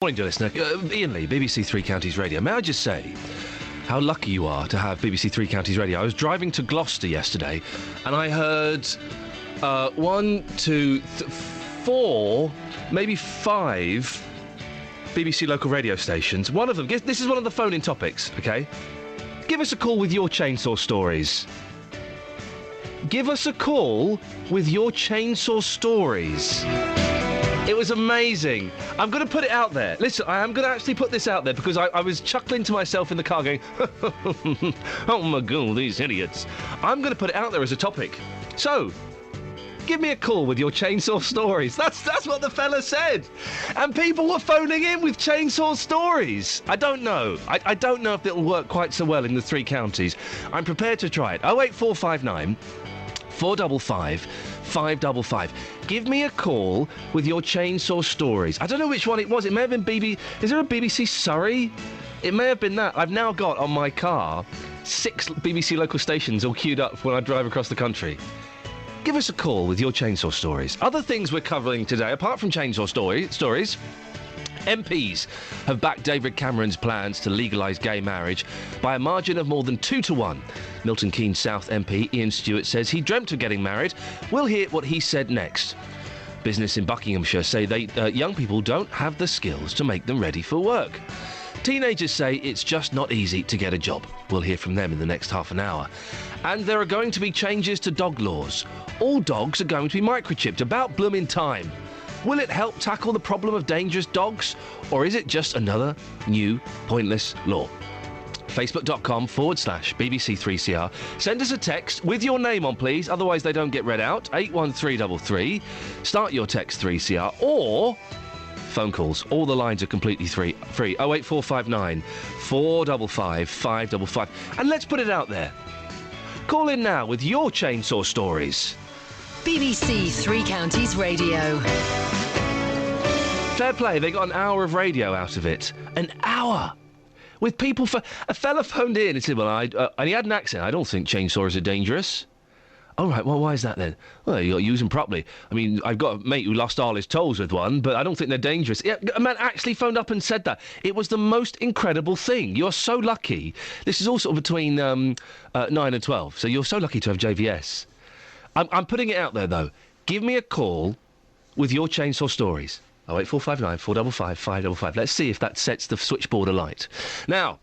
Morning, dear listener. Iain Lee, BBC Three Counties Radio. May I just say how lucky you are to have BBC Three Counties Radio. I was driving to Gloucester yesterday and I heard four, maybe five BBC local radio stations. One of them, this is one of the phone-in topics, OK? Give us a call with your chainsaw stories. Give us a call with your chainsaw stories. It was amazing. I'm going to put it out there. Listen, I am going to actually put this out there because I was chuckling to myself in the car going, oh my God, these idiots. I'm going to put it out there as a topic. So, give me a call with your chainsaw stories. That's what the fella said. And people were phoning in with chainsaw stories. I don't know. I don't know if it'll work quite so well in the three counties. I'm prepared to try it. 08459 455 555. Give me a call with your chainsaw stories. I don't know which one it was. It may have been BBC. Is there a BBC Surrey? It may have been that. I've now got on my car 6 BBC local stations all queued up when I drive across the country. Give us a call with your chainsaw stories. Other things we're covering today, apart from chainsaw stories, MPs have backed David Cameron's plans to legalise gay marriage by a margin of more than 2-1. Milton Keynes South MP Iain Stewart says he dreamt of getting married. We'll hear what he said next. Business in Buckinghamshire say young people don't have the skills to make them ready for work. Teenagers say it's just not easy to get a job. We'll hear from them in the next half an hour. And there are going to be changes to dog laws. All dogs are going to be microchipped. About blooming time. Will it help tackle the problem of dangerous dogs? Or is it just another new, pointless law? Facebook.com/BBC3CR. Send us a text with your name on, please. Otherwise, they don't get read out. 81333. Start your text 3CR. Or phone calls. All the lines are completely free. 08459 455 555. And let's put it out there. Call in now with your chainsaw stories. BBC Three Counties Radio. Fair play, they got an hour of radio out of it. An hour! With people a fella phoned in and said, well, and he had an accent, I don't think chainsaws are dangerous. All right, well, why is that then? Well, you got to use them properly. I mean, I've got a mate who lost all his toes with one, but I don't think they're dangerous. Yeah, a man actually phoned up and said that. It was the most incredible thing. You're so lucky. This is all sort of between 9 and 12, so you're so lucky to have JVS. I'm putting it out there, though. Give me a call with your chainsaw stories. 08459 455 555. Let's see if that sets the switchboard alight. Now,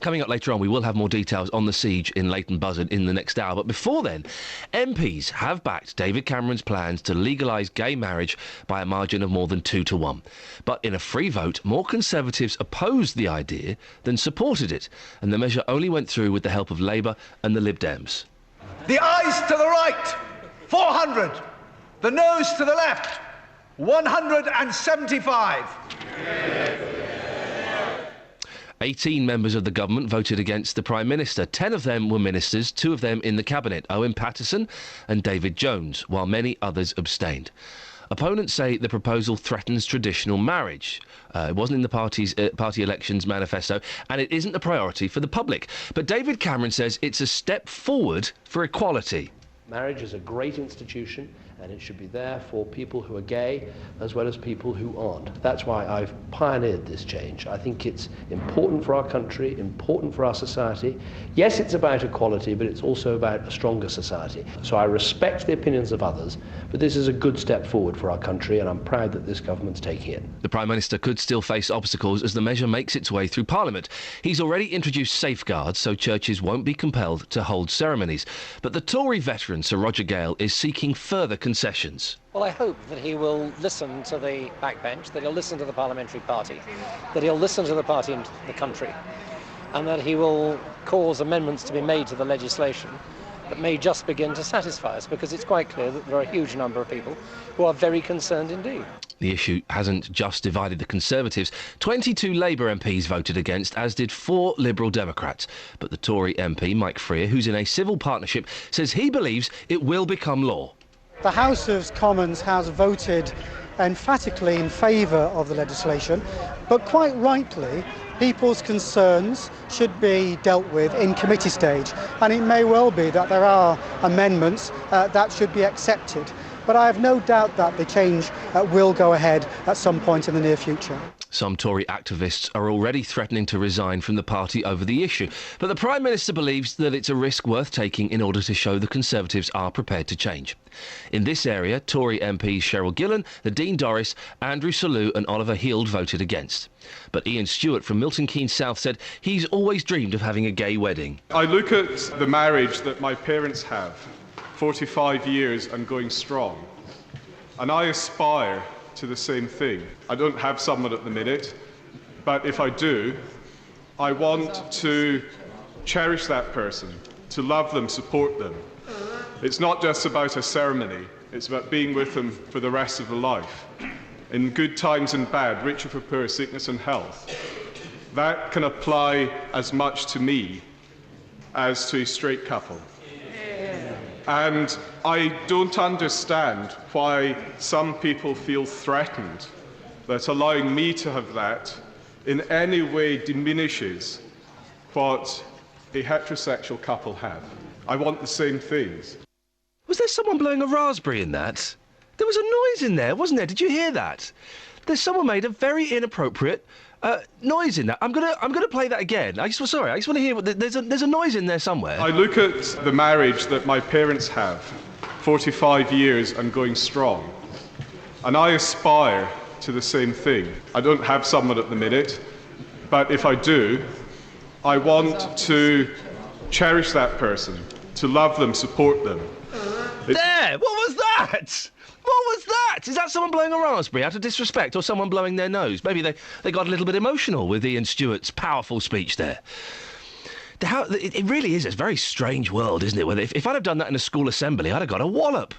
coming up later on, we will have more details on the siege in Leighton Buzzard in the next hour. But before then, MPs have backed David Cameron's plans to legalise gay marriage by a margin of more than 2-1. But in a free vote, more Conservatives opposed the idea than supported it. And the measure only went through with the help of Labour and the Lib Dems. The ayes to the right, 400. The noes to the left, 175. 18 members of the government voted against the Prime Minister. 10 of them were ministers, 2 of them in the Cabinet, Owen Paterson and David Jones, while many others abstained. Opponents say the proposal threatens traditional marriage. It wasn't in the party elections manifesto, and it isn't a priority for the public. But David Cameron says it's a step forward for equality. Marriage is a great institution, and it should be there for people who are gay as well as people who aren't. That's why I've pioneered this change. I think it's important for our country, important for our society. Yes, it's about equality, but it's also about a stronger society. So I respect the opinions of others, but this is a good step forward for our country, and I'm proud that this government's taking it. The Prime Minister could still face obstacles as the measure makes its way through Parliament. He's already introduced safeguards so churches won't be compelled to hold ceremonies. But the Tory veteran, Sir Roger Gale, is seeking further concessions. Well, I hope that he will listen to the backbench, that he'll listen to the parliamentary party, that he'll listen to the party in the country, and that he will cause amendments to be made to the legislation that may just begin to satisfy us, because it's quite clear that there are a huge number of people who are very concerned indeed. The issue hasn't just divided the Conservatives. 22 Labour MPs voted against, as did 4 Liberal Democrats. But the Tory MP, Mike Freer, who's in a civil partnership, says he believes it will become law. The House of Commons has voted emphatically in favour of the legislation, but quite rightly, people's concerns should be dealt with in committee stage, and it may well be that there are amendments that should be accepted. But I have no doubt that the change will go ahead at some point in the near future. Some Tory activists are already threatening to resign from the party over the issue. But the Prime Minister believes that it's a risk worth taking in order to show the Conservatives are prepared to change. In this area, Tory MPs Cheryl Gillan, Nadine Dorries, Andrew Selous and Oliver Heald voted against. But Iain Stewart from Milton Keynes South said he's always dreamed of having a gay wedding. I look at the marriage that my parents have, 45 years and going strong, and I aspire to the same thing. I don't have someone at the minute, but if I do, I want to cherish that person, to love them, support them. It's not just about a ceremony, it's about being with them for the rest of the life. In good times and bad, richer for poor, sickness and health. That can apply as much to me as to a straight couple. And I don't understand why some people feel threatened that allowing me to have that in any way diminishes what a heterosexual couple have. I want the same things. Was there someone blowing a raspberry in that? There was a noise in there, wasn't there? Did you hear that? There's someone made a very inappropriate noise in that. I'm gonna play that again. I just want to hear. There's a noise in there somewhere. I look at the marriage that my parents have, 45 years and going strong, and I aspire to the same thing. I don't have someone at the minute, but if I do, I want to cherish that person, to love them, support them. There! What was that? What was that? Is that someone blowing a raspberry out of disrespect or someone blowing their nose? Maybe they got a little bit emotional with Iain Stewart's powerful speech there. It really is a very strange world, isn't it? Where if I'd have done that in a school assembly, I'd have got a wallop.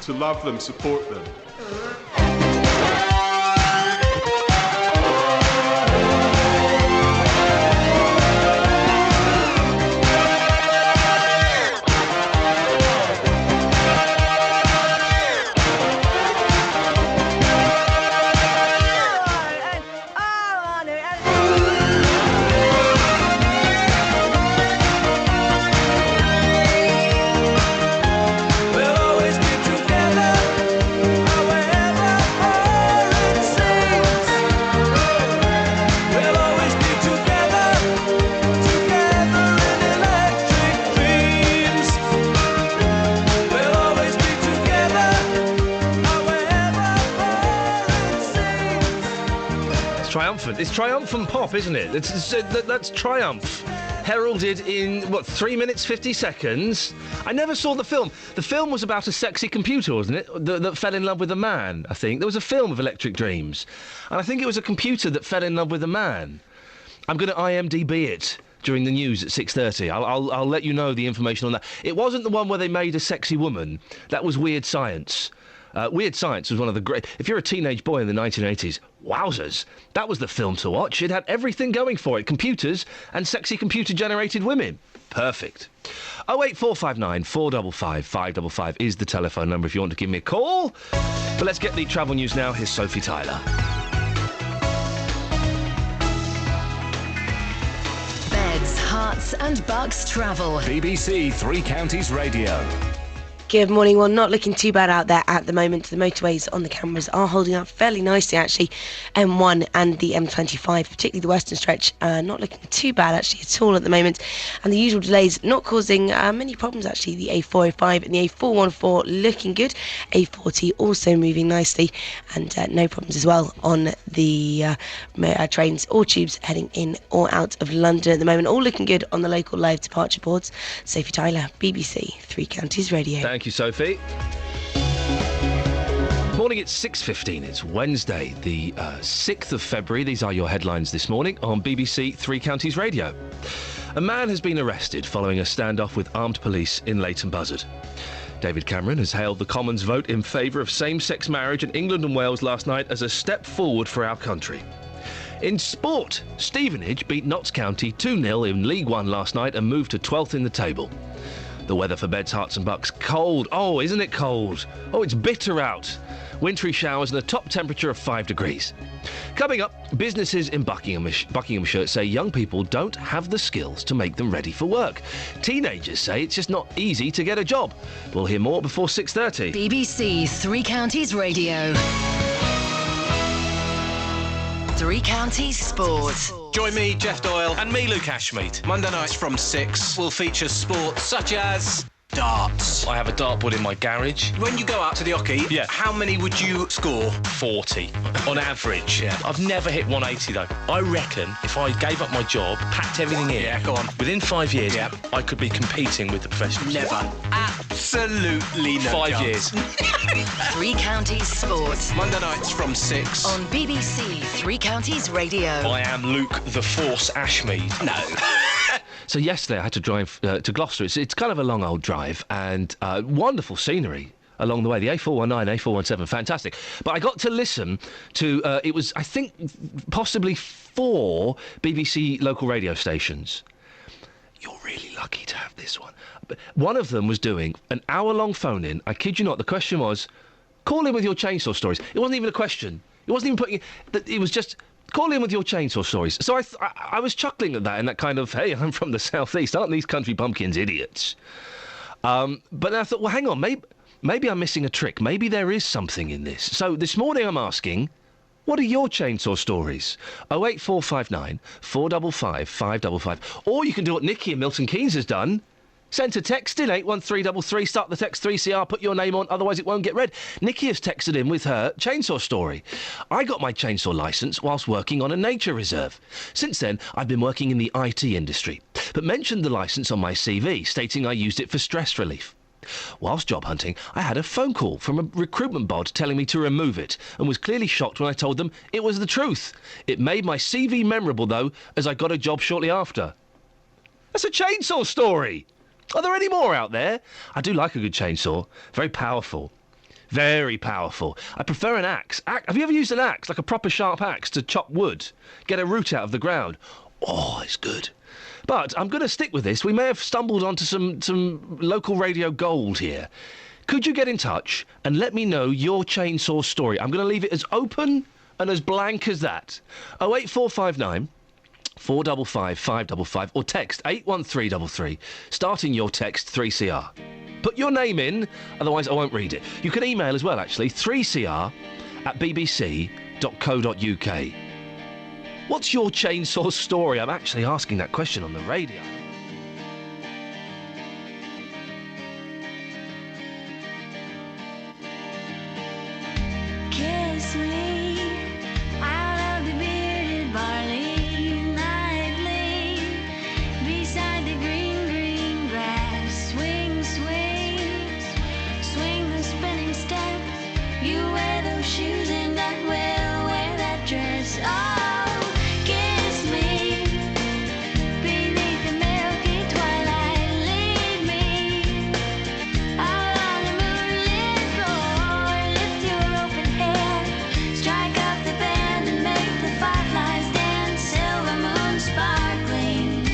To love them, support them. Triumphant. It's triumphant pop, isn't it? That's triumph. Heralded in, 3 minutes, 50 seconds? I never saw the film. The film was about a sexy computer, wasn't it? That fell in love with a man, I think. There was a film of Electric Dreams. And I think it was a computer that fell in love with a man. I'm going to IMDb it during the news at 6:30. I'll let you know the information on that. It wasn't the one where they made a sexy woman. That was Weird Science. Weird Science was one of the great... If you're a teenage boy in the 1980s, wowzers, that was the film to watch. It had everything going for it. Computers and sexy computer-generated women. Perfect. 08459 455 555 is the telephone number if you want to give me a call. But let's get the travel news now. Here's Sophie Tyler. Beds, Hearts and Bucks travel. BBC Three Counties Radio. Good morning. Well, not looking too bad out there at the moment. The motorways on the cameras are holding up fairly nicely, actually. M1 and the M25, particularly the western stretch, not looking too bad, actually, at all at the moment. And the usual delays not causing many problems, actually. The A405 and the A414 looking good. A40 also moving nicely. And no problems as well on the trains or tubes heading in or out of London at the moment. All looking good on the local live departure boards. Sophie Tyler, BBC Three Counties Radio. Thank you, Sophie. Morning, it's 6:15. It's Wednesday, the 6th of February. These are your headlines this morning on BBC Three Counties Radio. A man has been arrested following a standoff with armed police in Leighton Buzzard. David Cameron has hailed the Commons' vote in favour of same-sex marriage in England and Wales last night as a step forward for our country. In sport, Stevenage beat Notts County 2-0 in League One last night and moved to 12th in the table. The weather for Beds, Hearts and Bucks. Cold. Oh, isn't it cold? Oh, it's bitter out. Wintry showers and a top temperature of 5 degrees. Coming up, businesses in Buckinghamshire say young people don't have the skills to make them ready for work. Teenagers say it's just not easy to get a job. We'll hear more before 6:30. BBC Three Counties Radio. Three Counties Sport. Join me, Jeff Doyle, and me, Luke Ashmead. Monday nights from 6 will feature sports such as darts. I have a dartboard in my garage. When you go out to the hockey, how many would you score? 40, on average. Yeah. I've never hit 180, though. I reckon if I gave up my job, packed everything in... Yeah, go on. Within 5 years, I could be competing with the professionals. Never. Absolutely no 5 chance. years. Three Counties Sport. Monday nights from 6. On BBC Three Counties Radio. I am Luke the Force Ashmead. No. So yesterday I had to drive to Gloucester. It's kind of a long old drive and wonderful scenery along the way. The A419, A417, fantastic. But I got to listen to, it was, I think, possibly 4 BBC local radio stations. You're really lucky to have this one. But one of them was doing an hour-long phone-in. I kid you not, the question was, call in with your chainsaw stories. It wasn't even a question. It wasn't even putting... It was just... Call in with your chainsaw stories. So I was chuckling at that in that kind of, hey, I'm from the southeast. Aren't these country bumpkins idiots? But then I thought, well, hang on, maybe I'm missing a trick. Maybe there is something in this. So this morning I'm asking, what are your chainsaw stories? 08459 455 555. Or you can do what Nikki in Milton Keynes has done. Send a text in 81333, start the text 3CR, put your name on, otherwise it won't get read. Nikki has texted in with her chainsaw story. I got my chainsaw licence whilst working on a nature reserve. Since then, I've been working in the IT industry, but mentioned the licence on my CV, stating I used it for stress relief. Whilst job hunting, I had a phone call from a recruitment bod telling me to remove it, and was clearly shocked when I told them it was the truth. It made my CV memorable, though, as I got a job shortly after. That's a chainsaw story! Are there any more out there? I do like a good chainsaw. Very powerful. Very powerful. I prefer an axe. Have you ever used an axe, like a proper sharp axe, to chop wood? Get a root out of the ground? Oh, it's good. But I'm going to stick with this. We may have stumbled onto some local radio gold here. Could you get in touch and let me know your chainsaw story? I'm going to leave it as open and as blank as that. 08459 455 555 or text 81333, starting your text 3CR. Put your name in, otherwise I won't read it. You can email as well, actually, 3cr@bbc.co.uk. What's your chainsaw story? I'm actually asking that question on the radio. Kiss me out of the beard You wear those shoes and I will wear that dress. Oh, kiss me beneath the milky twilight. Lead me out on the moonlit floor. Lift your open hair, strike up the band and make the fireflies dance. Silver moon sparkling.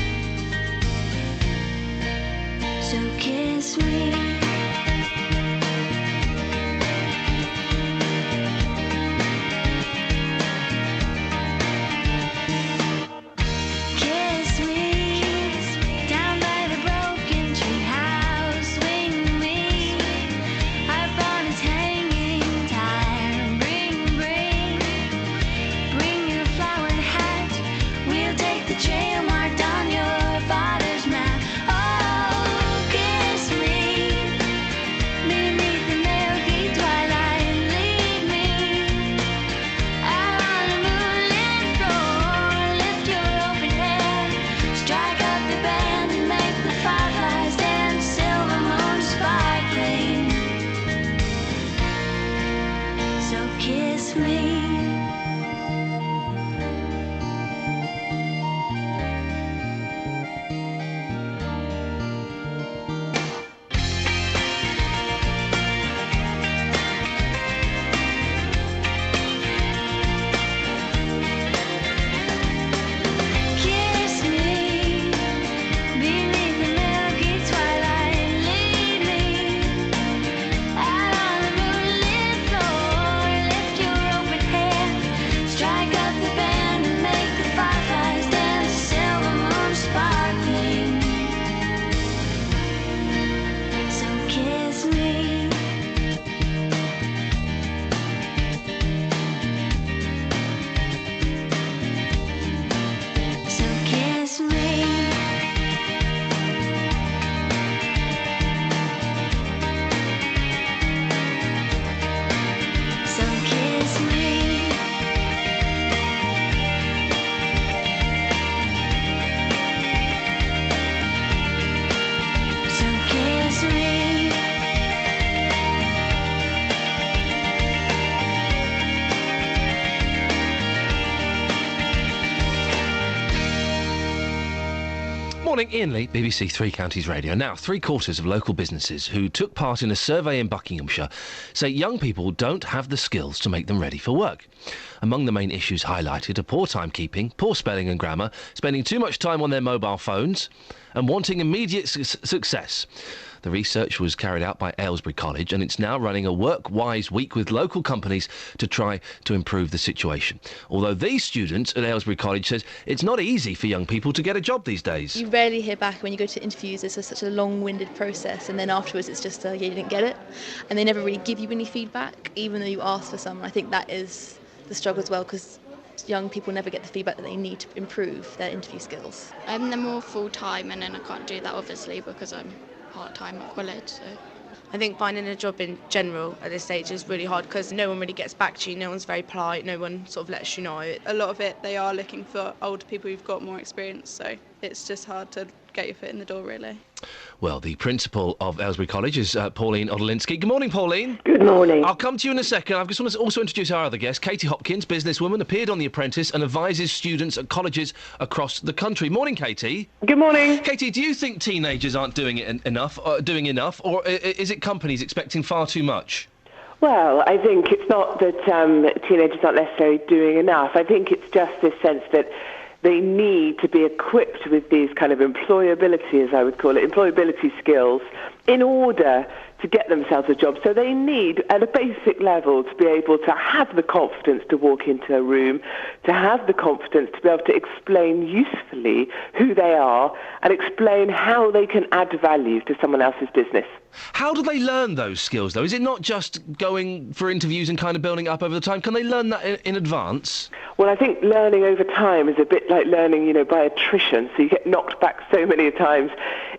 So kiss me. Kiss me down by the broken tree house. Swing me up on its hanging tire. Bring your flowered hat. We'll take the trail marked on your father's map. Oh, kiss me beneath the milky twilight. Lead me out on the moonlit floor. Lift your open hair, strike up the band and make the fireflies dance. Silver moon sparkling. So kiss me. Kiss me beneath the milky twilight. Lead me out on the moonlit floor. Lift your open hair, strike up the band and make the fireflies dance. Silver moon sparkling. So kiss me. So kiss me. So kiss me. So kiss me. Morning, Iain Lee, BBC Three Counties Radio. Now, 3/4 of local businesses who took part in a survey in Buckinghamshire say young people don't have the skills to make them ready for work. Among the main issues highlighted are poor timekeeping, poor spelling and grammar, spending too much time on their mobile phones, and wanting immediate success. The research was carried out by Aylesbury College, and it's now running a Work-Wise week with local companies to try to improve the situation. Although these students at Aylesbury College says it's not easy for young people to get a job these days. You rarely hear back when you go to interviews. It's such a long-winded process, and then afterwards it's just, yeah, you didn't get it. And they never really give you any feedback, even though you ask for some. I think that is the struggle as well, because young people never get the feedback that they need to improve their interview skills. They're more full-time, and then I can't do that, obviously, because I'm part-time at college. So I think finding a job in general at this stage is really hard because no one really gets back to you, no one's very polite, no one sort of lets you know. A lot of it, they are looking for older people who've got more experience, so it's just hard to get your foot in the door, really. Well, the principal of Aylesbury College is Pauline Odolinsky. Good morning, Pauline. Good morning. I'll come to you in a second. I just want to also introduce our other guest. Katie Hopkins, businesswoman, appeared on The Apprentice and advises students at colleges across the country. Morning, Katie. Good morning. Katie, do you think teenagers aren't doing enough, or is it companies expecting far too much? Well, I think it's not that teenagers aren't necessarily doing enough. I think it's just this sense that they need to be equipped with these kind of employability, as I would call it, employability skills in order to get themselves a job. So they need, at a basic level, to be able to have the confidence to walk into a room, to have the confidence to be able to explain usefully who they are and explain how they can add value to someone else's business. How do they learn those skills, though? Is it not just going for interviews and kind of building up over the time? Can they learn that in advance? Well, I think learning over time is a bit like learning, by attrition. So you get knocked back so many times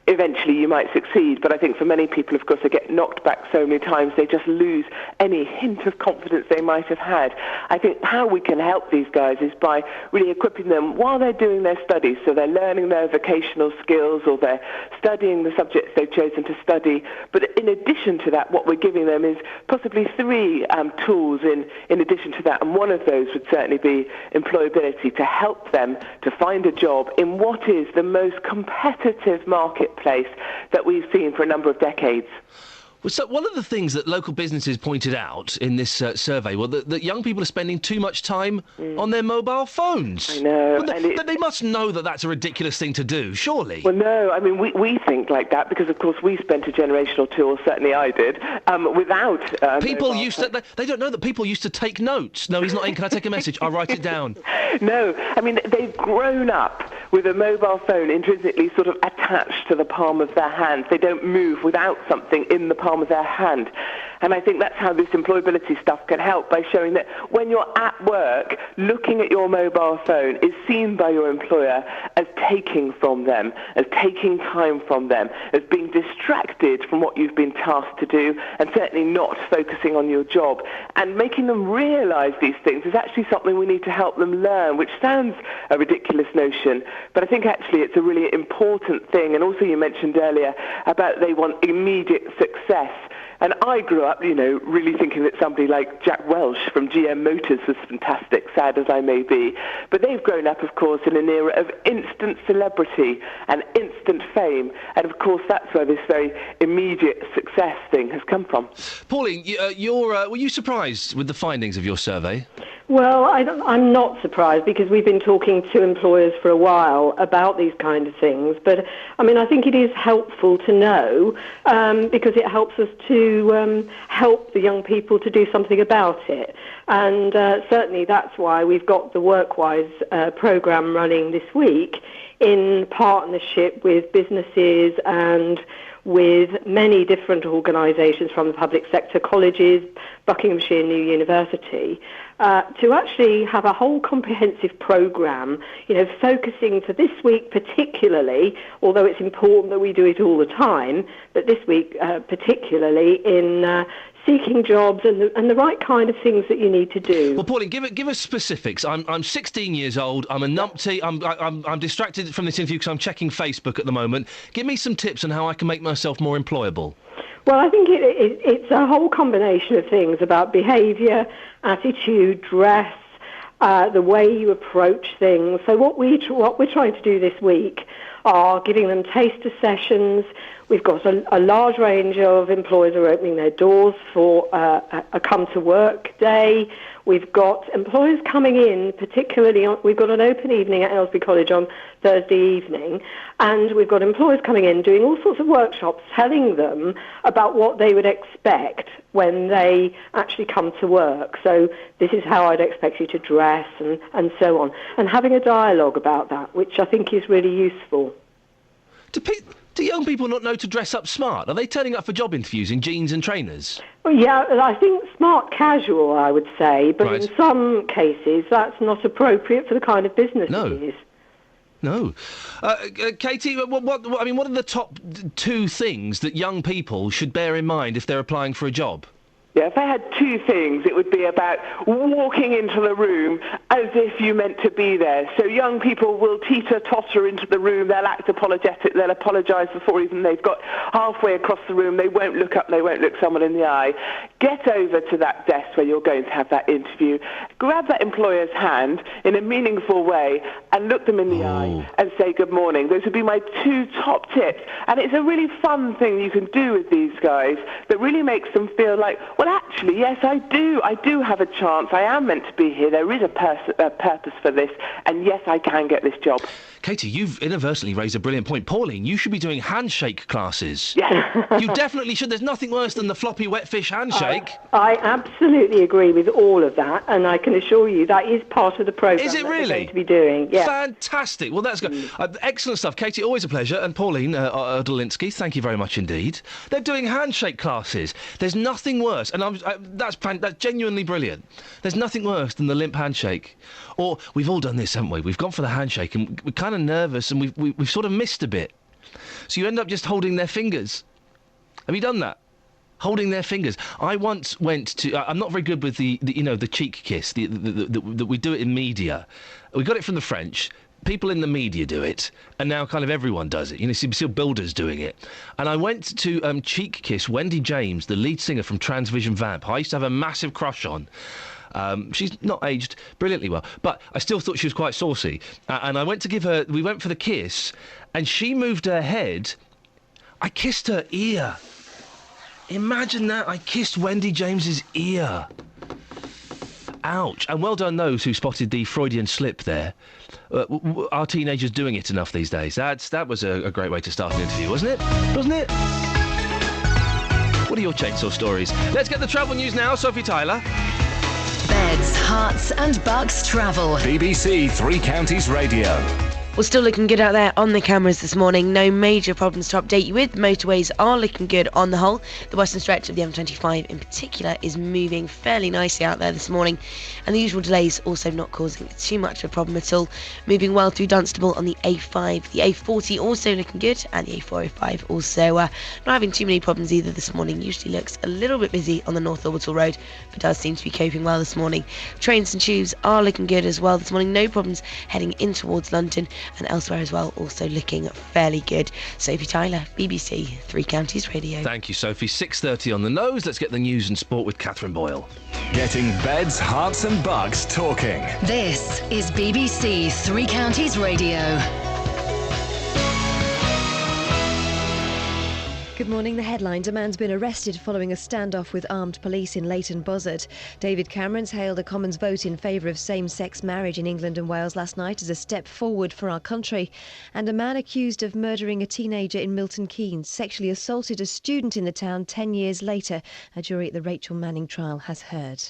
eventually you might succeed. But I think for many people, of course, they get knocked back so many times, they just lose any hint of confidence they might have had. I think how we can help these guys is by really equipping them while they're doing their studies, so they're learning their vocational skills or they're studying the subjects they've chosen to study. But in addition to that, what we're giving them is possibly 3 tools in addition to that, and one of those would certainly be employability, to help them to find a job in what is the most competitive marketplace that we've seen for a number of decades. Well, so one of the things that local businesses pointed out in this survey was that young people are spending too much time on their mobile phones. I know. Well, they must know that that's a ridiculous thing to do, surely. Well, no, I mean, we think like that because, of course, we spent a generation or two, or certainly I did, without... people used to... They don't know that people used to take notes. No, he's not in. Can I take a message? I'll write it down. No, I mean, they've grown up with a mobile phone intrinsically sort of attached to the palm of their hand. They don't move without something in the palm of their hand. And I think that's how this employability stuff can help, by showing that when you're at work, looking at your mobile phone is seen by your employer as taking from them, as taking time from them, as being distracted from what you've been tasked to do, and certainly not focusing on your job. And making them realise these things is actually something we need to help them learn, which sounds a ridiculous notion, but I think actually it's a really important thing. And also you mentioned earlier about they want immediate success. And I grew up, really thinking that somebody like Jack Welch from GM Motors was fantastic, sad as I may be. But they've grown up, of course, in an era of instant celebrity and instant fame. And, of course, that's where this very immediate success thing has come from. Pauline, were you surprised with the findings of your survey? Well, I'm not surprised, because we've been talking to employers for a while about these kind of things. But, I mean, I think it is helpful to know, because it helps us to help the young people to do something about it. And certainly that's why we've got the WorkWise programme running this week in partnership with businesses and with many different organisations from the public sector, colleges, Buckinghamshire New University, to actually have a whole comprehensive programme, focusing for this week particularly, although it's important that we do it all the time, but this week particularly in seeking jobs and the right kind of things that you need to do. Well, Pauline, give us specifics. I'm 16 years old. I'm a numpty. I'm distracted from this interview because I'm checking Facebook at the moment. Give me some tips on how I can make myself more employable. Well, I think it's a whole combination of things about behaviour, attitude, dress, the way you approach things. So what we're trying to do this week are giving them taster sessions. We've got a large range of employers who are opening their doors for a come-to-work day. We've got employers coming in, particularly we've got an open evening at Aylesbury College on Thursday evening, and we've got employers coming in doing all sorts of workshops, telling them about what they would expect when they actually come to work. So this is how I'd expect you to dress and so on, and having a dialogue about that, which I think is really useful. Do young people not know to dress up smart? Are they turning up for job interviews in jeans and trainers? Well, yeah, I think smart casual, I would say, but Right. in some cases that's not appropriate for the kind of business it is. No. Katie, what are the top 2 things that young people should bear in mind if they're applying for a job? Yeah, if I had 2 things, it would be about walking into the room as if you meant to be there. So young people will teeter-totter into the room, they'll act apologetic, they'll apologise before even they've got halfway across the room, they won't look up, they won't look someone in the eye. Get over to that desk where you're going to have that interview, grab that employer's hand in a meaningful way and look them in the eye and say good morning. Those would be my 2 top tips. And it's a really fun thing you can do with these guys that really makes them feel like, well, actually, yes, I do have a chance. I am meant to be here. There is a purpose for this, and yes, I can get this job. Katie, you've inadvertently raised a brilliant point. Pauline, you should be doing handshake classes. Yeah. You definitely should. There's nothing worse than the floppy wet fish handshake. I absolutely agree with all of that, and I can assure you that is part of the programme Is it that we're really? going to be doing. Yeah. Fantastic. Well, that's good. Excellent stuff. Katie, always a pleasure. And Pauline Odolinsky, thank you very much indeed. They're doing handshake classes. There's nothing worse, and that's genuinely brilliant. There's nothing worse than the limp handshake. Or we've all done this, haven't we? We've gone for the handshake and we're kind of nervous and we've sort of missed a bit. So you end up just holding their fingers. Have you done that? Holding their fingers. I once went to... I'm not very good with the cheek kiss. The we do it in media. We got it from the French. People in the media do it, and now kind of everyone does it. You see builders doing it. And I went to cheek kiss Wendy James, the lead singer from Transvision Vamp. I used to have a massive crush on. She's not aged brilliantly well, but I still thought she was quite saucy. And I went to give her... We went for the kiss, and she moved her head. I kissed her ear. Imagine that. I kissed Wendy James's ear. Ouch. And well done those who spotted the Freudian slip there. Are teenagers doing it enough these days? That was a great way to start an interview, wasn't it? Wasn't it? What are your chainsaw stories? Let's get the travel news now. Sophie Tyler. Beds, Hearts and Bucks travel. BBC Three Counties Radio. Well, still looking good out there on the cameras this morning. No major problems to update you with. Motorways are looking good on the whole. The western stretch of the M25 in particular is moving fairly nicely out there this morning. And the usual delays also not causing too much of a problem at all. Moving well through Dunstable on the A5. The A40 also looking good. And the A405 also not having too many problems either this morning. Usually looks a little bit busy on the North Orbital Road, but does seem to be coping well this morning. Trains and tubes are looking good as well this morning. No problems heading in towards London. And elsewhere as well, also looking fairly good. Sophie Tyler, BBC Three Counties Radio. Thank you, Sophie. 6:30 on the nose. Let's get the news and sport with Catherine Boyle. Getting beds, hearts and bucks talking. This is BBC Three Counties Radio. Good morning. The headlines. A man's been arrested following a standoff with armed police in Leighton Buzzard. David Cameron's hailed a Commons vote in favour of same-sex marriage in England and Wales last night as a step forward for our country. And a man accused of murdering a teenager in Milton Keynes sexually assaulted a student in the town 10 years later. A jury at the Rachel Manning trial has heard.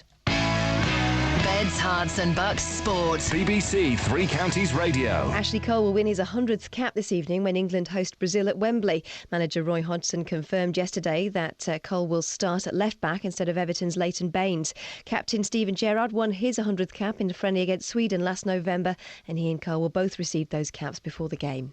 Beds, Hearts and Bucks Sport. BBC Three Counties Radio. Ashley Cole will win his 100th cap this evening when England host Brazil at Wembley. Manager Roy Hodgson confirmed yesterday that Cole will start at left-back instead of Everton's Leighton Baines. Captain Steven Gerrard won his 100th cap in a friendly against Sweden last November, and he and Cole will both receive those caps before the game.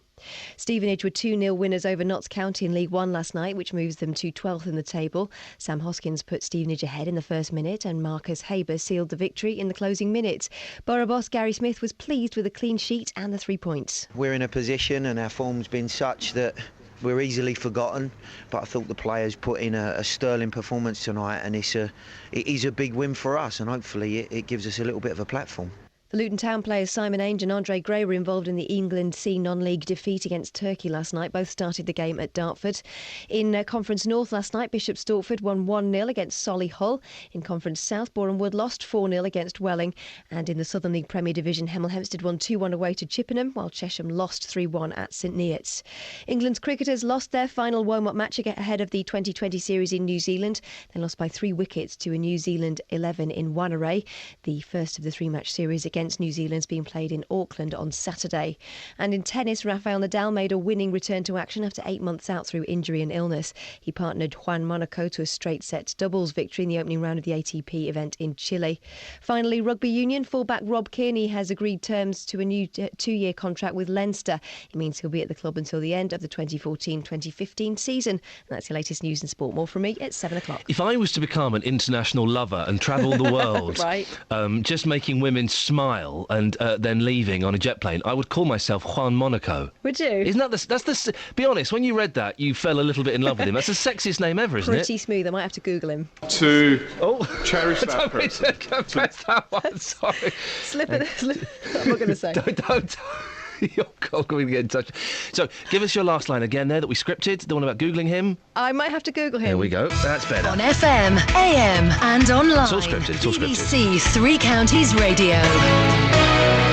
Stevenage were 2-0 winners over Notts County in League One last night, which moves them to 12th in the table. Sam Hoskins put Stevenage ahead in the first minute and Marcus Haber sealed the victory in the closing minutes. Borough boss Gary Smith was pleased with the clean sheet and the 3 points. We're in a position and our form's been such that we're easily forgotten, but I thought the players put in a sterling performance tonight, and it is a big win for us, and hopefully it gives us a little bit of a platform. The Luton Town players Simon Ainge and Andre Gray were involved in the England C non-league defeat against Turkey last night. Both started the game at Dartford. In Conference North last night, Bishop Stortford won 1-0 against Solihull. In Conference South, Boreham Wood lost 4-0 against Welling. And in the Southern League Premier Division, Hemel Hempstead won 2-1 away to Chippenham, while Chesham lost 3-1 at St Neots. England's cricketers lost their final warm-up match ahead of the 2020 series in New Zealand. They lost by 3 wickets to a New Zealand 11 in Wanneroo. The first of the 3-match series against New Zealand's being played in Auckland on Saturday. And in tennis, Rafael Nadal made a winning return to action after 8 months out through injury and illness. He partnered Juan Monaco to a straight-set doubles victory in the opening round of the ATP event in Chile. Finally, Rugby Union fullback Rob Kearney has agreed terms to a new 2-year contract with Leinster. It means he'll be at the club until the end of the 2014-2015 season. And that's your latest news and sport. More from me at 7 o'clock. If I was to become an international lover and travel the world, right. Just making women smile and then leaving on a jet plane, I would call myself Juan Monaco. Would you? Isn't that the... Be honest, when you read that, you fell a little bit in love with him. That's the sexiest name ever, isn't Pretty smooth. I might have to Google him. To cherish that person. Press that one, sorry. Slip it. I'm not going to say. Don't. You're going to get in touch. So, give us your last line again there that we scripted, the one about Googling him. I might have to Google him. There we go. That's better. On FM, AM and online. It's all scripted. It's all scripted. BBC Three Counties Radio. Yes.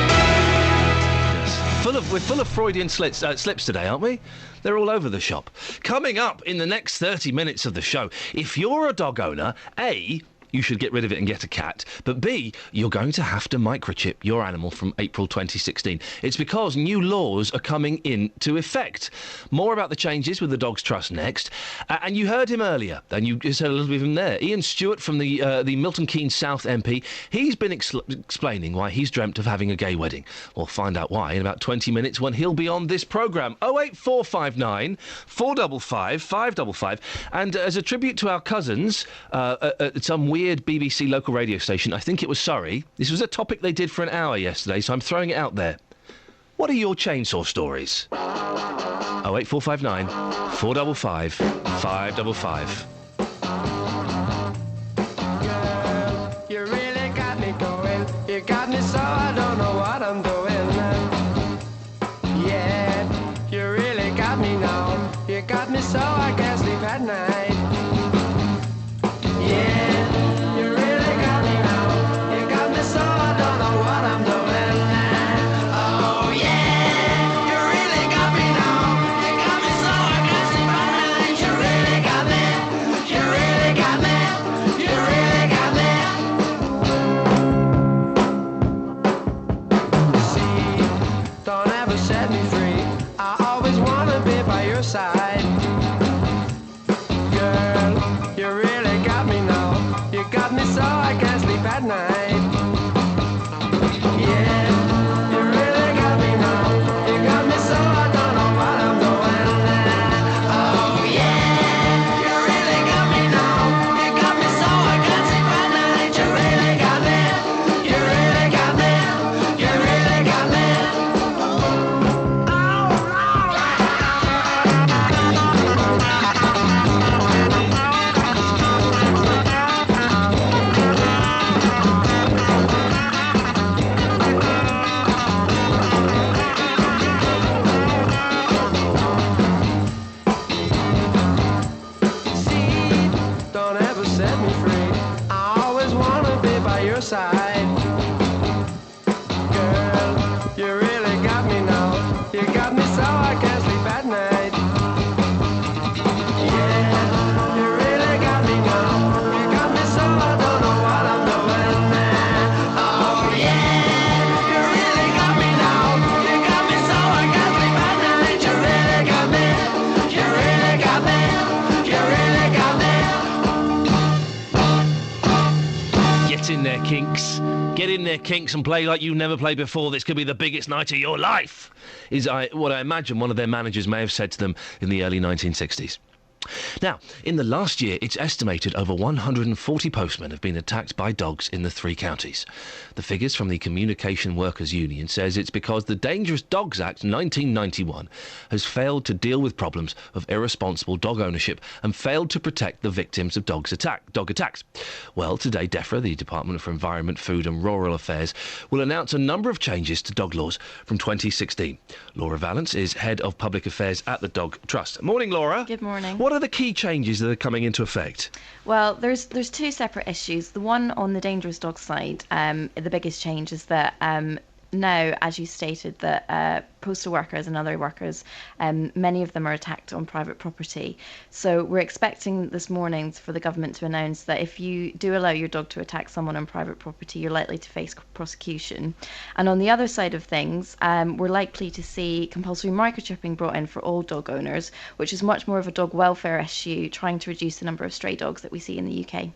We're full of Freudian slips today, aren't we? They're all over the shop. Coming up in the next 30 minutes of the show, if you're a dog owner, A, you should get rid of it and get a cat. But B, you're going to have to microchip your animal from April 2016. It's because new laws are coming into effect. More about the changes with the Dogs Trust next. And you heard him earlier, and you just heard a little bit of him there. Iain Stewart from the Milton Keynes South MP. He's been explaining why he's dreamt of having a gay wedding. We'll find out why in about 20 minutes when he'll be on this programme. 08459 455 555. And as a tribute to our cousins at some weird BBC local radio station, I think it was Surrey, this was a topic they did for an hour yesterday, so I'm throwing it out there. What are your chainsaw stories? 08459 455 555. You really got me going. You got me so I don't know what I'm doing. Yeah, you really got me now. You got me so I can't sleep at night. Yeah, you really got me now. You got me so I don't know what I'm doing. Oh yeah, you really got me now. You got me so I can't sleep at night. You really got me. You really got me. You really got me. Don't ever set me free. I always wanna be by your side. Girl, you really got me now. You got me so I can't sleep at night. Yeah, you really got me now. You got me so I don't know what I'm doing. Oh yeah, you really got me now. You got me so I can't sleep at night. You really got me. You really got me. You really got me. Don't ever set me free. I always wanna be by your side. Girl, you really got me now. You got me so I can't sleep at night. Yeah, you really got me now. You got me so I don't know what I'm doing. Oh yeah, you really got me now. You got me so I can't sleep at night. You really got me. You really got me. You really got me. Get in there, Kinks. Get in there, Kinks, and play like you've never played before. This could be the biggest night of your life, is what I imagine one of their managers may have said to them in the early 1960s. Now, in the last year, it's estimated over 140 postmen have been attacked by dogs in the 3 counties. The figures from the Communication Workers Union says it's because the Dangerous Dogs Act 1991 has failed to deal with problems of irresponsible dog ownership and failed to protect the victims of dog attacks. Well, today, DEFRA, the Department for Environment, Food and Rural Affairs, will announce a number of changes to dog laws from 2016. Laura Vallance is Head of Public Affairs at the Dog Trust. Morning, Laura. Good morning. What are the key changes that are coming into effect? Well, there's 2 separate issues. The one on the dangerous dog side, the biggest change is that now, as you stated, that postal workers and other workers, many of them are attacked on private property. So we're expecting this morning for the government to announce that if you do allow your dog to attack someone on private property, you're likely to face prosecution. And on the other side of things, we're likely to see compulsory microchipping brought in for all dog owners, which is much more of a dog welfare issue, trying to reduce the number of stray dogs that we see in the UK.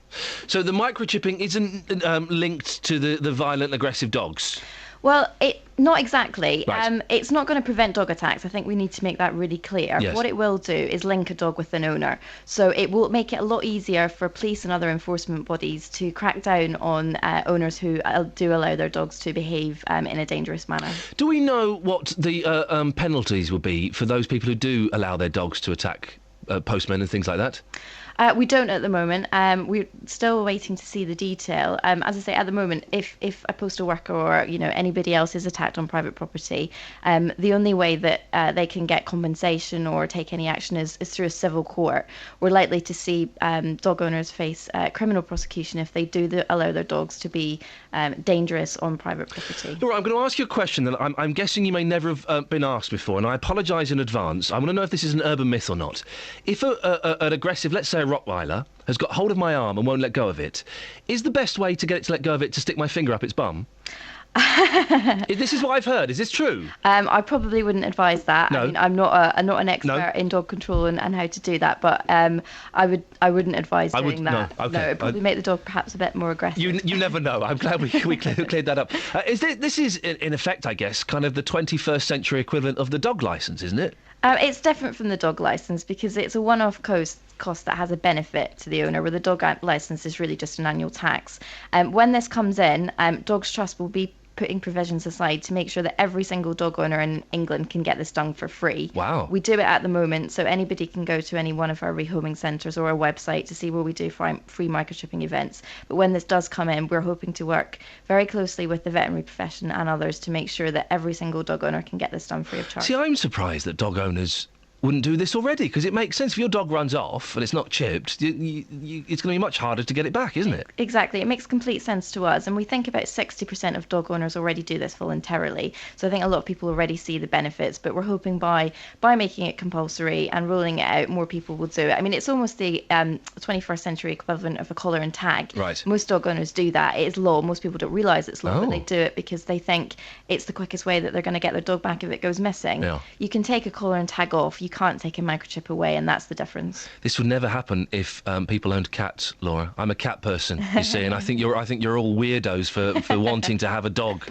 So the microchipping isn't linked to the violent, aggressive dogs? Well, not exactly. Right. It's not going to prevent dog attacks. I think we need to make that really clear. Yes. What it will do is link a dog with an owner. So it will make it a lot easier for police and other enforcement bodies to crack down on owners who do allow their dogs to behave in a dangerous manner. Do we know what the penalties will be for those people who do allow their dogs to attack postmen and things like that? We don't at the moment. We're still waiting to see the detail. As I say, at the moment, if a postal worker or anybody else is attacked on private property, the only way that they can get compensation or take any action is through a civil court. We're likely to see dog owners face criminal prosecution if they do allow their dogs to be dangerous on private property. Laura, I'm going to ask you a question that I'm guessing you may never have been asked before, and I apologise in advance. I want to know if this is an urban myth or not. If an aggressive, let's say a Rottweiler has got hold of my arm and won't let go of it. Is the best way to get it to let go of it to stick my finger up its bum? This is what I've heard. Is this true? I probably wouldn't advise that. No. I mean, I'm not an expert in dog control and how to do that, but I wouldn't advise doing that. No, okay. No, it'd probably make the dog perhaps a bit more aggressive. You never know. I'm glad we cleared that up. This is in effect, I guess, kind of the 21st century equivalent of the dog licence, isn't it? It's different from the dog licence because it's a one-off cost that has a benefit to the owner, where the dog licence is really just an annual tax. When this comes in, Dogs Trust will be putting provisions aside to make sure that every single dog owner in England can get this done for free. Wow. We do it at the moment, so anybody can go to any one of our rehoming centres or our website to see where we do free microchipping events. But when this does come in, we're hoping to work very closely with the veterinary profession and others to make sure that every single dog owner can get this done free of charge. See, I'm surprised that dog owners wouldn't do this already, because it makes sense. If your dog runs off and it's not chipped, it's going to be much harder to get it back, isn't it? Exactly. It makes complete sense to us. And we think about 60% of dog owners already do this voluntarily. So I think a lot of people already see the benefits, but we're hoping by making it compulsory and rolling it out, more people will do it. I mean, it's almost the 21st century equivalent of a collar and tag. Right. Most dog owners do that. It is law. Most people don't realise it's law, but they do it because they think it's the quickest way that they're going to get their dog back if it goes missing. Yeah. You can take a collar and tag off. You can't take a microchip away, and that's the difference. This would never happen if people owned cats, Laura. I'm a cat person, you see, and I think you're all weirdos for wanting to have a dog.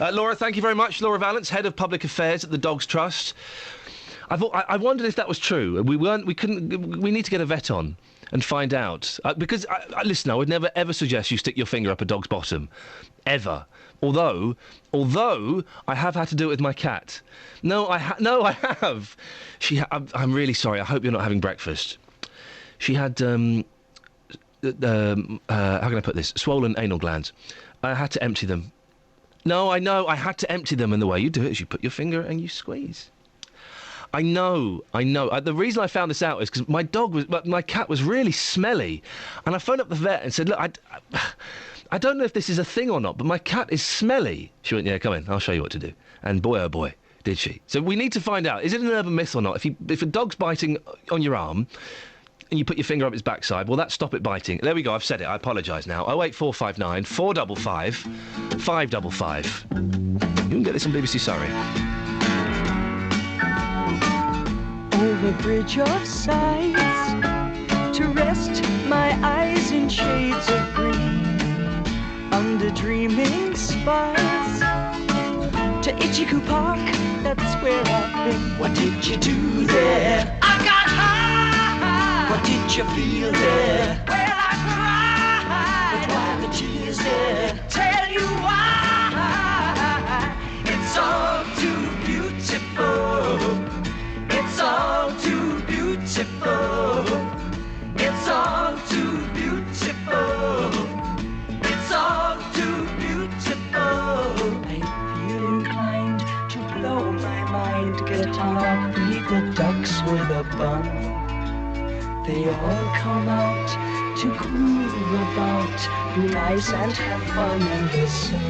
Laura, thank you very much. Laura Vallance, Head of Public Affairs at the Dogs Trust. I wondered if that was true. We need to get a vet on and find out. Because, listen, I would never ever suggest you stick your finger up a dog's bottom. Ever. Although I have had to do it with my cat. No, I have. I'm really sorry. I hope you're not having breakfast. She had, how can I put this? Swollen anal glands. I had to empty them. No, I know. I had to empty them, and the way you do it is you put your finger and you squeeze. I know. The reason I found this out is because my cat was really smelly, and I phoned up the vet and said, look, I don't know if this is a thing or not, but my cat is smelly. She went, yeah, come in, I'll show you what to do. And boy, oh boy, did she. So we need to find out, is it an urban myth or not? If a dog's biting on your arm and you put your finger up its backside, will that stop it biting? There we go, I've said it, I apologise now. 08459 455 555. You can get this on BBC Surrey. Over bridge of sights, to rest my eyes in shades of green, under dreaming spires, to Ichiku Park, that's where I've been. What did you do there? I got high. What did you feel there? Well, I cried. But why the tears there? Tell you why. It's all too beautiful. It's all too beautiful. It's all too beautiful. It's all too beautiful. I feel inclined to blow my mind. Get on, beat the ducks with a bun. They all come out to groove about, be nice and have fun in the sun.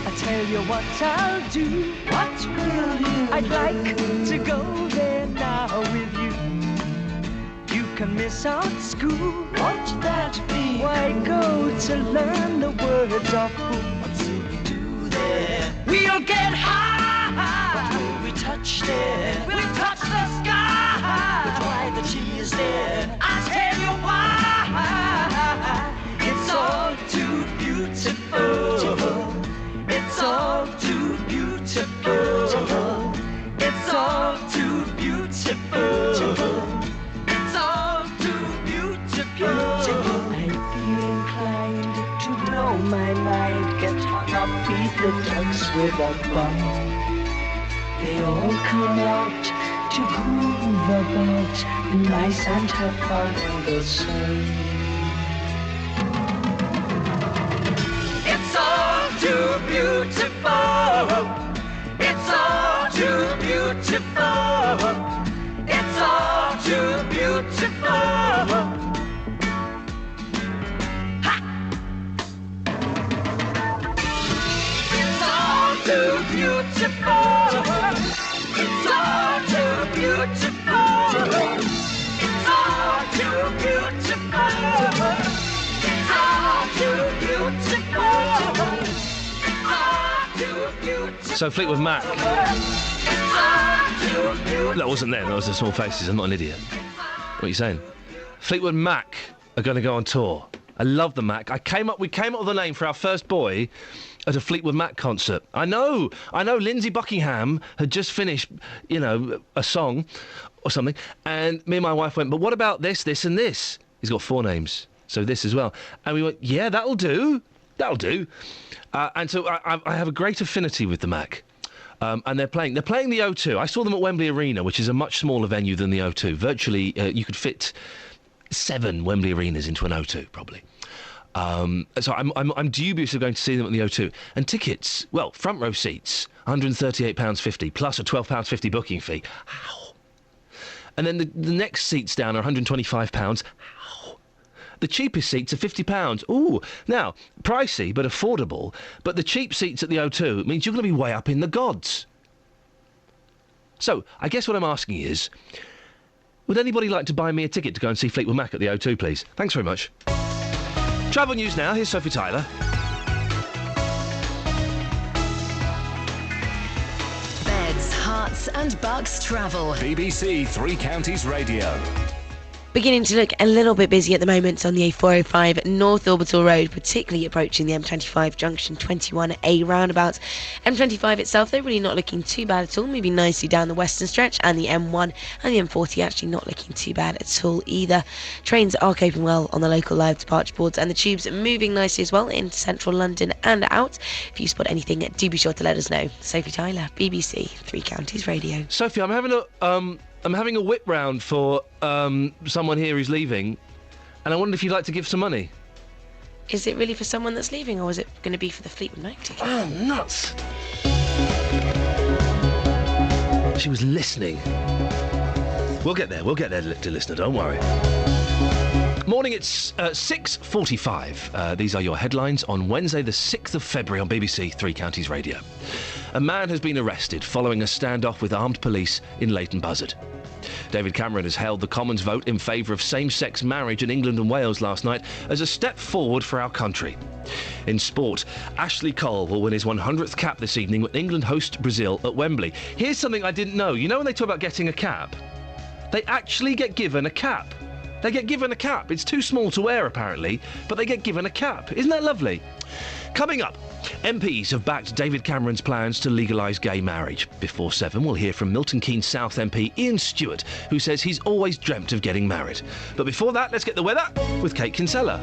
I tell you what I'll do. What will you? I'd like to go there now with you. You can miss out school. Won't that be? Why go to learn the words of who? What will we do there? We'll get high. What will we touch there? We'll touch the sky. But why the tears there? I'll tell you why. It's all too beautiful. It's all too beautiful. It's all too beautiful. It's all too beautiful. I feel inclined to blow my mind. Get hung up, beat the ducks with a bun. They all come out to groove about, be nice and have fun in the sun. It's all too beautiful. It's all too beautiful. It's all too beautiful. Ha! It's all too beautiful. It's all too beautiful. So Fleetwood Mac. That wasn't them, that was the Small Faces. I'm not an idiot. What are you saying? Fleetwood Mac are going to go on tour. I love the Mac. We came up with the name for our first boy at a Fleetwood Mac concert. I know. Lindsay Buckingham had just finished, a song or something, and me and my wife went, but what about this, this and this? He's got 4 names, so this as well. And we went, yeah, that'll do. And so I have a great affinity with the Mac. And they're playing the O2. I saw them at Wembley Arena, which is a much smaller venue than the O2. Virtually, you could fit 7 Wembley Arenas into an O2, probably. So I'm dubious of going to see them at the O2. And tickets, well, front row seats, £138.50 plus a £12.50 booking fee. How? And then the next seats down are £125. How? The cheapest seats are £50. Ooh, now, pricey but affordable, but the cheap seats at the O2 means you're going to be way up in the gods. So, I guess what I'm asking is, would anybody like to buy me a ticket to go and see Fleetwood Mac at the O2, please? Thanks very much. Travel news now, here's Sophie Tyler. Beds, Hearts and Bucks travel. BBC Three Counties Radio. Beginning to look a little bit busy at the moment on the A405 North Orbital Road, particularly approaching the M25 Junction 21A roundabout. M25 itself, they're really not looking too bad at all, moving nicely down the western stretch, and the M1 and the M40 actually not looking too bad at all either. Trains are coping well on the local live departure boards, and the tubes moving nicely as well into central London and out. If you spot anything, do be sure to let us know. Sophie Tyler, BBC Three Counties Radio. Sophie, I'm having a whip round for someone here who's leaving, and I wondered if you'd like to give some money. Is it really for someone that's leaving, or is it going to be for the Fleetwood Mac ticket? Oh, nuts! She was listening. We'll get there, dear listener, don't worry. Morning, it's 6:45. These are your headlines on Wednesday, the 6th of February on BBC Three Counties Radio. A man has been arrested following a standoff with armed police in Leighton Buzzard. David Cameron has hailed the Commons vote in favour of same-sex marriage in England and Wales last night as a step forward for our country. In sport, Ashley Cole will win his 100th cap this evening when England host Brazil at Wembley. Here's something I didn't know. You know when they talk about getting a cap? They actually get given a cap. They get given a cap. It's too small to wear, apparently, but they get given a cap. Isn't that lovely? Coming up, MPs have backed David Cameron's plans to legalise gay marriage. Before 7, we'll hear from Milton Keynes South MP Iain Stewart, who says he's always dreamt of getting married. But before that, let's get the weather with Kate Kinsella.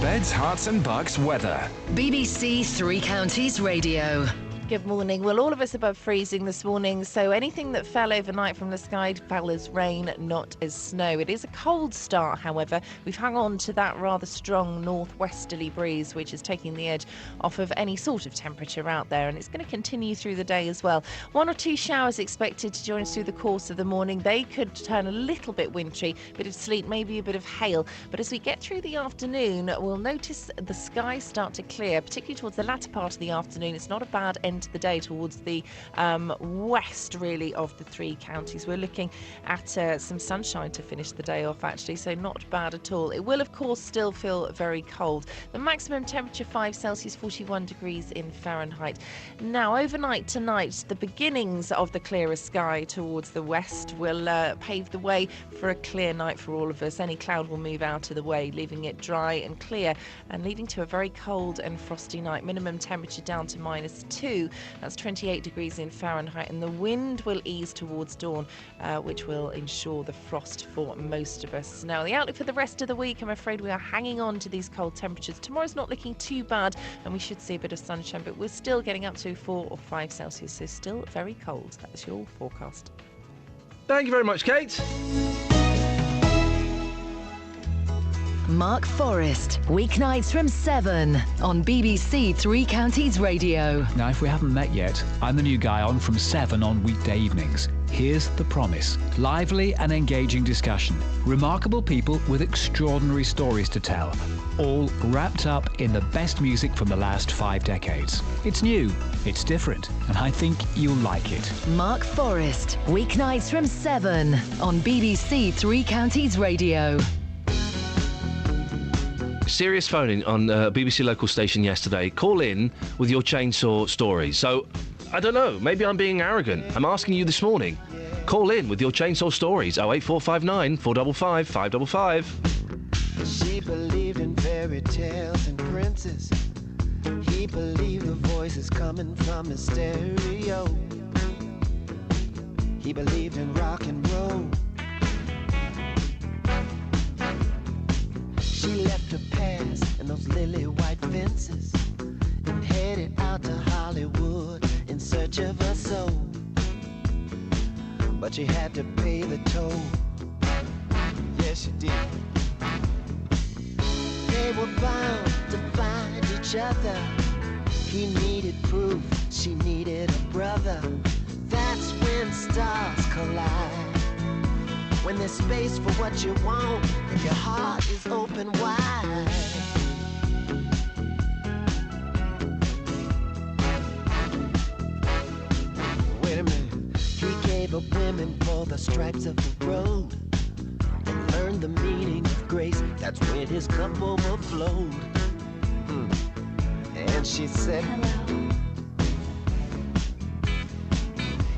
Beds, Hearts and Bucks weather. BBC Three Counties Radio. Good morning. Well, all of us above freezing this morning, so anything that fell overnight from the sky fell as rain, not as snow. It is a cold start, however. We've hung on to that rather strong northwesterly breeze, which is taking the edge off of any sort of temperature out there, and it's going to continue through the day as well. 1 or 2 showers expected to join us through the course of the morning. They could turn a little bit wintry, a bit of sleet, maybe a bit of hail. But as we get through the afternoon, we'll notice the skies start to clear, particularly towards the latter part of the afternoon. It's not a bad end to the day towards the west, really, of the 3 counties. We're looking at some sunshine to finish the day off, actually, so not bad at all. It will, of course, still feel very cold. The maximum temperature 5 Celsius, 41 degrees in Fahrenheit. Now, overnight tonight, the beginnings of the clearer sky towards the west will pave the way for a clear night for all of us. Any cloud will move out of the way, leaving it dry and clear and leading to a very cold and frosty night. Minimum temperature down to -2. That's 28 degrees in Fahrenheit, and the wind will ease towards dawn, which will ensure the frost for most of us. Now, the outlook for the rest of the week, I'm afraid we are hanging on to these cold temperatures. Tomorrow's not looking too bad, and we should see a bit of sunshine, but we're still getting up to 4 or 5 Celsius, so still very cold. That's your forecast. Thank you very much, Kate. Mark Forrest, weeknights from 7 on BBC Three Counties Radio. Now, if we haven't met yet, I'm the new guy on from 7 on weekday evenings. Here's the promise. Lively and engaging discussion. Remarkable people with extraordinary stories to tell. All wrapped up in the best music from the last 5 decades. It's new, it's different, and I think you'll like it. Mark Forrest, weeknights from 7 on BBC Three Counties Radio. Serious phoning on BBC local station yesterday. Call in with your chainsaw stories. So, I don't know, maybe I'm being arrogant. I'm asking you this morning. Call in with your chainsaw stories. 08459 455 555. She believed in fairy tales and princes. He believed the voices coming from his stereo. He believed in rock and roll. She left her past and those lily white fences and headed out to Hollywood in search of her soul. But she had to pay the toll. Yes, she did. They were bound to find each other. He needed proof, she needed a brother. That's when stars collide. When there's space for what you want and your heart is open wide. Wait a minute. He gave up women for the stripes of the road and learned the meaning of grace. That's when his cup overflowed. And she said, hello.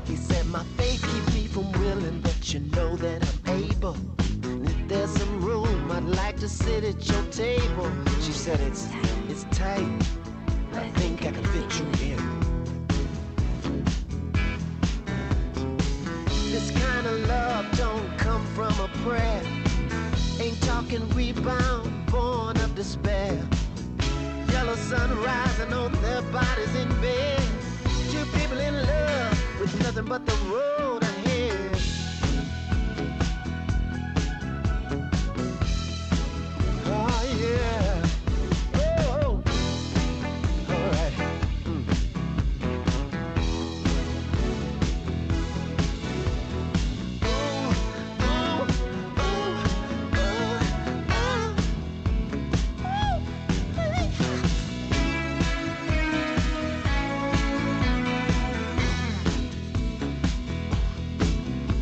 He said, my faith keeps me from willing, but you know that I'm able. And if there's some room, I'd like to sit at your table. She said, it's tight. I think I can fit you in. This kind of love don't come from a prayer. Ain't talking rebound, born of despair. Yellow sun rising on their bodies in bed. Two people in love with nothing but the road ahead. Oh yeah. Oh. All right.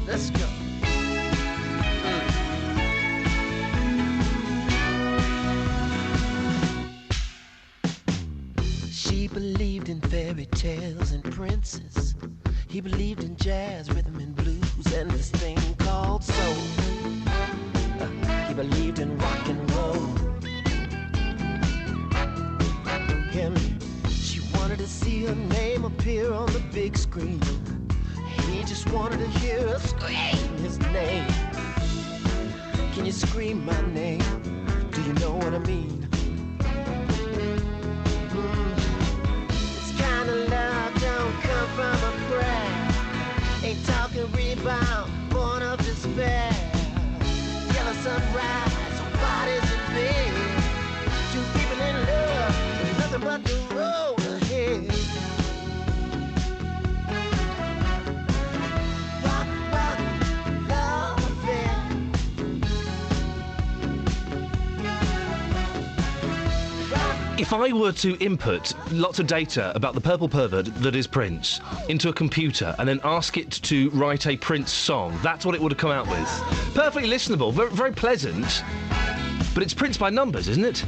Let's go. She believed in fairy tales and princes. He believed in jazz, rhythm and blues, and this thing called soul. He believed in rock and roll. Hear me? She wanted to see her name appear on the big screen. He just wanted to hear her scream his name. Can you scream my name? Do you know what I mean? This kind of love don't come from a prayer. Ain't talking rebound, born of despair. Yellow sunrise, so bodies in bed. Two people in love, with nothing but the road ahead. If I were to input lots of data about the purple pervert that is Prince into a computer and then ask it to write a Prince song, that's what it would have come out with. Perfectly listenable, very, very pleasant, but it's Prince by numbers, isn't it?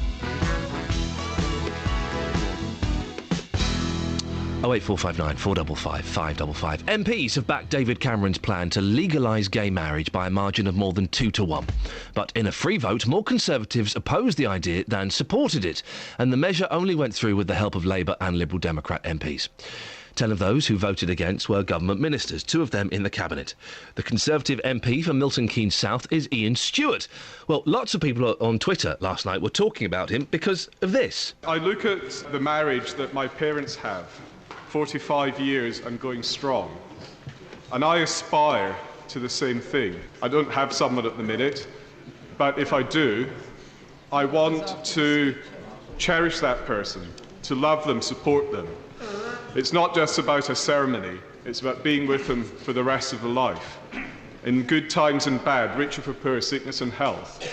08459 455 555. MPs have backed David Cameron's plan to legalise gay marriage by a margin of more than 2-1. But in a free vote, more Conservatives opposed the idea than supported it, and the measure only went through with the help of Labour and Liberal Democrat MPs. 10 of those who voted against were government ministers, 2 of them in the Cabinet. The Conservative MP for Milton Keynes South is Iain Stewart. Well, lots of people on Twitter last night were talking about him because of this. I look at the marriage that my parents have, 45 years and going strong, and I aspire to the same thing. I don't have someone at the minute, but if I do, I want to cherish that person, to love them, support them. It's not just about a ceremony, it's about being with them for the rest of the life. In good times and bad, rich or for poor, sickness and health.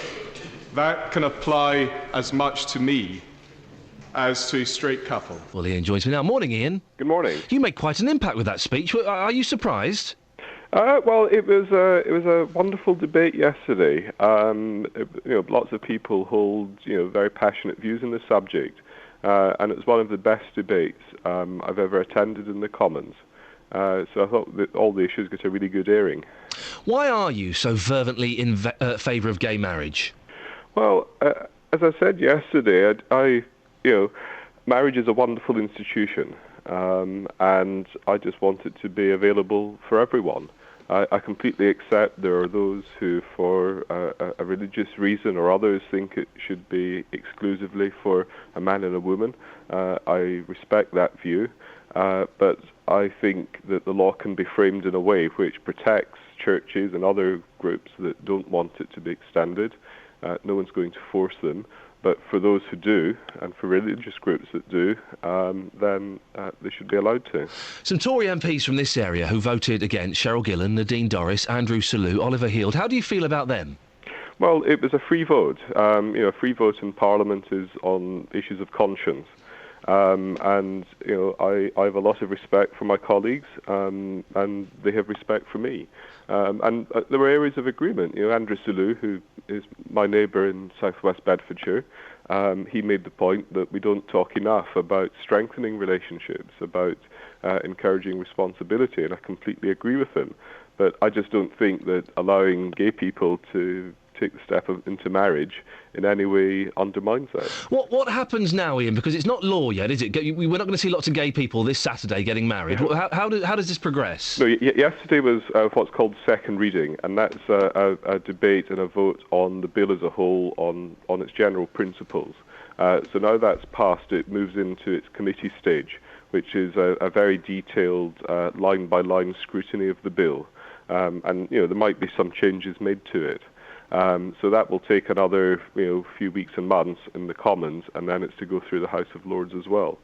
That can apply as much to me as to a straight couple. Well, Iain joins me now. Morning, Iain. Good morning. You made quite an impact with that speech. Are you surprised? Well, it was a wonderful debate yesterday. Lots of people hold very passionate views on the subject, and it was one of the best debates I've ever attended in the Commons. So I thought that all the issues got a really good airing. Why are you so fervently in favour of gay marriage? Well, as I said yesterday, marriage is a wonderful institution, and I just want it to be available for everyone. I completely accept there are those who, for a religious reason or others, think it should be exclusively for a man and a woman. I respect that view, but I think that the law can be framed in a way which protects churches and other groups that don't want it to be extended. No one's going to force them. But for those who do, and for religious groups that do, then they should be allowed to. Some Tory MPs from this area who voted against: Cheryl Gillan, Nadine Dorris, Andrew Selous, Oliver Heald. How do you feel about them? Well, it was a free vote. A free vote in Parliament is on issues of conscience. I have a lot of respect for my colleagues, and they have respect for me. And there were areas of agreement. Andrew Selous, who is my neighbour in southwest Bedfordshire, he made the point that we don't talk enough about strengthening relationships, about encouraging responsibility, and I completely agree with him. But I just don't think that allowing gay people to take the step into marriage in any way undermines that. What happens now, Ian? Because it's not law yet, is it? We're not going to see lots of gay people this Saturday getting married. How does this progress? No, yesterday was what's called second reading, and that's a debate and a vote on the bill as a whole, on its general principles. So now that's passed, it moves into its committee stage, which is a very detailed line-by-line scrutiny of the bill. And there might be some changes made to it. So that will take another few weeks and months in the Commons, and then it's to go through the House of Lords as well.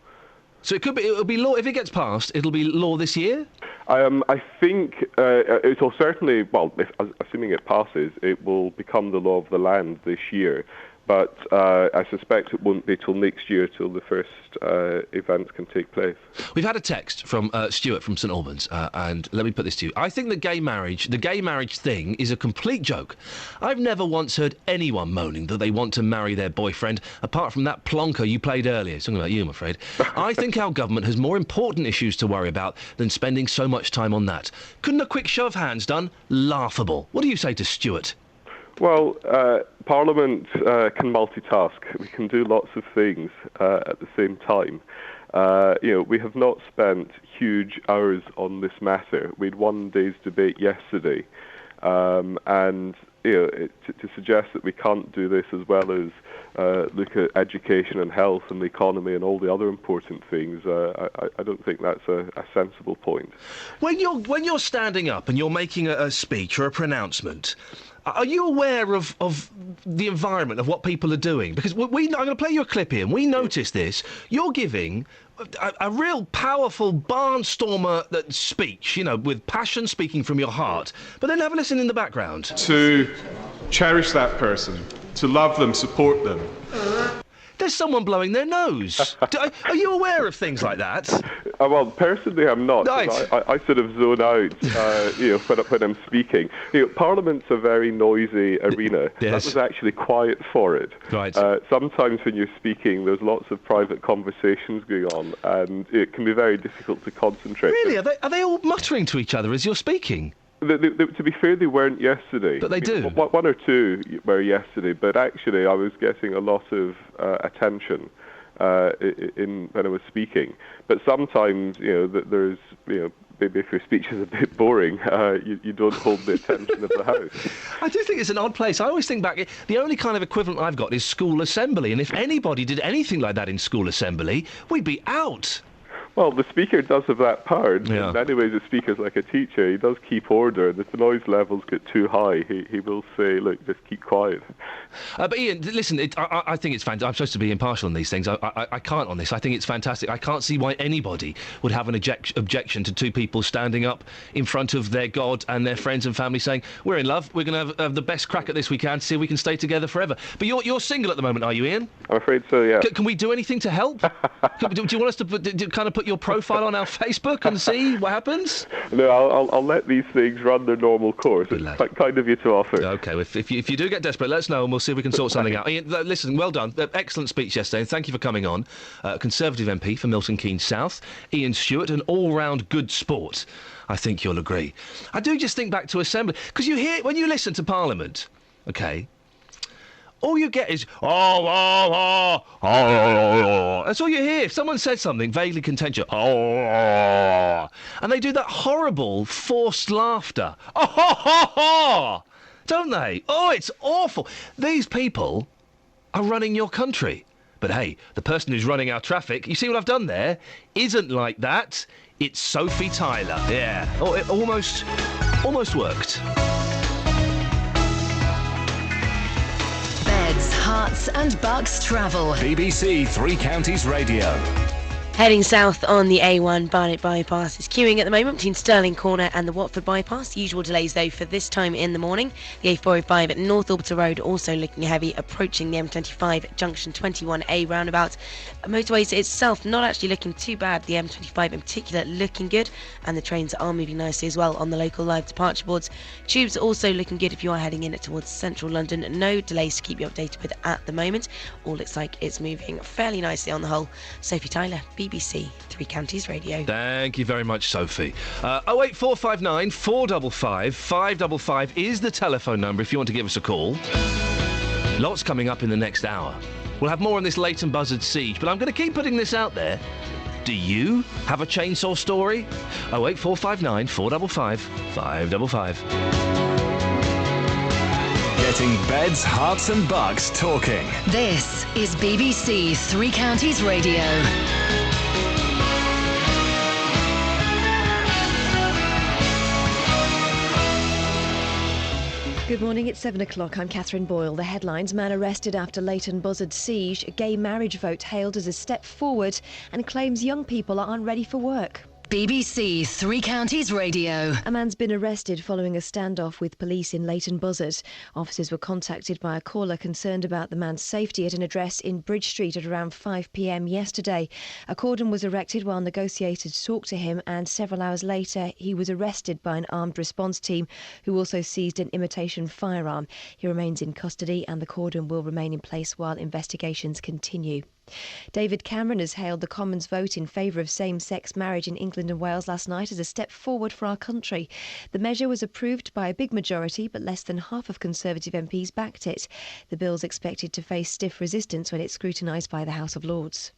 So it'll be law if it gets passed. It'll be law this year. I think it will certainly. Well, assuming it passes, it will become the law of the land this year. But I suspect it won't be till next year till the first events can take place. We've had a text from Stuart from St Albans, and let me put this to you. I think the gay marriage thing is a complete joke. I've never once heard anyone moaning that they want to marry their boyfriend, apart from that plonker you played earlier. It's talking about you, I'm afraid. I think our government has more important issues to worry about than spending so much time on that. Couldn't a quick show of hands done? Laughable. What do you say to Stuart? Well, Parliament can multitask. We can do lots of things at the same time. We have not spent huge hours on this matter. We had one day's debate yesterday, and to suggest that we can't do this as well as look at education and health and the economy and all the other important things, I don't think that's a sensible point. When you're standing up and you're making a speech or a pronouncement, are you aware of the environment, of what people are doing? Because I'm going to play you a clip here, and we noticed this. You're giving a real powerful barnstormer speech, with passion speaking from your heart. But then have a listen in the background. To cherish that person, to love them, support them. There's someone blowing their nose. Are you aware of things like that? Well, personally, I'm not. Right. I sort of zone out, when I'm speaking. Parliament's a very noisy arena. Yes. That was actually quiet for it. Right. Sometimes when you're speaking, there's lots of private conversations going on, and it can be very difficult to concentrate. Really? Are they all muttering to each other as you're speaking? To be fair, they weren't yesterday. But they do? One or two were yesterday, but actually I was getting a lot of attention when I was speaking. But sometimes, there's, maybe if your speech is a bit boring, you don't hold the attention of the House. I do think it's an odd place. I always think back, the only kind of equivalent I've got is school assembly, and if anybody did anything like that in school assembly, we'd be out. Well, the Speaker does have that power. Yeah. In many ways, the Speaker's like a teacher. He does keep order, and if the noise levels get too high, he will say, look, just keep quiet. But Ian, listen, I think it's fantastic. I'm supposed to be impartial on these things. I can't on this. I think it's fantastic. I can't see why anybody would have an objection to two people standing up in front of their God and their friends and family saying, we're in love, we're going to have the best crack at this we can to see if we can stay together forever. But you're single at the moment, are you, Ian? I'm afraid so, yeah. Can we do anything to help? Do you want us to kind of put your profile on our Facebook and see what happens? No, I'll let these things run their normal course. It's quite kind of you to offer. Okay, if you do get desperate, let us know and we'll see if we can sort something out. Iain, listen, well done. Excellent speech yesterday, and thank you for coming on. Conservative MP for Milton Keynes South, Iain Stewart, an all-round good sport. I think you'll agree. I do just think back to Assembly, because you hear, when you listen to Parliament, okay, all you get is, that's all you hear. If someone says something vaguely contentious, and they do that horrible forced laughter. Don't they? Oh, it's awful. These people are running your country. But hey, the person who's running our traffic, you see what I've done there? Isn't like that. It's Sophie Tyler. Yeah. Oh, it almost worked. Beds, Hearts and Bucks travel. BBC Three Counties Radio. Heading south on the A1 Barnet bypass is queuing at the moment between Stirling Corner and the Watford bypass. Usual delays though for this time in the morning. The A405 at North Orbital Road also looking heavy, approaching the M25 junction 21A roundabout. Motorways itself not actually looking too bad. The M25 in particular looking good, and the trains are moving nicely as well on the local live departure boards. Tubes also looking good if you are heading in towards central London. No delays to keep you updated with at the moment. All looks like it's moving fairly nicely on the whole. Sophie Tyler, BBC Three Counties Radio. Thank you very much, Sophie. 08459 455 555 is the telephone number if you want to give us a call. Lots coming up in the next hour. We'll have more on this Leighton Buzzard siege, but I'm going to keep putting this out there. Do you have a chainsaw story? 08459 455 555. Getting beds, hearts and bucks talking. This is BBC Three Counties Radio. Good morning, it's 7 o'clock. I'm Catherine Boyle. The headlines: man arrested after Leighton Buzzard siege, gay marriage vote hailed as a step forward, and claims young people aren't ready for work. BBC Three Counties Radio. A man's been arrested following a standoff with police in Leighton Buzzard. Officers were contacted by a caller concerned about the man's safety at an address in Bridge Street at around 5 p.m. yesterday. A cordon was erected while negotiators talked to him, and several hours later he was arrested by an armed response team who also seized an imitation firearm. He remains in custody and the cordon will remain in place while investigations continue. David Cameron has hailed the Commons' vote in favour of same-sex marriage in England and Wales last night as a step forward for our country. The measure was approved by a big majority, but less than half of Conservative MPs backed it. The bill's expected to face stiff resistance when it's scrutinised by the House of Lords.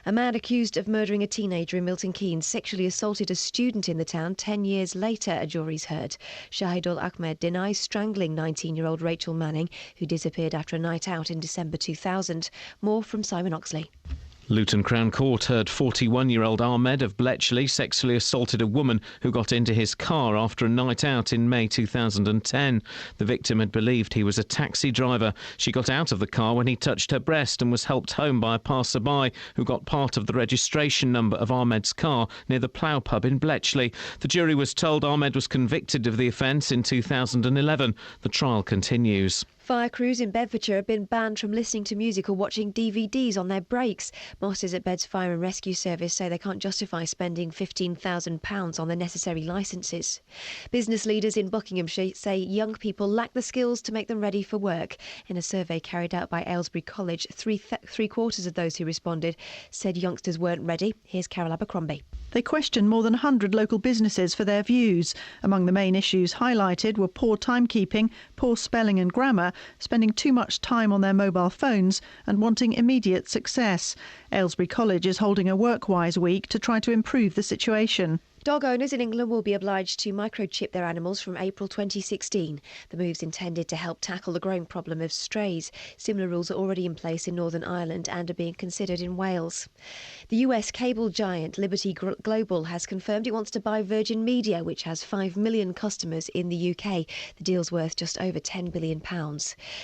A man accused of murdering a teenager in Milton Keynes sexually assaulted a student in the town 10 years later, a jury's heard. Shahidul Ahmed denies strangling 19-year-old Rachel Manning, who disappeared after a night out in December 2000. More from Simon Oxley. Luton Crown Court heard 41-year-old Ahmed of Bletchley sexually assaulted a woman who got into his car after a night out in May 2010. The victim had believed he was a taxi driver. She got out of the car when he touched her breast and was helped home by a passerby who got part of the registration number of Ahmed's car near the Plough pub in Bletchley. The jury was told Ahmed was convicted of the offence in 2011. The trial continues. Fire crews in Bedfordshire have been banned from listening to music or watching DVDs on their breaks. Bosses at Bed's Fire and Rescue Service say they can't justify spending £15,000 on the necessary licences. Business leaders in Buckinghamshire say young people lack the skills to make them ready for work. In a survey carried out by Aylesbury College, three-quarters of those who responded said youngsters weren't ready. Here's Carol Abercrombie. They questioned more than 100 local businesses for their views. Among the main issues highlighted were poor timekeeping, poor spelling and grammar, spending too much time on their mobile phones and wanting immediate success. Aylesbury College is holding a Workwise week to try to improve the situation. Dog owners in England will be obliged to microchip their animals from April 2016. The move's intended to help tackle the growing problem of strays. Similar rules are already in place in Northern Ireland and are being considered in Wales. The US cable giant Liberty Global has confirmed it wants to buy Virgin Media, which has 5 million customers in the UK. The deal's worth just over £10 billion.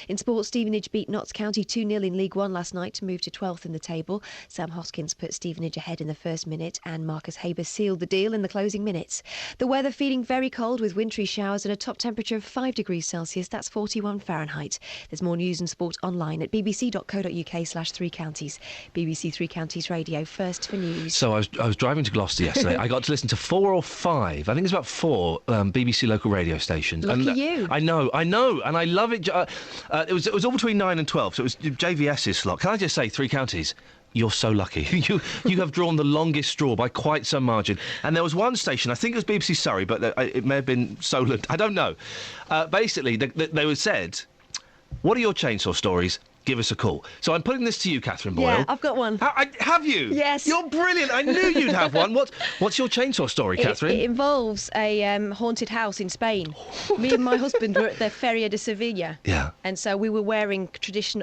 In sport, Stevenage beat Notts County 2-0 in League One last night to move to 12th in the table. Sam Hoskins put Stevenage ahead in the first minute and Marcus Haber sealed the deal in the closing minutes. The weather feeling very cold with wintry showers and a top temperature of 5 degrees Celsius. That's 41 Fahrenheit. There's more news and sport online at bbc.co.uk/3 counties. BBC Three Counties Radio, first for news. So I was driving to Gloucester yesterday. I got to listen to 4 or 5, I think it's about 4 BBC local radio stations. Lucky and, you. I know, and I love it. It was all between 9 and 12, so it was JVS's slot. Can I just say, Three Counties? You're so lucky. You have drawn the longest straw by quite some margin. And there was one station, I think it was BBC Surrey, but it may have been Solent. I don't know. Basically, they were said, what are your chainsaw stories? Give us a call. So I'm putting this to you, Catherine Boyle. Yeah, I've got one. Have you? Yes. You're brilliant. I knew you'd have one. What's your chainsaw story, Catherine? It involves a haunted house in Spain. Me and my husband were at the Feria de Sevilla. Yeah. And so we were wearing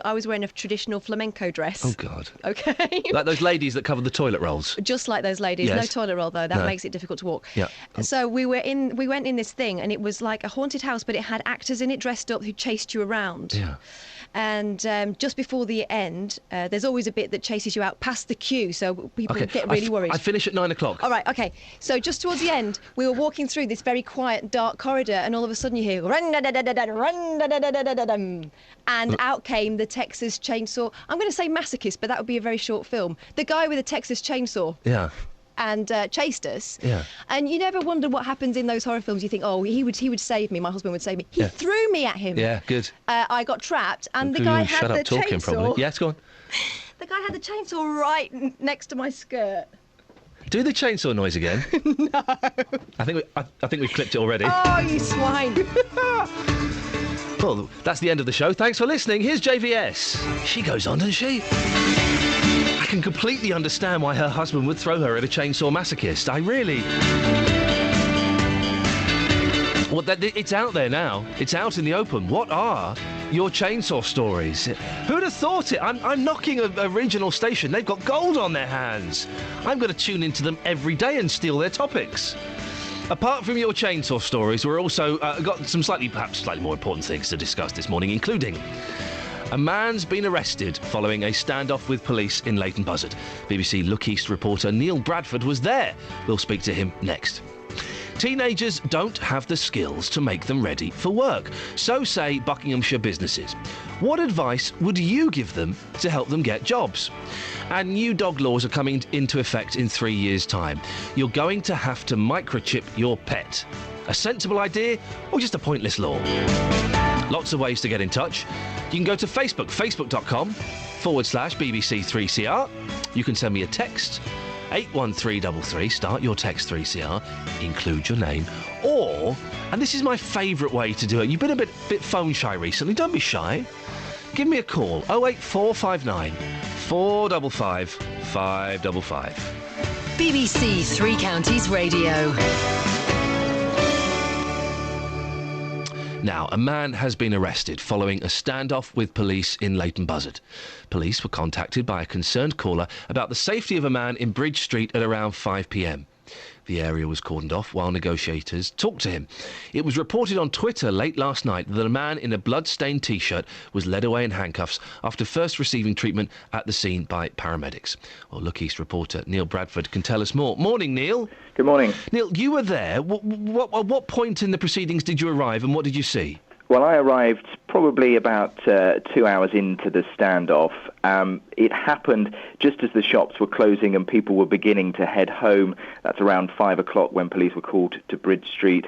I was wearing a traditional flamenco dress. Oh, God. Okay. Like those ladies that cover the toilet rolls. Just like those ladies. Yes. No toilet roll, though. That No. makes it difficult to walk. Yeah. So we went in this thing, and it was like a haunted house, but it had actors in it dressed up who chased you around. Yeah. And just before the end, there's always a bit that chases you out past the queue, so people get really worried. I finish at 9 o'clock. All right, OK. So just towards the end, we were walking through this very quiet, dark corridor, and all of a sudden you hear run-da-da-da-da-da-run-da-da-da-da-da-dum, and out came the Texas Chainsaw. I'm going to say masochist, but that would be a very short film. The guy with a Texas chainsaw. Yeah. And chased us. Yeah. And you never wonder what happens in those horror films. You think, oh, he would save me. My husband would save me. He threw me at him. Yeah, good. I got trapped, and the guy had shut the up talking, chainsaw. probably. Yes, go on. The guy had the chainsaw right next to my skirt. Do the chainsaw noise again. No. I think we've clipped it already. Oh, you swine. Well, that's the end of the show. Thanks for listening. Here's JVS. She goes on, doesn't she? I can completely understand why her husband would throw her at a chainsaw masochist. I really... Well, it's out there now. It's out in the open. What are your chainsaw stories? Who'd have thought it? I'm knocking a regional station. They've got gold on their hands. I'm going to tune into them every day and steal their topics. Apart from your chainsaw stories, we're also got some perhaps slightly more important things to discuss this morning, including... A man's been arrested following a standoff with police in Leighton Buzzard. BBC Look East reporter Neil Bradford was there. We'll speak to him next. Teenagers don't have the skills to make them ready for work, so say Buckinghamshire businesses. What advice would you give them to help them get jobs? And new dog laws are coming into effect in 3 years' time. You're going to have to microchip your pet. A sensible idea or just a pointless law? Lots of ways to get in touch. You can go to Facebook, facebook.com/BBC3CR. You can send me a text, 81333, start your text 3CR, include your name, or, and this is my favourite way to do it, you've been a bit phone shy recently, don't be shy, give me a call, 08459 455 555. BBC Three Counties Radio. Now, a man has been arrested following a standoff with police in Leighton Buzzard. Police were contacted by a concerned caller about the safety of a man in Bridge Street at around 5 p.m. The area was cordoned off while negotiators talked to him. It was reported on Twitter late last night that a man in a blood-stained T-shirt was led away in handcuffs after first receiving treatment at the scene by paramedics. Well, Look East reporter Neil Bradford can tell us more. Morning, Neil. Good morning. Neil, you were there. At what point in the proceedings did you arrive and what did you see? Well, I arrived probably about 2 hours into the standoff. It happened just as the shops were closing and people were beginning to head home. That's around 5 o'clock when police were called to Bridge Street.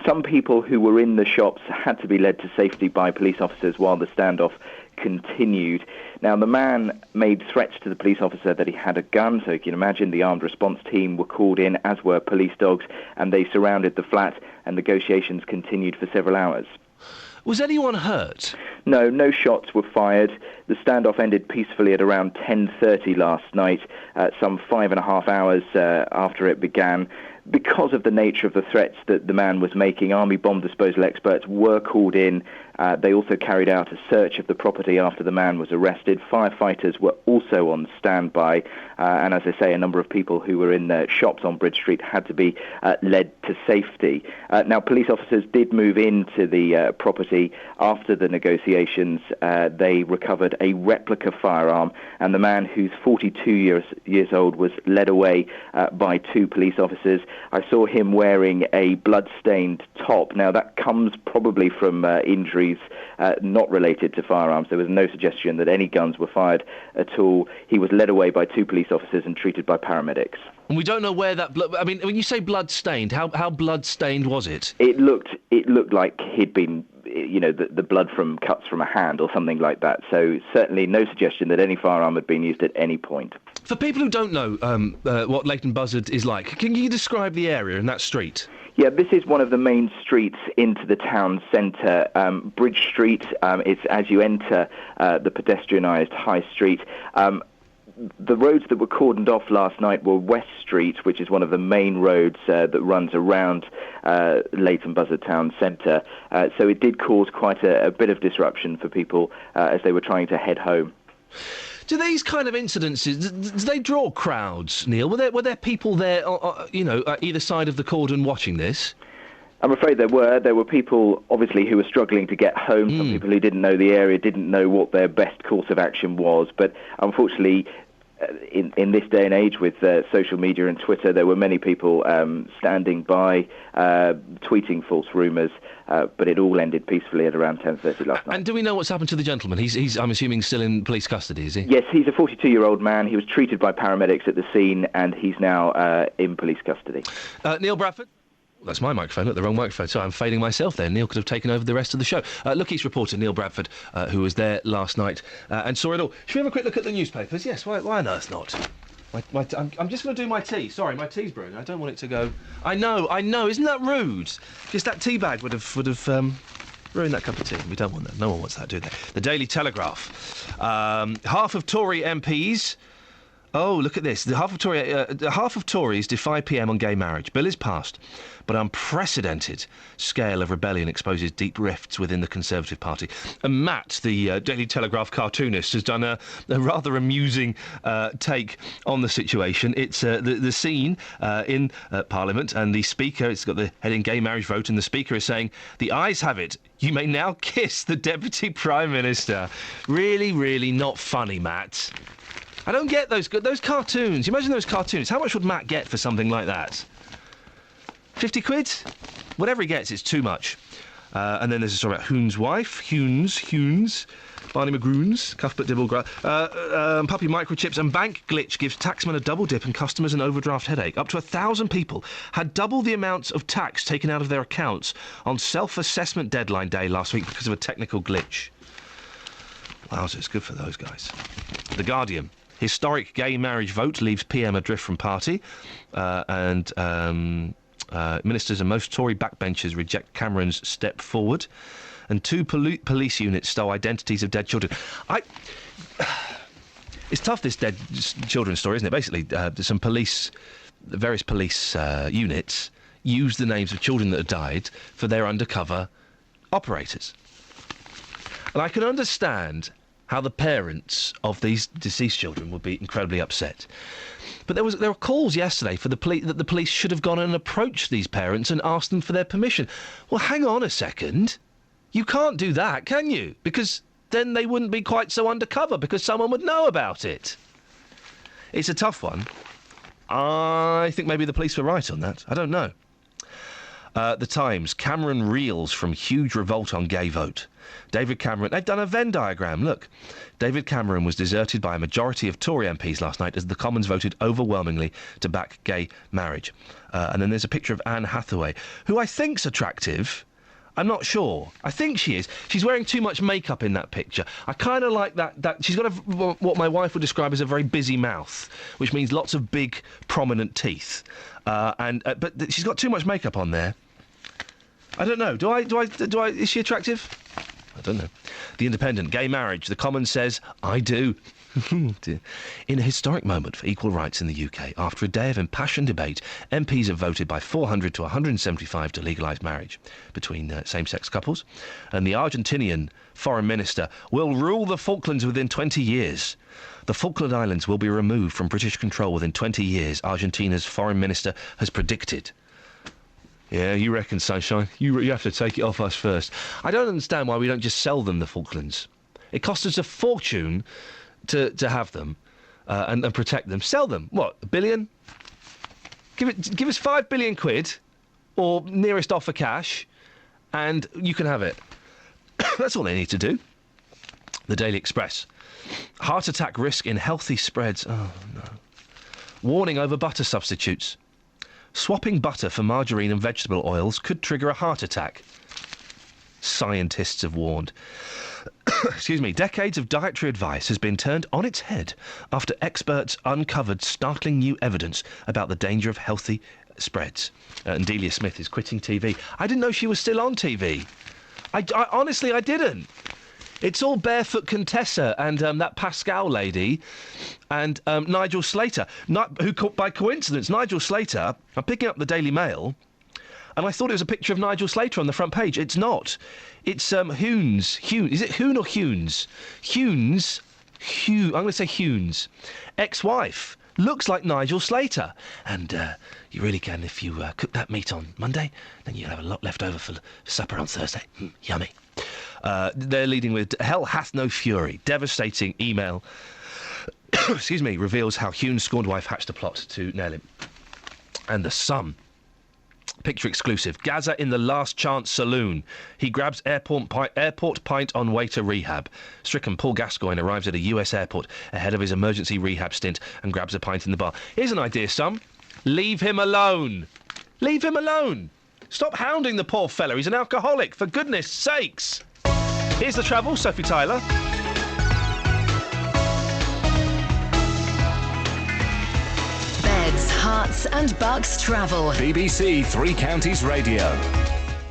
Some people who were in the shops had to be led to safety by police officers while the standoff continued. Now, the man made threats to the police officer that he had a gun, so you can imagine the armed response team were called in, as were police dogs, and they surrounded the flat, and negotiations continued for several hours. Was anyone hurt? No, no shots were fired. The standoff ended peacefully at around 10:30 last night, some 5.5 hours after it began. because of the nature of the threats that the man was making, Army bomb disposal experts were called in. They also carried out a search of the property after the man was arrested. Firefighters were also on standby. And as I say, a number of people who were in the shops on Bridge Street had to be led to safety. Now, police officers did move into the property after the negotiations. They recovered a replica firearm, and the man, who's 42 years old, was led away by 2 police officers. I saw him wearing a blood-stained top. Now, that comes probably from injuries not related to firearms. There was no suggestion that any guns were fired at all. He was led away by 2 police officers and treated by paramedics. And we don't know where that blood... I mean, when you say blood-stained, how blood-stained was it? It looked like he'd been... the blood from cuts from a hand or something like that. So certainly no suggestion that any firearm had been used at any point. For people who don't know what Leighton Buzzard is like, can you describe the area and that street? Yeah, this is one of the main streets into the town centre. Bridge Street, it's as you enter the pedestrianised high street. The roads that were cordoned off last night were West Street, which is one of the main roads that runs around Leighton Buzzard Town Centre. So it did cause quite a bit of disruption for people as they were trying to head home. Do these kind of incidences, do they draw crowds, Neil? Were there people there, either side of the cordon watching this? I'm afraid there were. There were people, obviously, who were struggling to get home. Some people who didn't know the area, didn't know what their best course of action was. But unfortunately, in this day and age with social media and Twitter, there were many people standing by, tweeting false rumours, but it all ended peacefully at around 10:30 last night. And do we know what's happened to the gentleman? He's I'm assuming, still in police custody, is he? Yes, he's a 42-year-old man. He was treated by paramedics at the scene, and he's now in police custody. Neil Bradford? That's my microphone. Look, the wrong microphone. So I'm fading myself there. Neil could have taken over the rest of the show. Look, East reporter Neil Bradford, who was there last night and saw it all. Should we have a quick look at the newspapers? Yes, why on earth not? I'm just going to do my tea. Sorry, my tea's brewing. I don't want it to go... I know. Isn't that rude? Just that tea bag would have ruined that cup of tea. We don't want that. No one wants that, do they? The Daily Telegraph. Half of Tory MPs... Oh, look at this. Half of Tories defy PM on gay marriage. Bill is passed, but unprecedented scale of rebellion exposes deep rifts within the Conservative Party. And Matt, the Daily Telegraph cartoonist, has done a rather amusing take on the situation. It's the scene in Parliament, and the Speaker, it's got the heading gay marriage vote, and the Speaker is saying, "The ayes have it. You may now kiss the Deputy Prime Minister." Really, really not funny, Matt. I don't get those cartoons. You imagine those cartoons. How much would Matt get for something like that? 50 quid? Whatever he gets, it's too much. And then there's a story about Hoon's wife. Hunes, Barney McGroons, Cuthbert Dibble, puppy microchips, and bank glitch gives taxman a double dip and customers an overdraft headache. Up to 1,000 people had double the amount of tax taken out of their accounts on self-assessment deadline day last week because of a technical glitch. Wowza, it's good for those guys. The Guardian. Historic gay marriage vote leaves PM adrift from party, and ministers and most Tory backbenchers reject Cameron's step forward, and 2 police units stole identities of dead children. It's tough, this dead children story, isn't it? Basically, various police units used the names of children that had died for their undercover operators. And I can understand how the parents of these deceased children would be incredibly upset. But there were calls yesterday for that the police should have gone and approached these parents and asked them for their permission. Well, hang on a second. You can't do that, can you? Because then they wouldn't be quite so undercover, because someone would know about it. It's a tough one. I think maybe the police were right on that. I don't know. The Times. Cameron reels from huge revolt on gay vote. David Cameron... They've done a Venn diagram, look. David Cameron was deserted by a majority of Tory MPs last night as the Commons voted overwhelmingly to back gay marriage. And then there's a picture of Anne Hathaway, who I think's attractive. I'm not sure. I think she is. She's wearing too much makeup in that picture. I kind of like that. She's got what my wife would describe as a very busy mouth, which means lots of big, prominent teeth. But she's got too much makeup on there. I don't know. Do I? Is she attractive? I don't know. The Independent. Gay marriage. The Commons says, I do. Dear. In a historic moment for equal rights in the UK, after a day of impassioned debate, MPs have voted by 400 to 175 to legalise marriage between same-sex couples, and the Argentinian foreign minister will rule the Falklands within 20 years. The Falkland Islands will be removed from British control within 20 years, Argentina's foreign minister has predicted. Yeah, you reckon, Sunshine? You have to take it off us first. I don't understand why we don't just sell them, the Falklands. It costs us a fortune to have them and protect them. Sell them. What, $1 billion? Give us £5 billion or nearest offer cash, and you can have it. That's all they need to do. The Daily Express. Heart attack risk in healthy spreads. Oh, no. Warning over butter substitutes. Swapping butter for margarine and vegetable oils could trigger a heart attack. Scientists have warned. Excuse me. Decades of dietary advice has been turned on its head after experts uncovered startling new evidence about the danger of healthy spreads. And Delia Smith is quitting TV. I didn't know she was still on TV. I honestly, I didn't. It's all Barefoot Contessa and that Pascal lady and Nigel Slater. Who, by coincidence, Nigel Slater, I'm picking up the Daily Mail, and I thought it was a picture of Nigel Slater on the front page. It's not. It's Hunes. Is it Hoon or Hunes? Hunes. I'm going to say Hunes. Ex-wife. Looks like Nigel Slater. And you really can, if you cook that meat on Monday, then you'll have a lot left over for supper on Thursday. Yummy. They're leading with Hell Hath No Fury. Devastating email, excuse me, reveals how Hune's scorned wife hatched a plot to nail him. And The Sun. Picture exclusive. Gaza in the Last Chance Saloon. He grabs airport pint on way to rehab. Stricken Paul Gascoigne arrives at a US airport ahead of his emergency rehab stint and grabs a pint in the bar. Here's an idea, son. Leave him alone. Leave him alone. Stop hounding the poor fella. He's an alcoholic, for goodness sakes. Here's the travel, Sophie Tyler. Beds, Hearts and Bucks travel. BBC Three Counties Radio.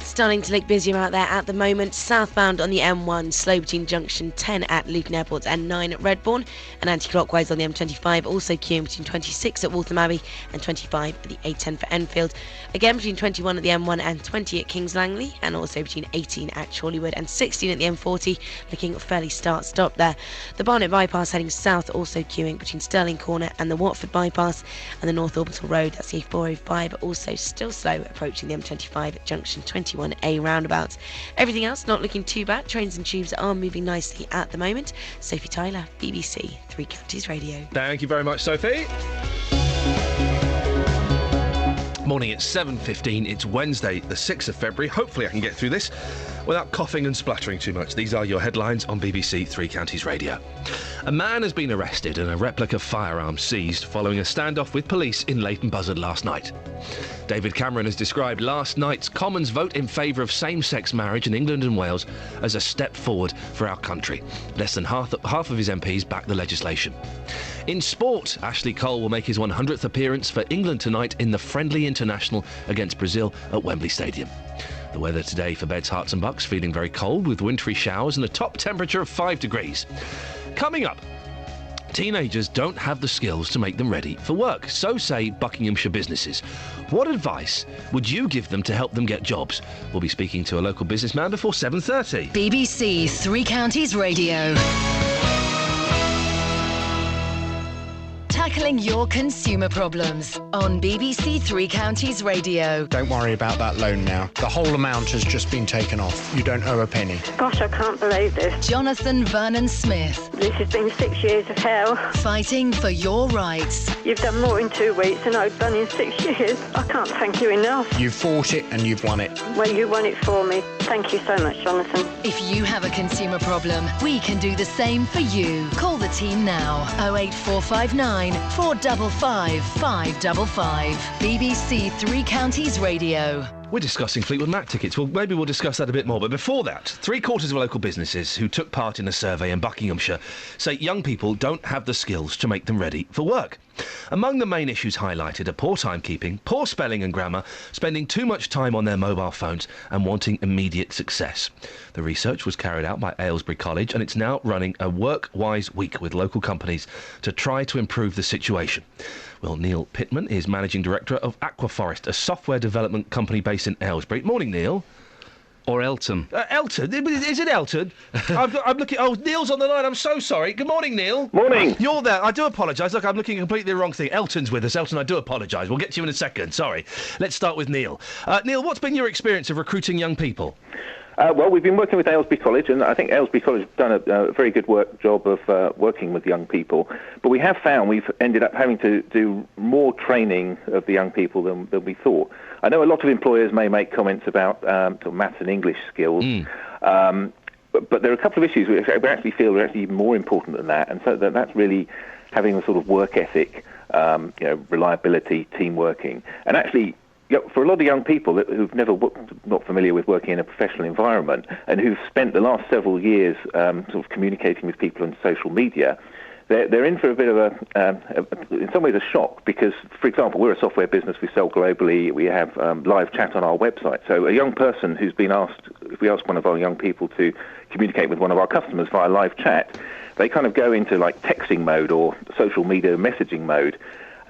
Starting to look busier out there at the moment. Southbound on the M1, slow between junction 10 at Luton Airport and 9 at Redbourne, and anti-clockwise on the M25, also queuing between 26 at Waltham Abbey and 25 at the A10 for Enfield. Again between 21 at the M1 and 20 at Kings Langley, and also between 18 at Chorleywood and 16 at the M40, looking fairly start-stop there. The Barnet bypass heading south, also queuing between Stirling Corner and the Watford bypass, and the North Orbital Road, that's the A405, also still slow approaching the M25 at junction 21A roundabout. Everything else not looking too bad. Trains and tubes are moving nicely at the moment. Sophie Tyler, BBC Three Counties Radio. Thank you very much, Sophie. Morning, it's 7:15. It's Wednesday, the 6th of February. Hopefully I can get through this without coughing and spluttering too much. These are your headlines on BBC Three Counties Radio. A man has been arrested and a replica firearm seized following a standoff with police in Leighton Buzzard last night. David Cameron has described last night's Commons vote in favour of same-sex marriage in England and Wales as a step forward for our country. Less than half of his MPs back the legislation. In sport, Ashley Cole will make his 100th appearance for England tonight in the friendly international against Brazil at Wembley Stadium. The weather today for Beds, Hearts and Bucks, feeling very cold with wintry showers and a top temperature of 5 degrees. Coming up, teenagers don't have the skills to make them ready for work, so say Buckinghamshire businesses. What advice would you give them to help them get jobs? We'll be speaking to a local businessman before 7:30. BBC Three Counties Radio. Tackling your consumer problems on BBC Three Counties Radio. Don't worry about that loan now. The whole amount has just been taken off. You don't owe a penny. Gosh, I can't believe this. Jonathan Vernon Smith. This has been 6 years of hell. Fighting for your rights. You've done more in 2 weeks than I've done in 6 years. I can't thank you enough. You've fought it and you've won it. Well, you won it for me. Thank you so much, Jonathan. If you have a consumer problem, we can do the same for you. Call the team now. 08459 455 555. BBC Three Counties Radio. We're discussing Fleetwood Mac tickets. Well, maybe we'll discuss that a bit more. But before that, 3/4 of local businesses who took part in a survey in Buckinghamshire say young people don't have the skills to make them ready for work. Among the main issues highlighted are poor timekeeping, poor spelling and grammar, spending too much time on their mobile phones and wanting immediate success. The research was carried out by Aylesbury College and it's now running a Work-Wise Week with local companies to try to improve the situation. Well, Neil Pittman is Managing Director of Aquaforest, a software development company based in Aylesbury. Morning, Neil. Or Elton. Elton? Is it Elton? I'm looking... Oh, Neil's on the line. I'm so sorry. Good morning, Neil. Morning. You're there. I do apologise. Look, I'm looking at completely the wrong thing. Elton's with us. Elton, I do apologise. We'll get to you in a second. Sorry. Let's start with Neil. Neil, what's been your experience of recruiting young people? Well, we've been working with Aylesbury College, and I think Aylesbury College has done a very good job of working with young people. But we have found we've ended up having to do more training of the young people than we thought. I know a lot of employers may make comments about sort of maths and English skills, but there are a couple of issues which we actually feel are actually even more important than that, and so that's really having a sort of work ethic, reliability, team working, and actually. For a lot of young people who've never not familiar with working in a professional environment and who've spent the last several years sort of communicating with people on social media, they're in for a bit of in some ways a shock because, for example, we're a software business, we sell globally, we have live chat on our website. So a young person who's been asked, if we ask one of our young people to communicate with one of our customers via live chat, they kind of go into like texting mode or social media messaging mode.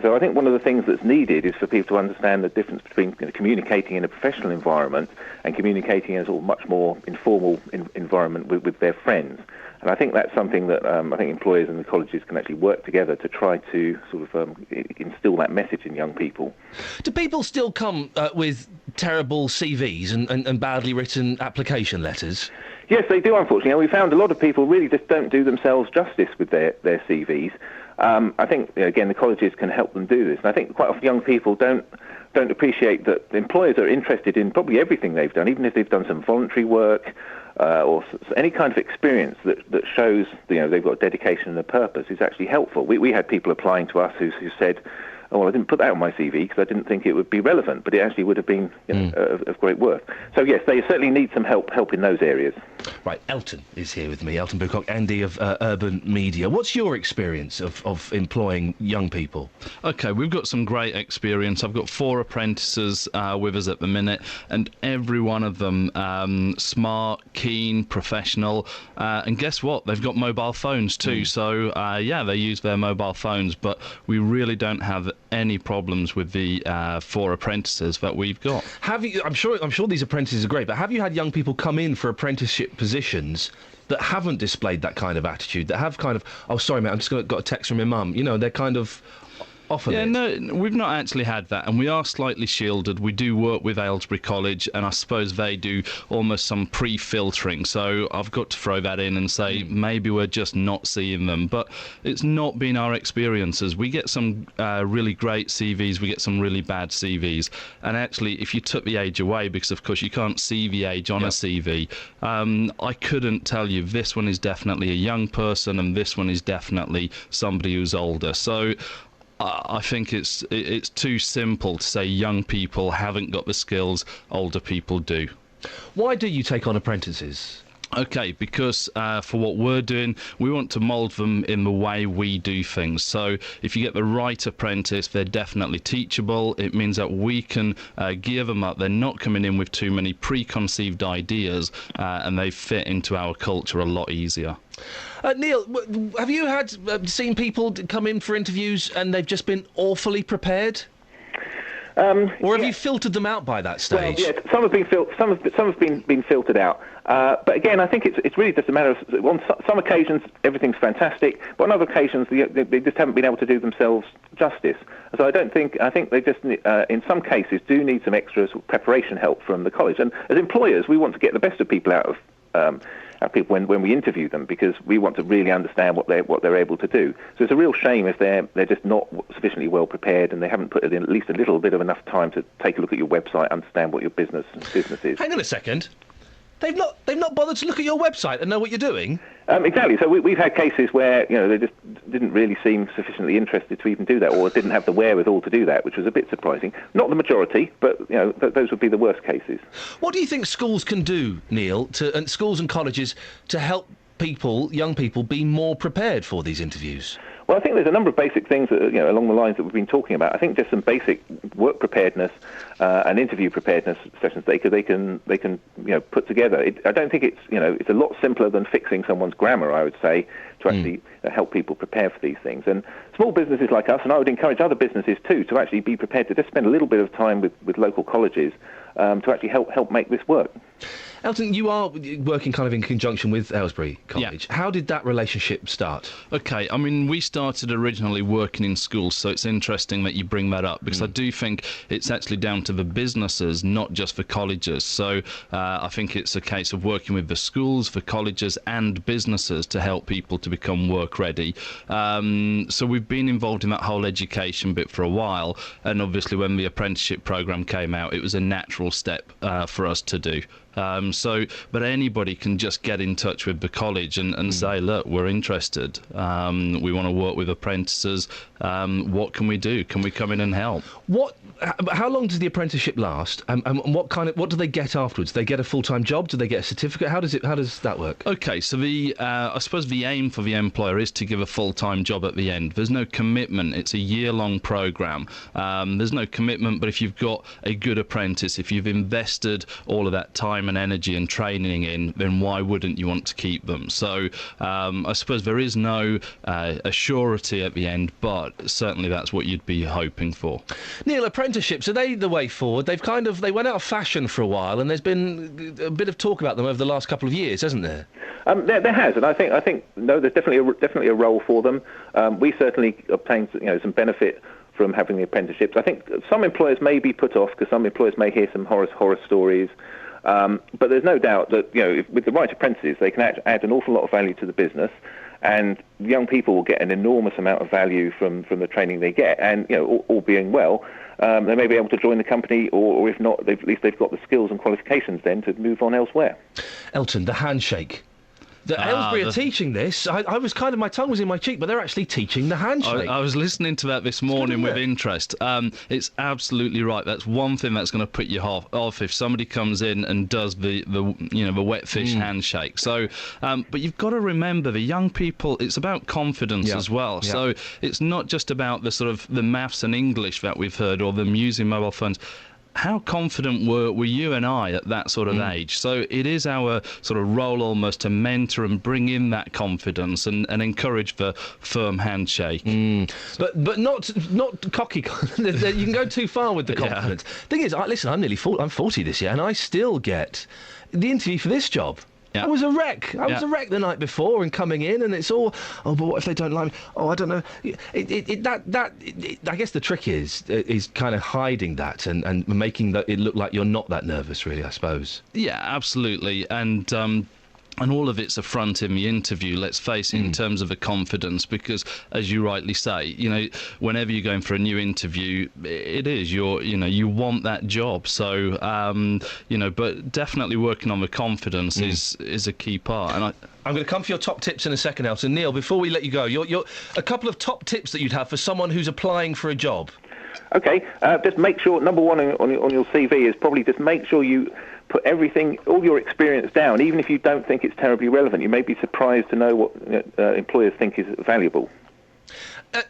So I think one of the things that's needed is for people to understand the difference between communicating in a professional environment and communicating in a sort of much more informal environment with their friends. And I think that's something that I think employers and the colleges can actually work together to try to sort of instill that message in young people. Do people still come with terrible CVs and badly written application letters? Yes, they do, unfortunately. And we found a lot of people really just don't do themselves justice with their CVs. I think, again, the colleges can help them do this. And I think quite often young people don't appreciate that employers are interested in probably everything they've done, even if they've done some voluntary work or any kind of experience that shows they've got dedication and a purpose is actually helpful. We had people applying to us who said, oh, well, I didn't put that on my CV because I didn't think it would be relevant, but it actually would have been of great worth. So, yes, they certainly need some help in those areas. Right, Elton is here with me, Elton Bucock, Andy of Urban Media. What's your experience of employing young people? OK, we've got some great experience. I've got 4 apprentices with us at the minute, and every one of them smart, keen, professional, and guess what? They've got mobile phones too, so, they use their mobile phones, but we really don't have any problems with the 4 apprentices that we've got. Have you? I'm sure these apprentices are great, but have you had young people come in for apprenticeship positions that haven't displayed that kind of attitude, that have kind of, oh, sorry, mate, I'm just got a text from your mum. They're kind of off of it. No, we've not actually had that, and we are slightly shielded. We do work with Aylesbury College, and I suppose they do almost some pre-filtering, so I've got to throw that in and say maybe we're just not seeing them, but it's not been our experiences. We get some really great CVs, we get some really bad CVs, and actually if you took the age away, because of course you can't see the age on a CV, I couldn't tell you this one is definitely a young person and this one is definitely somebody who's older. So I think it's too simple to say young people haven't got the skills older people do. Why do you take on apprentices? Okay, because for what we're doing, we want to mould them in the way we do things. So if you get the right apprentice, they're definitely teachable. It means that we can gear them up. They're not coming in with too many preconceived ideas, and they fit into our culture a lot easier. Neil, have you seen people come in for interviews and they've just been awfully prepared? Or have you filtered them out by that stage? Well, yeah, some have been filtered out. But again, I think it's really just a matter of, on some occasions everything's fantastic, but on other occasions they just haven't been able to do themselves justice. So I think they just in some cases do need some extra sort of preparation help from the college. And as employers, we want to get the best of people out of people when we interview them, because we want to really understand what they're able to do. So it's a real shame if they're just not sufficiently well prepared and they haven't put in at least a little bit of enough time to take a look at your website, understand what your business is. Hang on a second. They've not bothered to look at your website and know what you're doing? Exactly. So we've had cases where they just didn't really seem sufficiently interested to even do that, or didn't have the wherewithal to do that, which was a bit surprising. Not the majority, but those would be the worst cases. What do you think schools can do, Neil, and schools and colleges to help young people, be more prepared for these interviews? Well, I think there's a number of basic things that, along the lines that we've been talking about. I think just some basic work preparedness and interview preparedness sessions they can put together. I don't think it's a lot simpler than fixing someone's grammar, I would say, to actually help people prepare for these things. And small businesses like us, and I would encourage other businesses too, to actually be prepared to just spend a little bit of time with local colleges to actually help make this work. Elton, you are working kind of in conjunction with Aylesbury College. Yeah. How did that relationship start? Okay, I mean, we started originally working in schools, so it's interesting that you bring that up, because I do think it's actually down to the businesses, not just the colleges. So I think it's a case of working with the schools, the colleges and businesses to help people to become work ready. So we've been involved in that whole education bit for a while, and obviously when the apprenticeship programme came out, it was a natural step for us to do. But anybody can just get in touch with the college and say, look, we're interested. We want to work with apprentices. What can we do? Can we come in and help? How long does the apprenticeship last? And what do they get afterwards? Do they get a full-time job? Do they get a certificate? How does that work? Okay, so I suppose the aim for the employer is to give a full-time job at the end. There's no commitment. It's a year-long programme. There's no commitment, but if you've got a good apprentice, if you've invested all of that time and energy and training in, then why wouldn't you want to keep them? So I suppose there is no a surety at the end, but certainly that's what you'd be hoping for. Neil, apprenticeships, are they the way forward? They went out of fashion for a while, and there's been a bit of talk about them over the last couple of years, hasn't there? There has, and I think no, there's definitely a role for them. We certainly obtained some benefit from having the apprenticeships. I think some employers may be put off because some employers may hear some horror stories. But there's no doubt that with the right apprentices, they can add an awful lot of value to the business, and young people will get an enormous amount of value from the training they get. And all being well, they may be able to join the company, or if not, at least they've got the skills and qualifications then to move on elsewhere. Elton, the handshake. Aylesbury are teaching this. I was my tongue was in my cheek, but they're actually teaching the handshake. I was listening to that this morning with interest. It's absolutely right. That's one thing that's going to put you off if somebody comes in and does the wet fish handshake. So, but you've got to remember the young people. It's about confidence as well. Yeah. So it's not just about the sort of the maths and English that we've heard or them using mobile phones. How confident were you and I at that sort of age? So it is our sort of role almost to mentor and bring in that confidence and encourage the firm handshake. But not cocky. You can go too far with the confidence. Thing is, listen, I'm 40 this year, and I still get the interview for this job. Yeah. I was a wreck. I was a wreck the night before, and coming in, and it's all. Oh, but what if they don't like me? Oh, I don't know. I guess the trick is kind of hiding that and making it look like you're not that nervous. Really, I suppose. Yeah, absolutely, and all of it's a front in the interview, let's face it, in terms of the confidence, because, as you rightly say, whenever you're going for a new interview, it is, you want that job. So, but definitely working on the confidence is a key part. And I'm going to come for your top tips in a second, Elton. Neil, before we let you go, you're a couple of top tips that you'd have for someone who's applying for a job. Okay, just make sure, number one on your CV is probably just make sure you put all your experience down, even if you don't think it's terribly relevant. You may be surprised to know what employers think is valuable.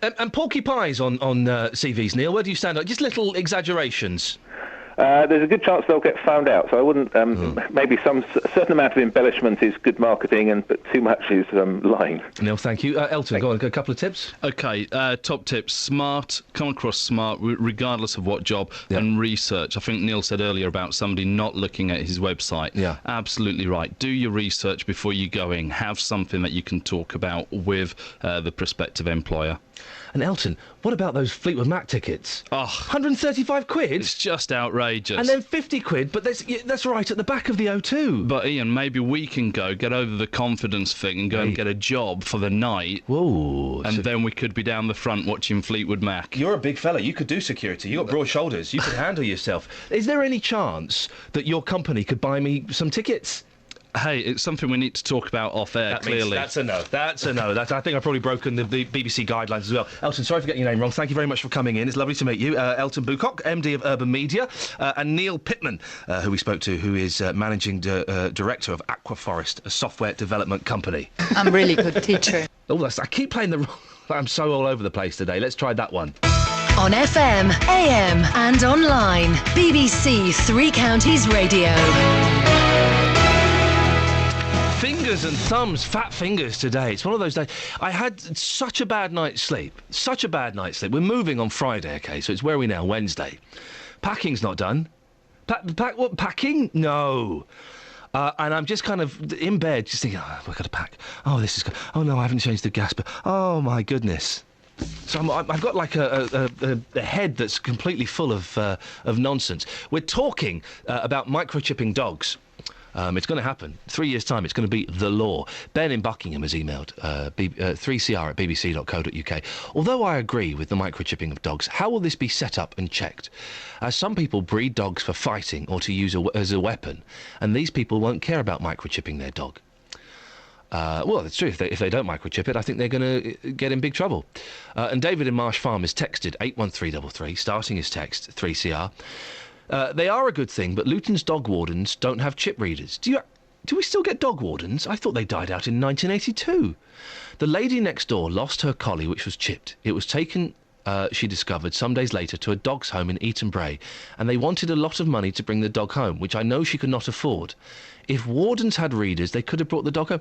And porky pies on CVs, Neil, where do you stand? Just little exaggerations. There's a good chance they'll get found out, so I wouldn't. Maybe a certain amount of embellishment is good marketing, but too much is lying. Neil, thank you. Elton, go on, a couple of tips. Okay, top tips: smart, come across smart, regardless of what job, and research. I think Neil said earlier about somebody not looking at his website. Yeah, absolutely right. Do your research before you go in. Have something that you can talk about with the prospective employer. And Elton, what about those Fleetwood Mac tickets? Oh, 135 quid? It's just outrageous. And then 50 quid, but that's right at the back of the O2. But Ian, maybe we can get over the confidence thing and go and get a job for the night. Whoa. And then we could be down the front watching Fleetwood Mac. You're a big fella. You could do security. You've got broad shoulders. You could handle yourself. Is there any chance that your company could buy me some tickets? Hey, it's something we need to talk about off air, clearly. That's a no. I think I've probably broken the BBC guidelines as well. Elton, sorry for getting your name wrong. Thank you very much for coming in. It's lovely to meet you. Elton Bucock, MD of Urban Media, and Neil Pittman, who we spoke to, who is Managing Director of Aquaforest, a software development company. I'm a really good teacher. Oh, I keep playing the wrong... I'm so all over the place today. Let's try that one. On FM, AM and online. BBC Three Counties Radio. Fingers and thumbs, fat fingers today. It's one of those days. I had such a bad night's sleep. We're moving on Friday, OK, so it's where are we now? Wednesday. Packing's not done. What, packing? No. And I'm just kind of in bed, just thinking, we've got to pack. Oh, this is... Oh, no, I haven't changed the gas, but... Oh, my goodness. So I've got like a head that's completely full of nonsense. We're talking about microchipping dogs. It's going to happen. 3 years' time, it's going to be the law. Ben in Buckingham has emailed 3cr@bbc.co.uk. Although I agree with the microchipping of dogs, how will this be set up and checked? Some people breed dogs for fighting or to use as a weapon, and these people won't care about microchipping their dog. Well, it's true. If they don't microchip it, I think they're going to get in big trouble. And David in Marsh Farm has texted 81333, starting his text 3CR. They are a good thing, but Luton's dog wardens don't have chip readers. Do we still get dog wardens? I thought they died out in 1982. The lady next door lost her collie, which was chipped. It was taken, she discovered, some days later to a dog's home in Eaton Bray, and they wanted a lot of money to bring the dog home, which I know she could not afford. If wardens had readers, they could have brought the dog home.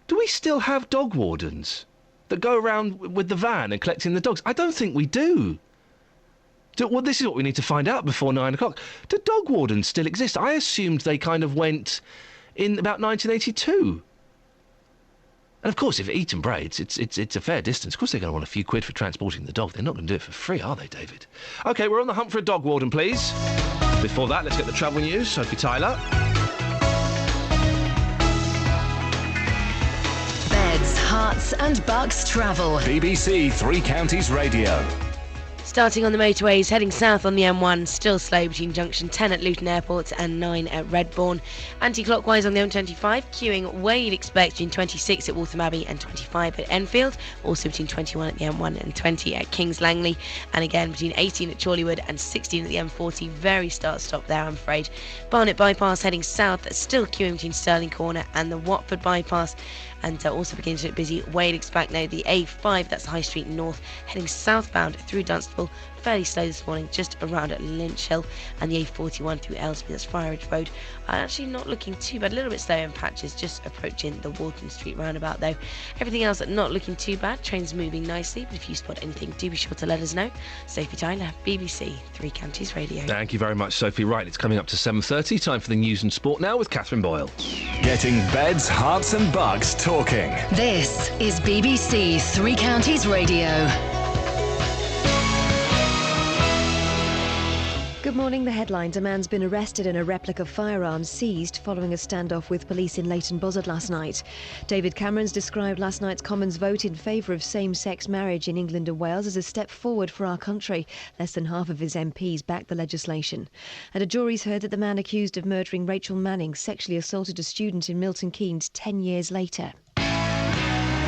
Do we still have dog wardens that go around with the van and collecting the dogs? I don't think we do. Well, this is what we need to find out before 9 o'clock. Do dog wardens still exist? I assumed they kind of went in about 1982. And of course, if Eaton Bray, it's a fair distance. Of course, they're going to want a few quid for transporting the dog. They're not going to do it for free, are they, David? OK, we're on the hunt for a dog warden, please. Before that, let's get the travel news. Sophie Tyler. Beds, Herts and Bucks travel. BBC Three Counties Radio. Starting on the motorways, heading south on the M1, still slow between junction 10 at Luton Airport and 9 at Redbourne. Anti-clockwise on the M25, queuing where you'd expect between 26 at Waltham Abbey and 25 at Enfield. Also between 21 at the M1 and 20 at Kings Langley. And again between 18 at Chorleywood and 16 at the M40. Very start-stop there, I'm afraid. Barnet Bypass heading south, still queuing between Stirling Corner and the Watford Bypass. And also begins to look busy where you'd expect now the A5, that's High Street North, heading southbound through Dunstable. Fairly slow this morning, just around at Lynch Hill, and the A41 through Ellesmere, that's Friarage Road. Actually not looking too bad, a little bit slow in patches, just approaching the Walton Street roundabout though. Everything else not looking too bad, trains moving nicely, but if you spot anything, do be sure to let us know. Sophie Tyler, BBC Three Counties Radio. Thank you very much, Sophie. Right, it's coming up to 7:30, time for the news and sport now with Catherine Boyle. Getting beds, hearts and bugs talking. This is BBC Three Counties Radio. Good morning. The headlines. A man's been arrested and a replica firearm seized following a standoff with police in Leighton Buzzard last night. David Cameron's described last night's Commons vote in favour of same-sex marriage in England and Wales as a step forward for our country. Less than half of his MPs backed the legislation. And a jury's heard that the man accused of murdering Rachel Manning sexually assaulted a student in Milton Keynes 10 years later.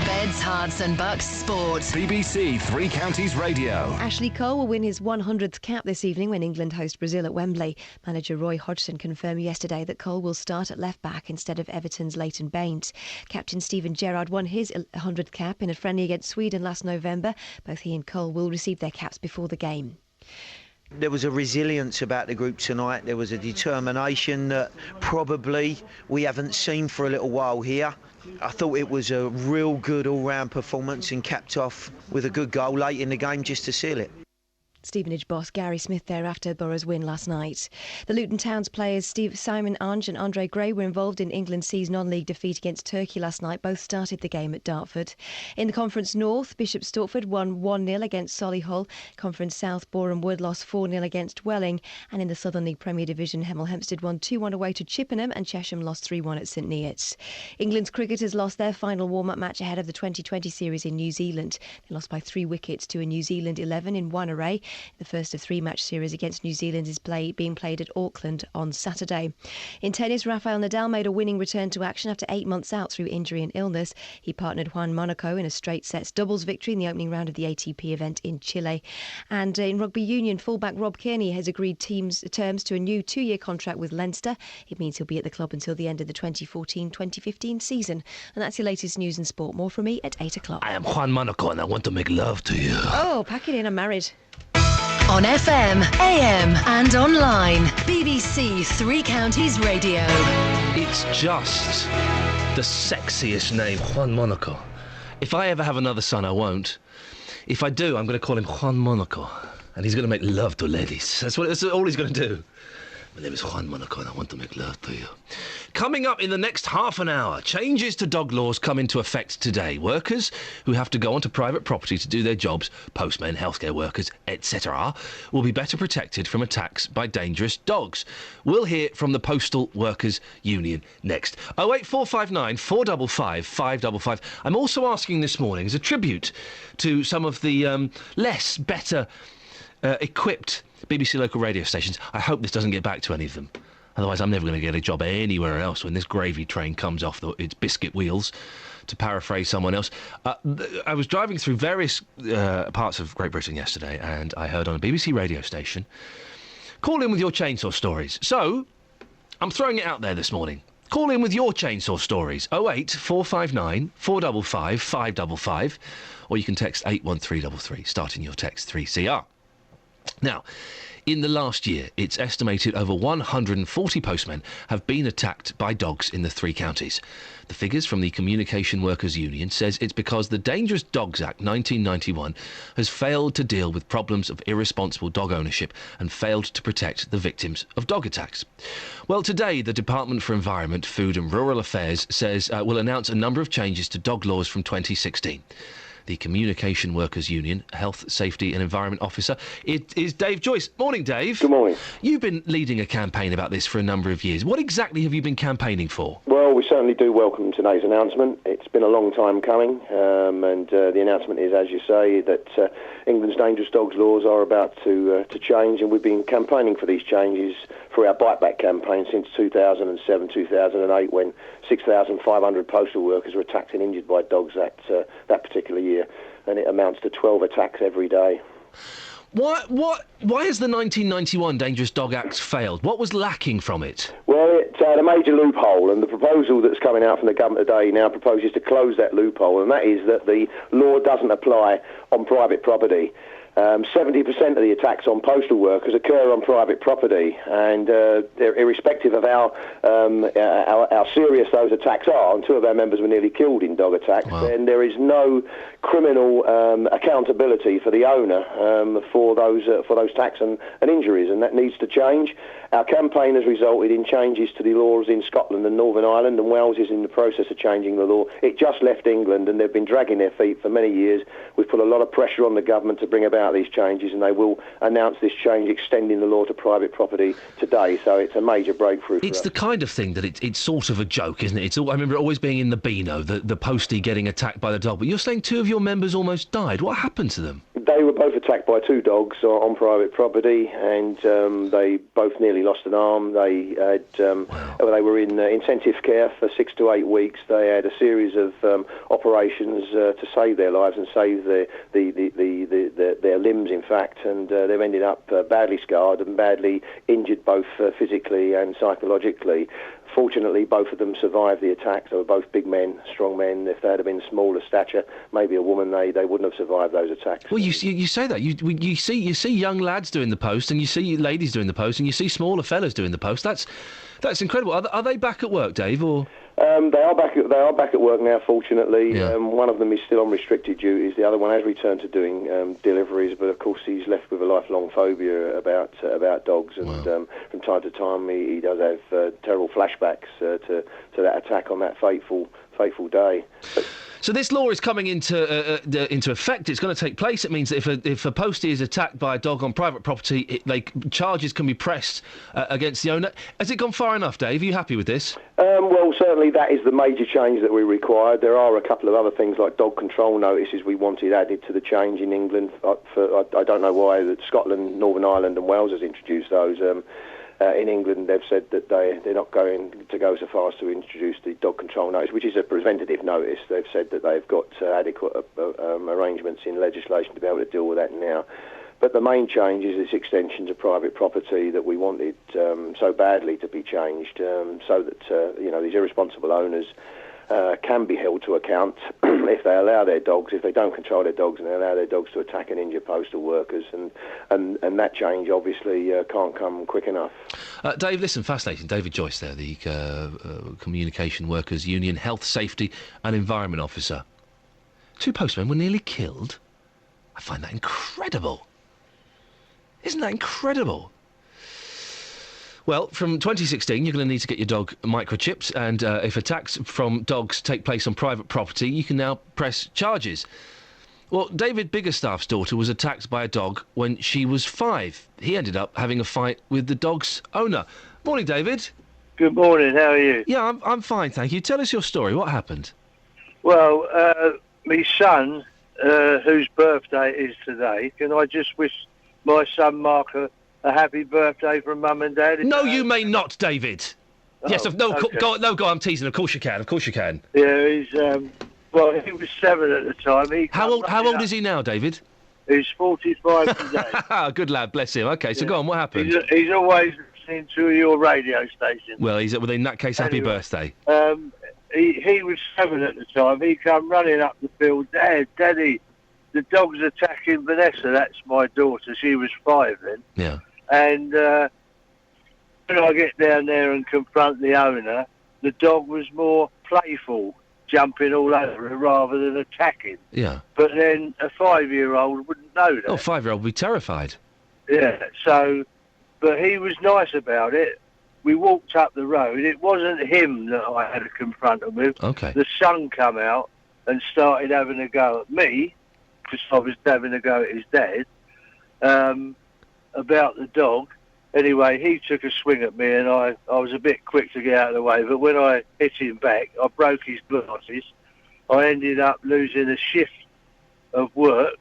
Beds, Herts and Bucks Sport. BBC Three Counties Radio. Ashley Cole will win his 100th cap this evening when England host Brazil at Wembley. Manager Roy Hodgson confirmed yesterday that Cole will start at left-back instead of Everton's Leighton Baines. Captain Stephen Gerrard won his 100th cap in a friendly against Sweden last November. Both he and Cole will receive their caps before the game. There was a resilience about the group tonight. There was a determination that probably we haven't seen for a little while here. I thought it was a real good all-round performance and capped off with a good goal late in the game just to seal it. Stevenage boss Gary Smith there after Borough's win last night. The Luton Town's players Simon Ange and Andre Gray were involved in England's C's non-league defeat against Turkey last night. Both started the game at Dartford. In the Conference North, Bishop Stortford won 1-0 against Solihull. Conference South, Boreham Wood lost 4-0 against Welling. And in the Southern League Premier Division, Hemel Hempstead won 2-1 away to Chippenham and Chesham lost 3-1 at St Neots. England's cricketers lost their final warm-up match ahead of the 2020 series in New Zealand. They lost by 3 wickets to a New Zealand 11 in one array. The first of 3-match series against New Zealand is being played at Auckland on Saturday. In tennis, Rafael Nadal made a winning return to action after 8 months out through injury and illness. He partnered Juan Monaco in a straight sets doubles victory in the opening round of the ATP event in Chile. And in rugby union, fullback Rob Kearney has agreed terms to a new 2-year contract with Leinster. It means he'll be at the club until the end of the 2014-2015 season. And that's your latest news and sport. More from me at 8 o'clock. I am Juan Monaco and I want to make love to you. Oh, pack it in, I'm married. On FM, AM and online. BBC Three Counties Radio. It's just the sexiest name, Juan Monaco. If I ever have another son, I won't. If I do, I'm going to call him Juan Monaco. And he's going to make love to ladies. That's all he's going to do. My name is Juan Monaco and I want to make love to you. Coming up in the next half an hour, changes to dog laws come into effect today. Workers who have to go onto private property to do their jobs, postmen, healthcare workers, etc., will be better protected from attacks by dangerous dogs. We'll hear from the Postal Workers Union next. 08459 455 555. I'm also asking this morning, as a tribute to some of the better equipped BBC local radio stations. I hope this doesn't get back to any of them. Otherwise, I'm never going to get a job anywhere else when this gravy train comes off its biscuit wheels, to paraphrase someone else. I was driving through various parts of Great Britain yesterday, and I heard on a BBC radio station, call in with your chainsaw stories. So, I'm throwing it out there this morning. Call in with your chainsaw stories. 08459 455 555, or you can text 81333, starting your text 3CR. Now, in the last year, it's estimated over 140 postmen have been attacked by dogs in the 3 counties. The figures from the Communication Workers Union says it's because the Dangerous Dogs Act 1991 has failed to deal with problems of irresponsible dog ownership and failed to protect the victims of dog attacks. Well, today, the Department for Environment, Food and Rural Affairs says will announce a number of changes to dog laws from 2016. The Communication Workers Union Health, Safety and Environment Officer. It is Dave Joyce. Morning, Dave. Good morning. You've been leading a campaign about this for a number of years. What exactly have you been campaigning for? Well, we certainly do welcome today's announcement. It's been a long time coming, and the announcement is, as you say, that England's dangerous dogs laws are about to change, and we've been campaigning for these changes through our Bite Back campaign since 2007, 2008, when 6,500 postal workers were attacked and injured by dogs that particular year, and it amounts to 12 attacks every day. Why has the 1991 Dangerous Dog Act failed? What was lacking from it? Well, it had a major loophole, and the proposal that's coming out from the government today now proposes to close that loophole, and that is that the law doesn't apply on private property. 70% of the attacks on postal workers occur on private property, and irrespective of how serious those attacks are, and 2 of our members were nearly killed in dog attacks, then there is no criminal accountability for the owner for those attacks and injuries, and that needs to change. Our campaign has resulted in changes to the laws in Scotland and Northern Ireland, and Wales is in the process of changing the law. It just left England, and they've been dragging their feet for many years. We've put a lot of pressure on the government to bring about these changes, and they will announce this change extending the law to private property today, so it's a major breakthrough for us. It's the kind of thing that it's sort of a joke, isn't it? I remember it always being in the Beano, the postie getting attacked by the dog, but you're saying 2 of your members almost died. What happened to them? They were both attacked by 2 dogs on private property, and they both nearly lost an arm. They had they were in intensive care for 6 to 8 weeks. They had a series of operations to save their lives and save their limbs, in fact, and they've ended up badly scarred and badly injured, both physically and psychologically. Fortunately, both of them survived the attacks. They were both big men, strong men. If they had been smaller stature, maybe a woman, they wouldn't have survived those attacks. Well, you say that. You see young lads doing the post, and you see ladies doing the post, and you see smaller fellas doing the post. That's incredible. Are they back at work, Dave, or...? They are back at work now, fortunately. Yeah. One of them is still on restricted duties. The other one has returned to doing deliveries, but of course he's left with a lifelong phobia about dogs, and from time to time he does have terrible flashbacks to that attack on that fateful day. But So this law is coming into effect. It's going to take place. It means that if a postie is attacked by a dog on private property, charges can be pressed against the owner. Has it gone far enough, Dave? Are you happy with this? Well, certainly that is the major change that we required. There are a couple of other things like dog control notices we wanted added to the change in England. I don't know why that Scotland, Northern Ireland and Wales has introduced those. In England, they've said that they're not going to go so far as to introduce the dog control notice, which is a preventative notice. They've said that they've got adequate arrangements in legislation to be able to deal with that now. But the main change is this extension to private property that we wanted so badly to be changed, so that these irresponsible owners can be held to account if they allow their dogs, if they don't control their dogs and they allow their dogs to attack and injure postal workers. And that change obviously can't come quick enough. Dave, listen, fascinating. David Joyce there, the Communication Workers Union Health, Safety and Environment Officer. 2 postmen were nearly killed. I find that incredible. Isn't that incredible? Well, from 2016, you're going to need to get your dog microchipped, and if attacks from dogs take place on private property, you can now press charges. Well, David Biggerstaff's daughter was attacked by a dog when she was 5. He ended up having a fight with the dog's owner. Morning, David. Good morning, how are you? Yeah, I'm fine, thank you. Tell us your story. What happened? Well, my son, whose birthday is today, can I just wish my son Mark a happy birthday from Mum and Dad? No, you may not, David. Oh, yes, no, okay. go on, I'm teasing. Of course you can. Yeah, he's, well, he was 7 at the time. How old is he now, David? He's 45 today. Good lad, bless him. OK, so go on, what happened? He's always listening to your radio station. Well, in that case, happy birthday. He was 7 at the time. He come running up the field. Daddy, the dog's attacking Vanessa. That's my daughter. She was 5 then. Yeah. And when I get down there and confront the owner, the dog was more playful, jumping all over her rather than attacking. Yeah. But then a 5-year-old wouldn't know that. Oh, 5-year-old would be terrified. Yeah, so, but he was nice about it. We walked up the road. It wasn't him that I had to confront him with. Okay. The son come out and started having a go at me, because I was having a go at his dad, about the dog. Anyway, he took a swing at me and I was a bit quick to get out of the way, but when I hit him back, I broke his glasses. I ended up losing a shift of work,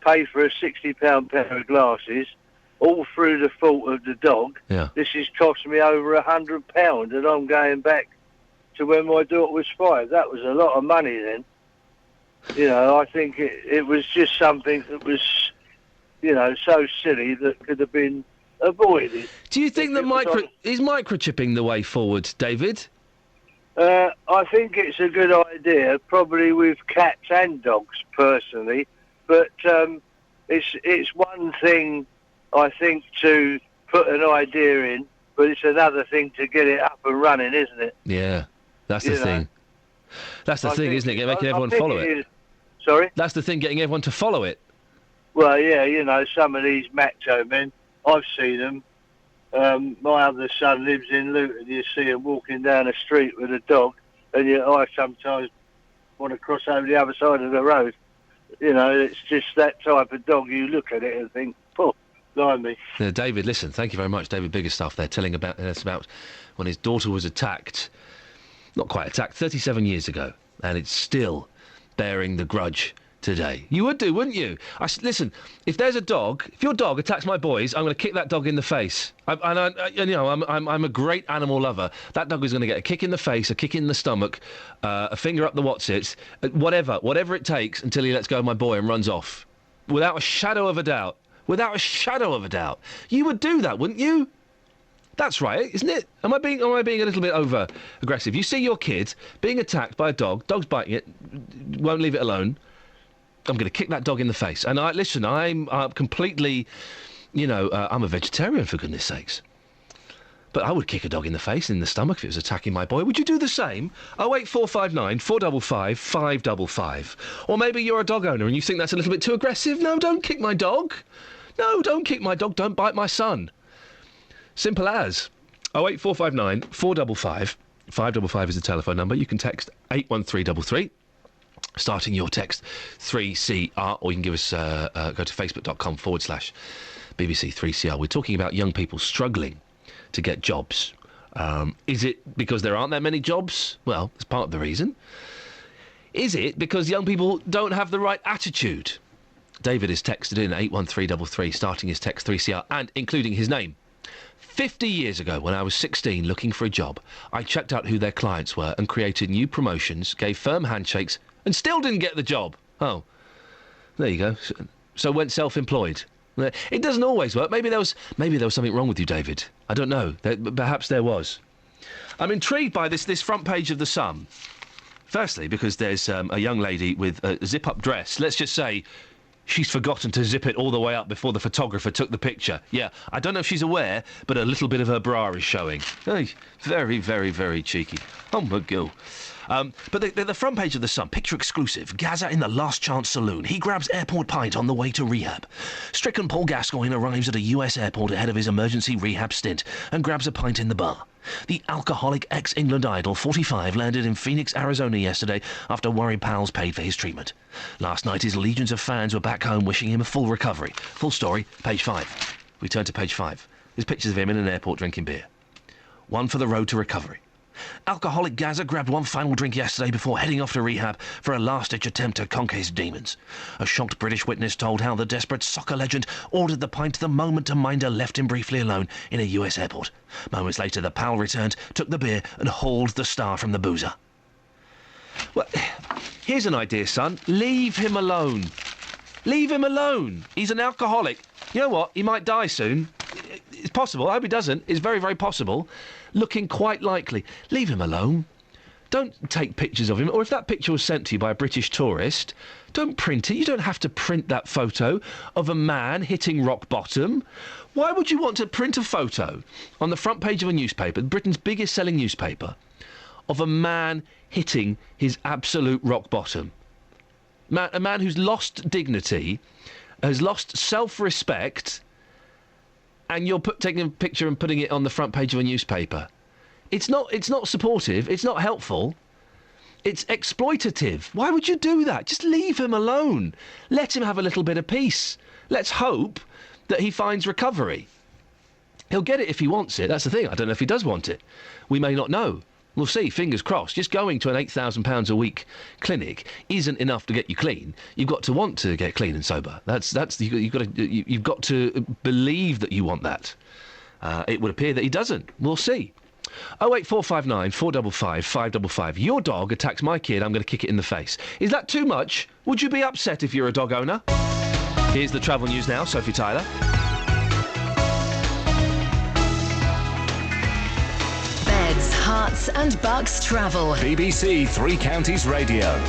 paid for a £60 pair of glasses, all through the fault of the dog. Yeah. This has cost me over £100 and I'm going back to when my daughter was 5. That was a lot of money then. You know, I think it was just something that was, you know, so silly that could have been avoided. Do you think that is microchipping the way forward, David? I think it's a good idea, probably with cats and dogs, personally. But it's one thing, I think, to put an idea in, but it's another thing to get it up and running, isn't it? Yeah, that's the thing. That's the thing, isn't it? Making everyone follow it. Sorry? That's the thing, getting everyone to follow it. Well, yeah, you know, some of these macho men, I've seen them. My other son lives in Luton. You see him walking down the street with a dog, and I sometimes want to cross over the other side of the road. You know, it's just that type of dog. You look at it and think, oh, blimey. Yeah, David, listen, thank you very much. David Biggerstaff there telling us about when his daughter was attacked. Not quite attacked, 37 years ago. And it's still bearing the grudge today. You would do, wouldn't you? Listen, if there's a dog, if your dog attacks my boys, I'm going to kick that dog in the face. I'm a great animal lover. That dog is going to get a kick in the face, a kick in the stomach, a finger up the what's-it, whatever it takes until he lets go of my boy and runs off. Without a shadow of a doubt. Without a shadow of a doubt. You would do that, wouldn't you? That's right, isn't it? Am I being a little bit over aggressive? You see your kid being attacked by a dog, dog's biting it, won't leave it alone. I'm going to kick that dog in the face. And I'm completely, I'm a vegetarian, for goodness sakes. But I would kick a dog in the face, in the stomach, if it was attacking my boy. Would you do the same? 08459 455 555. Or maybe you're a dog owner and you think that's a little bit too aggressive. No, don't kick my dog. No, don't kick my dog. Don't bite my son. Simple as. 08459 455 555 is the telephone number. You can text 81333. starting your text 3CR, or you can give us go to facebook.com/BBC 3CR. We're talking about young people struggling to get jobs. Is it because there aren't that many jobs? Well, it's part of the reason. Is it because young people don't have the right attitude? David has texted in 81333, starting his text 3CR and including his name. 50 years ago, when I was 16 looking for a job, I checked out who their clients were and created new promotions, gave firm handshakes, and still didn't get the job. Oh, there you go. So went self-employed. It doesn't always work. Maybe there was something wrong with you, David. I don't know. Perhaps there was. I'm intrigued by this front page of The Sun. Firstly, because there's a young lady with a zip-up dress. Let's just say she's forgotten to zip it all the way up before the photographer took the picture. Yeah, I don't know if she's aware, but a little bit of her bra is showing. Hey, very, very, very cheeky. Oh, my God. But the front page of The Sun, picture exclusive, Gaza in the Last Chance Saloon. He grabs airport pint on the way to rehab. Stricken Paul Gascoigne arrives at a US airport ahead of his emergency rehab stint and grabs a pint in the bar. The alcoholic ex-England idol, 45, landed in Phoenix, Arizona yesterday after worried pals paid for his treatment. Last night, his legions of fans were back home wishing him a full recovery. Full story, page 5. We turn to page 5. There's pictures of him in an airport drinking beer. One for the road to recovery. Alcoholic Gaza grabbed one final drink yesterday before heading off to rehab for a last-ditch attempt to conquer his demons. A shocked British witness told how the desperate soccer legend ordered the pint the moment a minder left him briefly alone in a US airport. Moments later, the pal returned, took the beer and hauled the star from the boozer. Well, here's an idea, son. Leave him alone. Leave him alone. He's an alcoholic. You know what? He might die soon. It's possible. I hope he doesn't. It's very, very possible. Looking quite likely. Leave him alone. Don't take pictures of him. Or if that picture was sent to you by a British tourist, don't print it. You don't have to print that photo of a man hitting rock bottom. Why would you want to print a photo on the front page of a newspaper, Britain's biggest selling newspaper, of a man hitting his absolute rock bottom? A man who's lost dignity, has lost self-respect, and you're taking a picture and putting it on the front page of a newspaper. It's not supportive. It's not helpful. It's exploitative. Why would you do that? Just leave him alone. Let him have a little bit of peace. Let's hope that he finds recovery. He'll get it if he wants it. That's the thing. I don't know if he does want it. We may not know. We'll see, fingers crossed. Just going to an £8,000 a week clinic isn't enough to get you clean. You've got to want to get clean and sober. You've got to believe that you want that. It would appear that he doesn't. We'll see. 08459 455 555. Your dog attacks my kid, I'm going to kick it in the face. Is that too much? Would you be upset if you're a dog owner? Here's the travel news now, Sophie Tyler. Herts and Bucks travel. BBC Three Counties Radio.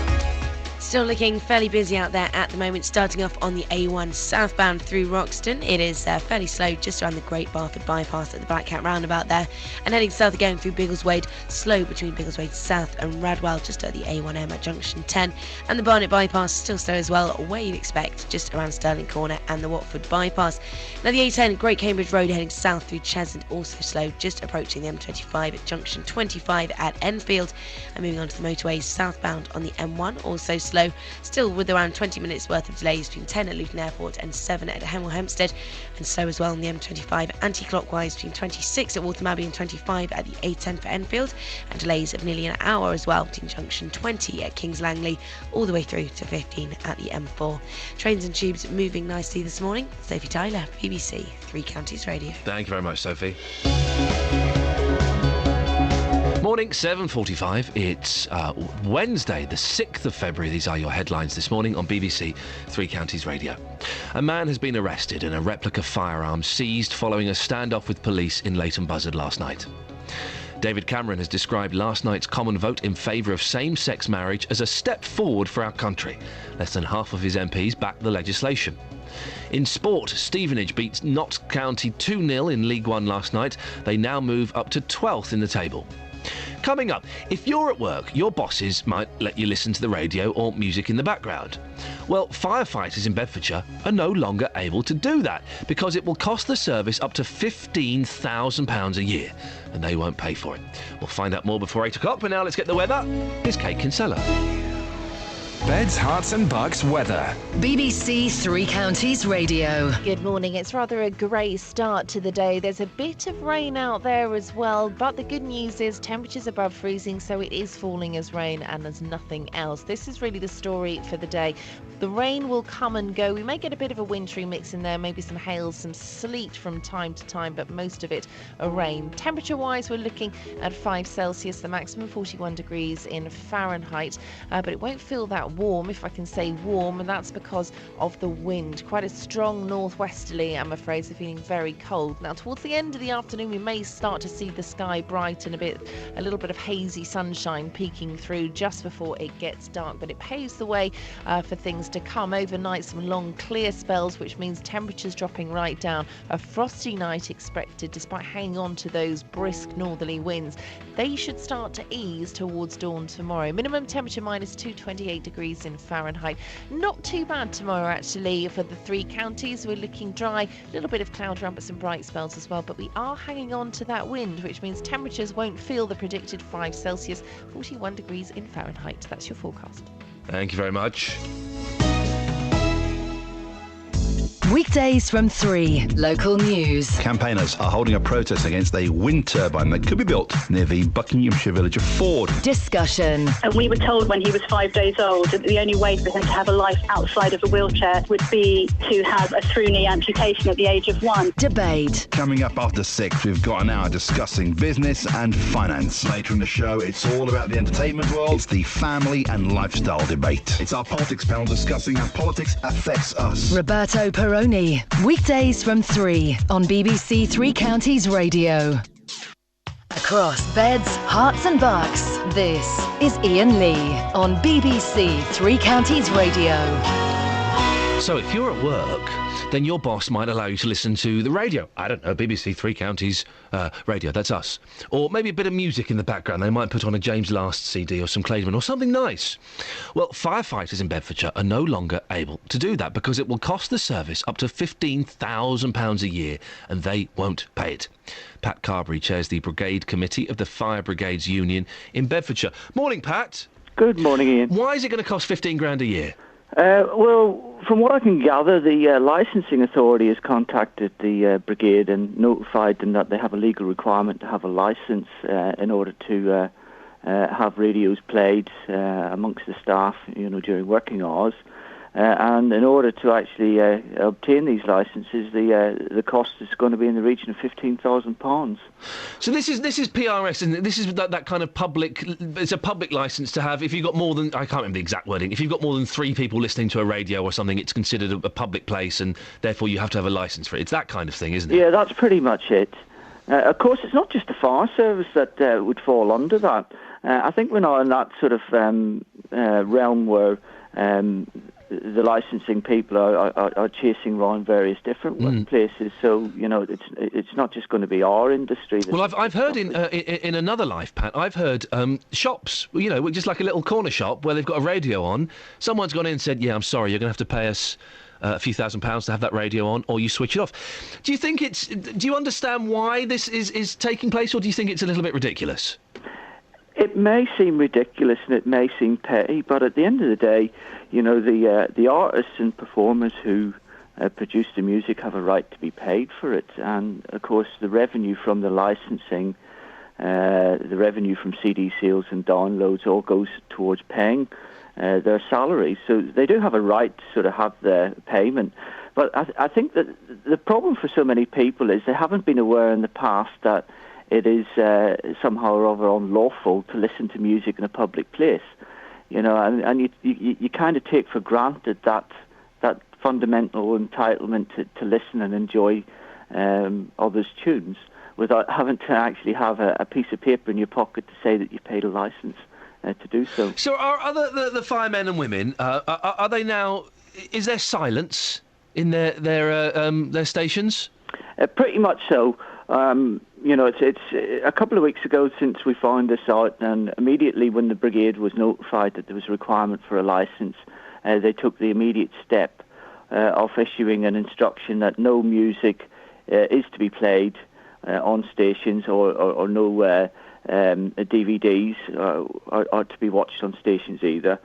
Still looking fairly busy out there at the moment, starting off on the A1 southbound through Roxton. It is fairly slow just around the Great Barford bypass at the Black Cat roundabout there. And heading south again through Biggleswade, slow between Biggleswade South and Radwell, just at the A1M at junction 10. And the Barnet bypass still slow as well, where you'd expect, just around Stirling Corner and the Watford bypass. Now the A10 at Great Cambridge Road heading south through Cheshunt, also slow, just approaching the M25 at junction 25 at Enfield. And moving on to the motorways southbound on the M1, also slow. Still with around 20 minutes worth of delays between 10 at Luton Airport and 7 at Hemel Hempstead, and slow as well on the M25 anti-clockwise between 26 at Waltham Abbey and 25 at the A10 for Enfield, and delays of nearly an hour as well between junction 20 at Kings Langley all the way through to 15 at the M4. Trains and tubes moving nicely this morning. Sophie Tyler, BBC Three Counties Radio. Thank you very much, Sophie. Morning, 7:45. It's Wednesday, the 6th of February. These are your headlines this morning on BBC Three Counties Radio. A man has been arrested and a replica firearm seized following a standoff with police in Leighton Buzzard last night. David Cameron has described last night's common vote in favour of same-sex marriage as a step forward for our country. Less than half of his MPs backed the legislation. In sport, Stevenage beats Notts County 2-0 in League One last night. They now move up to 12th in the table. Coming up, if you're at work, your bosses might let you listen to the radio or music in the background. Well, firefighters in Bedfordshire are no longer able to do that because it will cost the service up to £15,000 a year, and they won't pay for it. We'll find out more before 8 o'clock, but now let's get the weather. Here's Kate Kinsella. Beds, Hearts and Bucks weather. BBC Three Counties Radio. Good morning. It's rather a grey start to the day. There's a bit of rain out there as well, but the good news is temperatures above freezing, so it is falling as rain and there's nothing else. This is really the story for the day. The rain will come and go. We may get a bit of a wintry mix in there, maybe some hail, some sleet from time to time, but most of it a rain. Temperature-wise, we're looking at 5 Celsius, the maximum 41 degrees in Fahrenheit, but it won't feel that warm, if I can say warm, and that's because of the wind. Quite a strong northwesterly, I'm afraid, so feeling very cold. Now, towards the end of the afternoon, we may start to see the sky brighten a little bit of hazy sunshine peeking through just before it gets dark, but it paves the way for things to come. Overnight, some long clear spells, which means temperatures dropping right down. A frosty night expected, despite hanging on to those brisk northerly winds. They should start to ease towards dawn tomorrow. Minimum temperature minus 228 degrees in Fahrenheit. Not too bad tomorrow, actually, for the three counties. We're looking dry, a little bit of cloud around, but some bright spells as well. But we are hanging on to that wind, which means temperatures won't feel the predicted 5 Celsius, 41 degrees in Fahrenheit. That's your forecast. Thank you very much. Weekdays from 3. Local news. Campaigners are holding a protest against a wind turbine that could be built near the Buckinghamshire village of Ford. Discussion. And we were told when he was 5 days old that the only way for him to have a life outside of a wheelchair would be to have a through-knee amputation at the age of 1. Debate. Coming up after 6, we've got an hour discussing business and finance. Later in the show, it's all about the entertainment world. It's the family and lifestyle debate. It's our politics panel discussing how politics affects us. Roberto Peroni. Weekdays from 3 on BBC Three Counties Radio. Across beds, hearts and bucks, this is Iain Lee on BBC Three Counties Radio. So if you're at work, then your boss might allow you to listen to the radio. I don't know, BBC Three Counties radio, that's us. Or maybe a bit of music in the background. They might put on a James Last CD or some Claidman or something nice. Well, firefighters in Bedfordshire are no longer able to do that because it will cost the service up to £15,000 a year, and they won't pay it. Pat Carberry chairs the Brigade Committee of the Fire Brigades Union in Bedfordshire. Morning, Pat. Good morning, Ian. Why is it going to cost 15 grand a year? Well, from what I can gather, the licensing authority has contacted the brigade and notified them that they have a legal requirement to have a license in order to have radios played amongst the staff, during working hours. And in order to actually obtain these licences, the cost is going to be in the region of £15,000. So this is PRS, and this is that kind of public. It's a public licence to have. If you've got more than, I can't remember the exact wording. If you've got more than 3 people listening to a radio or something, it's considered a public place, and therefore you have to have a licence for it. It's that kind of thing, isn't it? Yeah, that's pretty much it. Of course, it's not just the fire service that would fall under that. I think we're not in that sort of realm where the licensing people are chasing around various different workplaces. So it's not just going to be our industry. Well, I've heard in another life, Pat. I've heard shops, just like a little corner shop where they've got a radio on. Someone's gone in and said, "Yeah, I'm sorry, you're going to have to pay us a few £1,000s to have that radio on, or you switch it off." Do you understand why this is taking place, or do you think it's a little bit ridiculous? It may seem ridiculous and it may seem petty, but at the end of the day, the artists and performers who produce the music have a right to be paid for it. And, of course, the revenue from the licensing, the revenue from CD sales and downloads all goes towards paying their salaries. So they do have a right to sort of have their payment. But I think that the problem for so many people is they haven't been aware in the past that it is somehow or other unlawful to listen to music in a public place, and you kind of take for granted that fundamental entitlement to listen and enjoy others' tunes without having to actually have a piece of paper in your pocket to say that you paid a license to do so. So are the firemen and women, are they now, is there silence in their stations? Pretty much so. It's a couple of weeks ago since we found this out, and immediately when the brigade was notified that there was a requirement for a licence, they took the immediate step of issuing an instruction that no music is to be played on stations, or no DVDs are to be watched on stations either.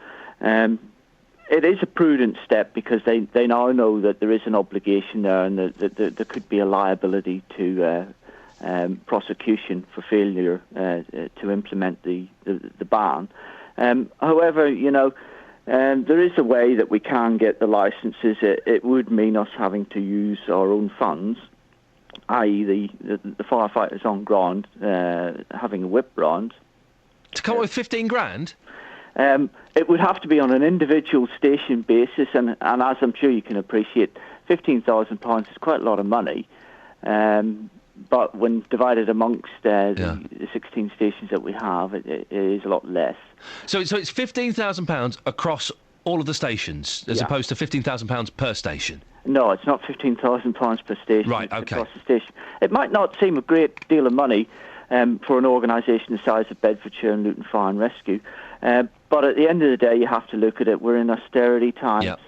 it is a prudent step because they now know that there is an obligation there and that there could be a liability to prosecution for failure to implement the ban. However, there is a way that we can get the licences. It would mean us having to use our own funds, i.e. the firefighters on ground having a whip round. To come up with 15 grand? It would have to be on an individual station basis, and as I'm sure you can appreciate, £15,000 is quite a lot of money. But when divided amongst the 16 stations that we have, it is a lot less. So it's £15,000 across all of the stations, as opposed to £15,000 per station? No, it's not £15,000 per station. Right, OK. Across the station. It might not seem a great deal of money for an organisation the size of Bedfordshire and Luton Fire and Rescue, but at the end of the day, you have to look at it. We're in austerity times. Yep.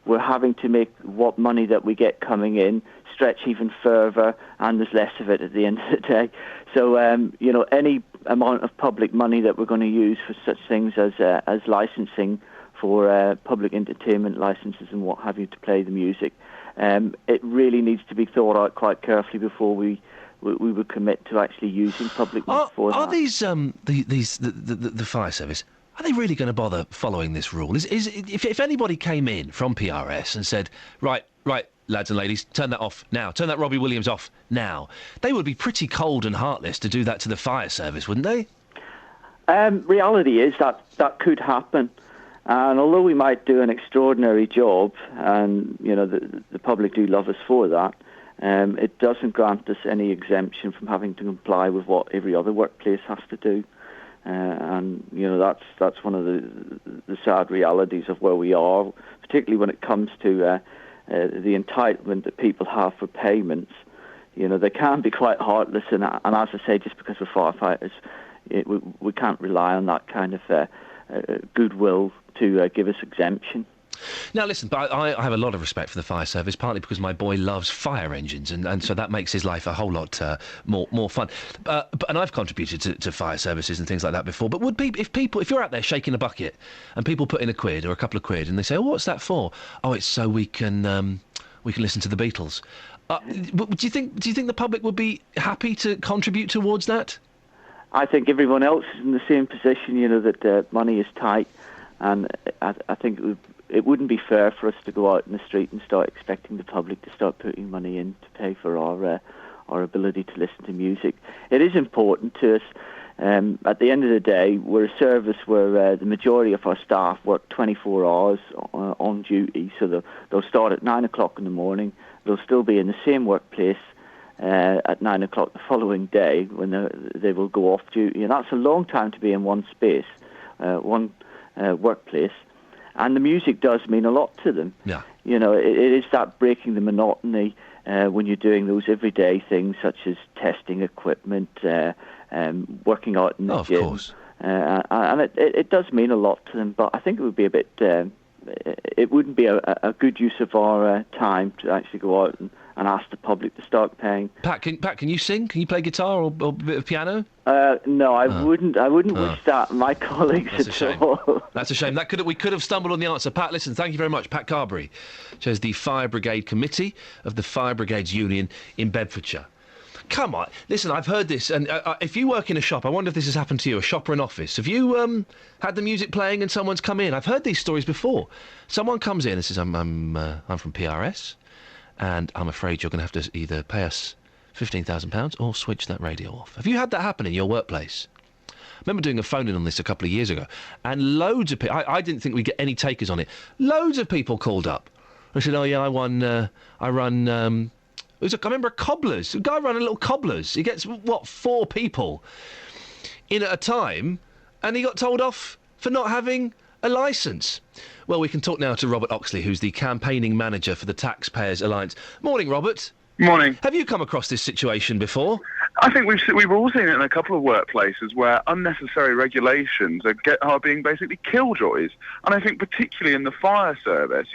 We're having to make what money that we get coming in stretch even further, and there's less of it at the end of the day. So, any amount of public money that we're going to use for such things as licensing for public entertainment licences and what have you to play the music, it really needs to be thought out quite carefully before we would commit to actually using public money for that. Are these the fire service? Are they really going to bother following this rule? If anybody came in from PRS and said, right, lads and ladies, turn that off now, turn that Robbie Williams off now, they would be pretty cold and heartless to do that to the fire service, wouldn't they? Reality is that could happen. And although we might do an extraordinary job, and the public do love us for that, it doesn't grant us any exemption from having to comply with what every other workplace has to do. And that's one of the sad realities of where we are, particularly when it comes to the entitlement that people have for payments. They can be quite heartless, and as I say, just because we're firefighters, we can't rely on that kind of goodwill to give us exemption. Now, listen, but I have a lot of respect for the fire service, partly because my boy loves fire engines, and so that makes his life a whole lot more fun. And I've contributed to fire services and things like that before. But if you're out there shaking a bucket and people put in £1 or a couple of quid and they say, "Oh, what's that for?" "Oh, it's so we can listen to the Beatles." Do you think the public would be happy to contribute towards that? I think everyone else is in the same position. That money is tight, and I think it wouldn't be fair for us to go out in the street and start expecting the public to start putting money in to pay for our ability to listen to music. It is important to us. At the end of the day, we're a service where the majority of our staff work 24 hours on duty, so they'll start at 9 o'clock in the morning. They'll still be in the same workplace at 9 o'clock the following day when they will go off duty, and that's a long time to be in one space, one workplace. And the music does mean a lot to them. Yeah. It is that breaking the monotony when you're doing those everyday things such as testing equipment, working out in the gym. Of course. And it does mean a lot to them, but I think it would be a bit... it wouldn't be a good use of our time to actually go out and ask the public to start paying. Pat, can you sing? Can you play guitar or a bit of piano? No, I wouldn't wish that my colleagues at all. That's a shame. We could have stumbled on the answer. Pat, listen, thank you very much. Pat Carberry chairs the Fire Brigade Committee of the Fire Brigades Union in Bedfordshire. Come on. Listen, I've heard this, and if you work in a shop, I wonder if this has happened to you, a shop or an office. Have you had the music playing and someone's come in? I've heard these stories before. Someone comes in and says, I'm from PRS, and I'm afraid you're going to have to either pay us £15,000 or switch that radio off. Have you had that happen in your workplace? I remember doing a phone-in on this a couple of years ago, and loads of people... I didn't think we'd get any takers on it. Loads of people called up and said, "Oh, yeah, I run... I remember a Cobblers. A guy running a little Cobblers. He gets, 4 people in at a time, and he got told off for not having a licence. Well, we can talk now to Robert Oxley, who's the campaigning manager for the Taxpayers Alliance. Morning, Robert. Morning. Have you come across this situation before? I think we've all seen it in a couple of workplaces where unnecessary regulations are being basically killjoys. And I think particularly in the fire service,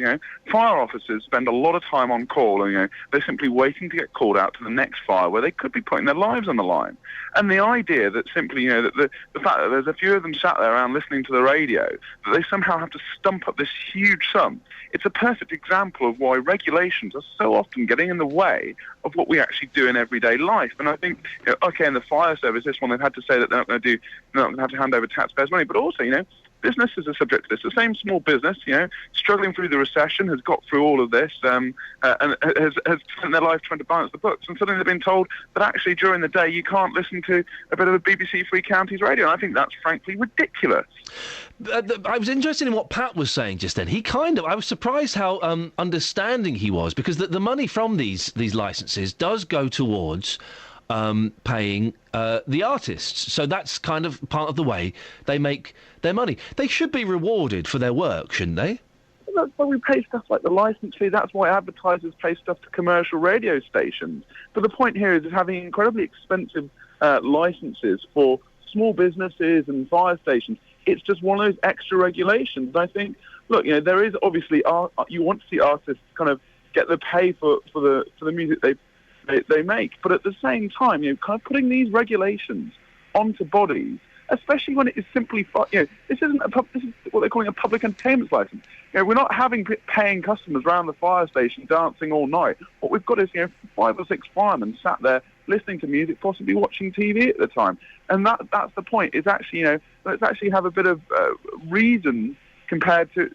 fire officers spend a lot of time on call, and they're simply waiting to get called out to the next fire where they could be putting their lives on the line. And the idea that simply, that the fact that there's a few of them sat there around listening to the radio, that they somehow have to stump up this huge sum, it's a perfect example of why regulations are so often getting in the way of what we actually do in everyday life. And I think, okay, in the fire service, this one, they've had to say that they're not going to have to hand over taxpayers' money, but also, businesses are subject to this. The same small business, struggling through the recession, has got through all of this, and has spent their life trying to balance the books. And suddenly they've been told that actually during the day you can't listen to a bit of a BBC Three Counties radio. And I think that's frankly ridiculous. I was interested in what Pat was saying just then. I was surprised how understanding he was, because the money from these licences does go towards paying the artists. So that's kind of part of the way they make their money. They should be rewarded for their work, shouldn't they? That's why we pay stuff like the licence fee. That's why advertisers pay stuff to commercial radio stations. But the point here is having incredibly expensive licences for small businesses and fire stations. It's just one of those extra regulations. And I think, look, there is obviously you want to see artists kind of get the pay for the music they make, but at the same time, kind of putting these regulations onto bodies, especially when it is simply, this is what they're calling a public entertainment license. We're not having paying customers around the fire station dancing all night. What we've got is 5 or 6 firemen sat there listening to music, possibly watching TV at the time, and that's the point. Is actually let's actually have a bit of reason compared to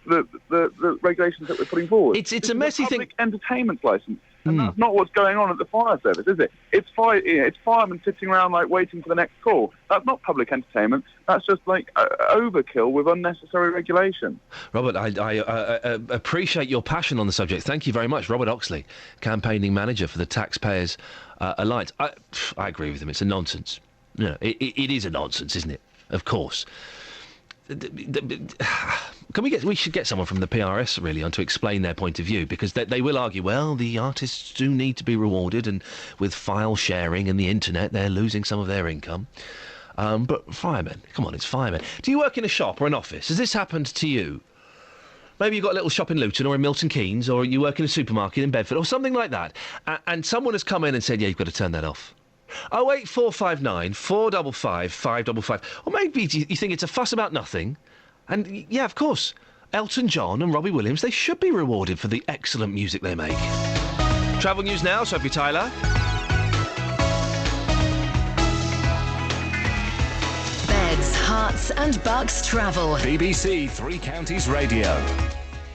the regulations that we're putting forward. It's a messy thing. Public entertainment license. And that's not what's going on at the fire service, is it? It's firemen sitting around waiting for the next call. That's not public entertainment. That's just overkill with unnecessary regulation. Robert, I appreciate your passion on the subject. Thank you very much. Robert Oxley, campaigning manager for the Taxpayers Alliance. I agree with him. It's a nonsense. It is a nonsense, isn't it? Of course. We should get someone from the PRS really on to explain their point of view, because they will argue, well, the artists do need to be rewarded, and with file sharing and the internet, they're losing some of their income. But firemen, come on, it's firemen. Do you work in a shop or an office? Has this happened to you? Maybe you've got a little shop in Luton or in Milton Keynes, or you work in a supermarket in Bedford or something like that, and someone has come in and said, yeah, you've got to turn that off. 08459 455 555. Or maybe you think it's a fuss about nothing. And yeah, of course, Elton John and Robbie Williams, they should be rewarded for the excellent music they make. Travel news now, Sophie Tyler. Beds, Hearts and Bucks travel. BBC Three Counties Radio.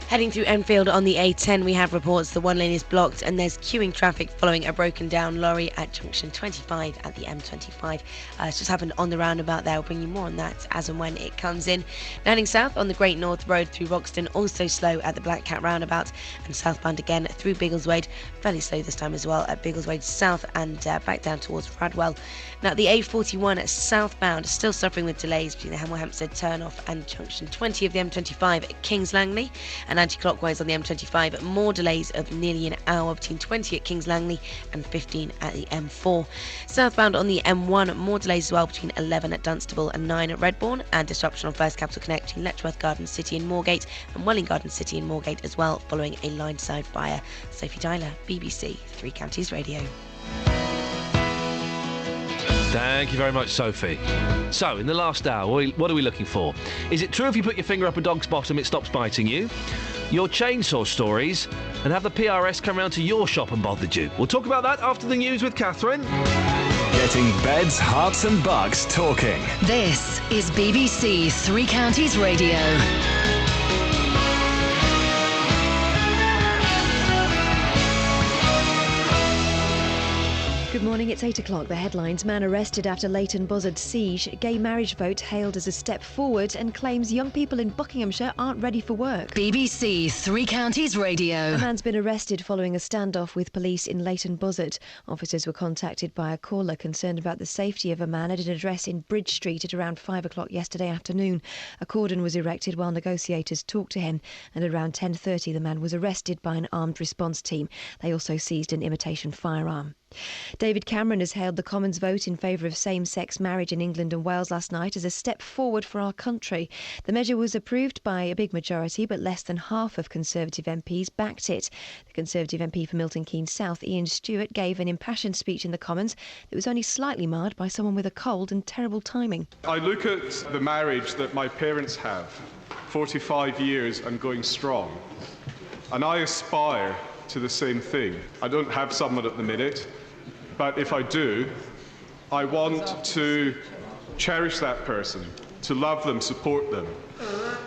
Heading through Enfield on the A10, we have reports the one lane is blocked and there's queuing traffic following a broken down lorry at junction 25 at the M25. It's just happened on the roundabout there. We'll bring you more on that as and when it comes in. Heading south on the Great North Road through Roxton, also slow at the Black Cat roundabout, and southbound again through Biggleswade, fairly slow this time as well at Biggleswade South and back down towards Fradwell. Now the A41 southbound still suffering with delays between the Hemel Hempstead turnoff and junction 20 of the M25 at Kings Langley, and anti-clockwise on the M25, more delays of nearly an hour between 20 at Kings Langley and 15 at the M4. Southbound on the M1, more delays as well between 11 at Dunstable and 9 at Redbourne, and disruption on First Capital Connect between Letchworth Garden City and Moorgate, and Welling Garden City and Moorgate as well, following a line-side fire. Sophie Tyler, BBC Three Counties Radio. Thank you very much, Sophie. So, in the last hour, what are we looking for? Is it true if you put your finger up a dog's bottom, it stops biting you? Your chainsaw stories, and have the PRS come round to your shop and bothered you? We'll talk about that after the news with Catherine. Getting beds, hearts and bucks talking. This is BBC Three Counties Radio. Good morning, it's 8 o'clock. The headlines: man arrested after Leighton Buzzard siege, gay marriage vote hailed as a step forward, and claims young people in Buckinghamshire aren't ready for work. BBC Three Counties Radio. A man's been arrested following a standoff with police in Leighton Buzzard. Officers were contacted by a caller concerned about the safety of a man at an address in Bridge Street at around 5 o'clock yesterday afternoon. A cordon was erected while negotiators talked to him, and at around 10:30 the man was arrested by an armed response team. They also seized an imitation firearm. David Cameron has hailed the Commons vote in favour of same-sex marriage in England and Wales last night as a step forward for our country. The measure was approved by a big majority, but less than half of Conservative MPs backed it. The Conservative MP for Milton Keynes South, Iain Stewart, gave an impassioned speech in the Commons that was only slightly marred by someone with a cold and terrible timing. I look at the marriage that my parents have, 45 years and going strong, and I aspire to the same thing. I don't have someone at the minute, but if I do, I want to cherish that person, to love them, support them.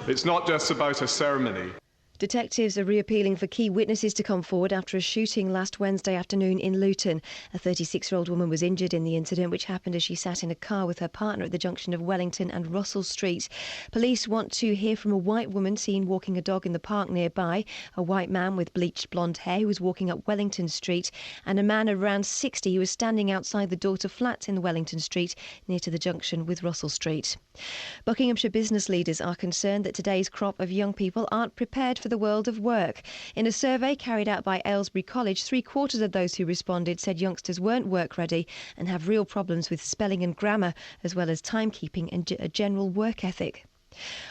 It's not just about a ceremony. Detectives are reappealing for key witnesses to come forward after a shooting last Wednesday afternoon in Luton. A 36-year-old woman was injured in the incident, which happened as she sat in a car with her partner at the junction of Wellington and Russell Street. Police want to hear from a white woman seen walking a dog in the park nearby, a white man with bleached blonde hair who was walking up Wellington Street, and a man around 60 who was standing outside the door to flats in Wellington Street near to the junction with Russell Street. Buckinghamshire business leaders are concerned that today's crop of young people aren't prepared for the world of work. In a survey carried out by Aylesbury College, 3/4 of those who responded said youngsters weren't work ready and have real problems with spelling and grammar, as well as timekeeping and a general work ethic.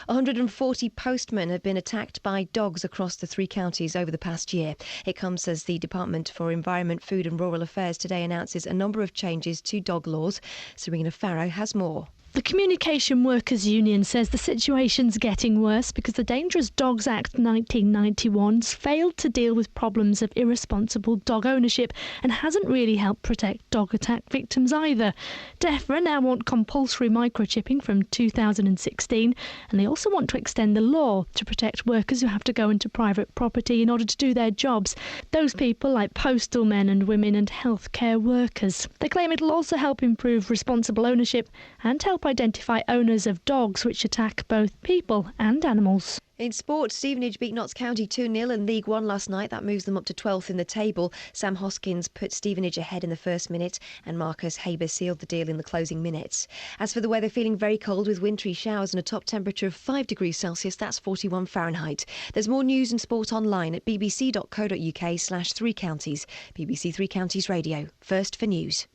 140 postmen have been attacked by dogs across the 3 counties over the past year. It comes as the Department for Environment, Food and Rural Affairs today announces a number of changes to dog laws. Serena Farrow has more. The Communication Workers Union says the situation's getting worse because the Dangerous Dogs Act 1991's failed to deal with problems of irresponsible dog ownership and hasn't really helped protect dog attack victims either. DEFRA now want compulsory microchipping from 2016, and they also want to extend the law to protect workers who have to go into private property in order to do their jobs. Those people like postal men and women and healthcare workers. They claim it'll also help improve responsible ownership and help identify owners of dogs which attack both people and animals. In sport, Stevenage beat Notts County 2-0 in League One last night. That moves them up to 12th in the table. Sam Hoskins put Stevenage ahead in the first minute and Marcus Haber sealed the deal in the closing minutes. As for the weather, feeling very cold with wintry showers and a top temperature of 5 degrees Celsius, that's 41 Fahrenheit. There's more news and sport online at bbc.co.uk/3 counties. BBC 3 Counties Radio. First for news.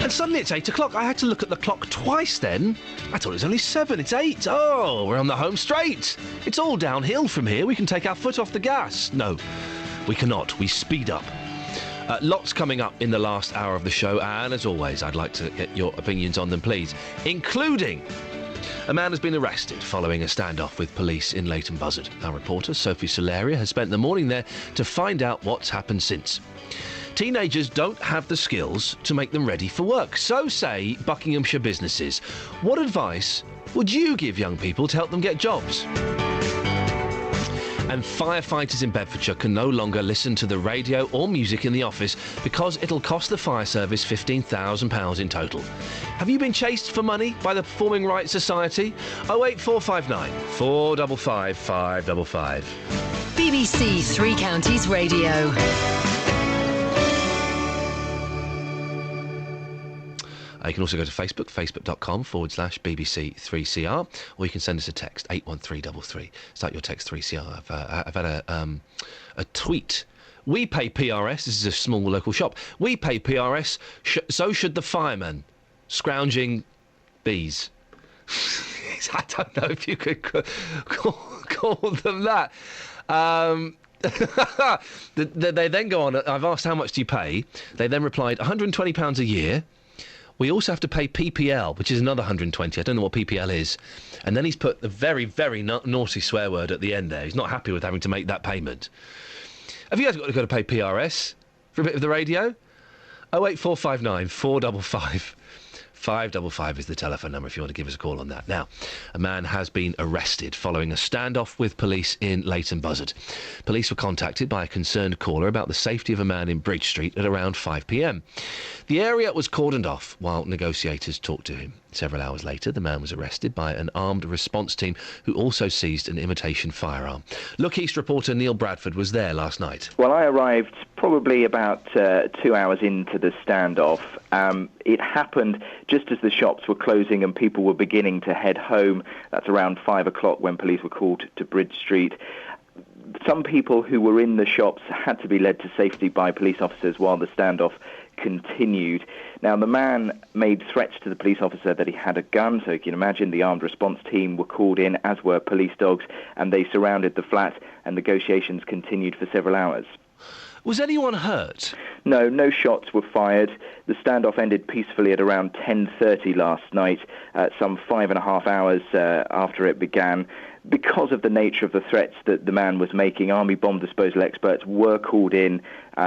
And suddenly it's 8 o'clock. I had to look at the clock twice then. I thought it was only 7. It's 8. Oh, we're on the home straight. It's all downhill from here. We can take our foot off the gas. No, we cannot. We speed up. Lots coming up in the last hour of the show. And as always, I'd like to get your opinions on them, please. Including a man has been arrested following a standoff with police in Leighton Buzzard. Our reporter, Sophie Solaria, has spent the morning there to find out what's happened since. Teenagers don't have the skills to make them ready for work, so say Buckinghamshire businesses. What advice would you give young people to help them get jobs? And firefighters in Bedfordshire can no longer listen to the radio or music in the office because it'll cost the fire service £15,000 in total. Have you been chased for money by the Performing Rights Society? 08459 455 555. BBC 3 Counties Radio. You can also go to Facebook, facebook.com/BBC3CR, or you can send us a text, 81333. Start your text 3CR. I've had a tweet. We pay PRS, this is a small local shop, we pay PRS, so should the firemen. Scrounging bees. I don't know if you could call them that. They then go on, I've asked how much do you pay? They then replied, £120 a year. We also have to pay PPL, which is another 120. I don't know what PPL is. And then he's put the very, very naughty swear word at the end there. He's not happy with having to make that payment. Have you guys got to pay PRS for a bit of the radio? 08459 455 555 is the telephone number if you want to give us a call on that. Now, a man has been arrested following a standoff with police in Leighton Buzzard. Police were contacted by a concerned caller about the safety of a man in Bridge Street at around 5 p.m. The area was cordoned off while negotiators talked to him. Several hours later, the man was arrested by an armed response team who also seized an imitation firearm. Look East reporter Neil Bradford was there last night. Well, I arrived probably about 2 hours into the standoff. It happened just as the shops were closing and people were beginning to head home. That's around 5 o'clock when police were called to Bridge Street. Some people who were in the shops had to be led to safety by police officers while the standoff continued. Now, the man made threats to the police officer that he had a gun, so you can imagine the armed response team were called in, as were police dogs, and they surrounded the flat, and negotiations continued for several hours. Was anyone hurt? No shots were fired. The standoff ended peacefully at around 10:30 last night, some 5.5 hours after it began. Because of the nature of the threats that the man was making, Army bomb disposal experts were called in.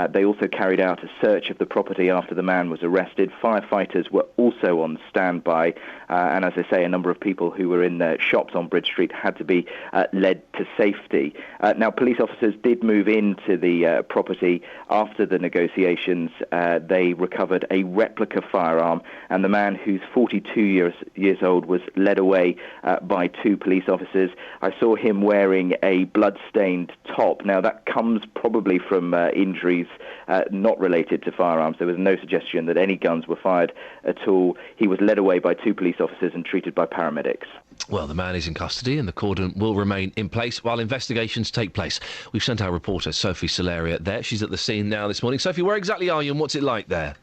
They also carried out a search of the property after the man was arrested. Firefighters were also on standby. And as I say, a number of people who were in the shops on Bridge Street had to be led to safety. Now, police officers did move into the property after the negotiations. They recovered a replica firearm, and the man, who's 42 years old, was led away by 2 police officers. I saw him wearing a blood-stained top. Now, that comes probably from injuries not related to firearms. There was no suggestion that any guns were fired at all. He was led away by 2 police officers and treated by paramedics. Well, the man is in custody and the cordon will remain in place while investigations take place. We've sent our reporter, Sophie Solaria, there. She's at the scene now this morning. Sophie, where exactly are you and what's it like there?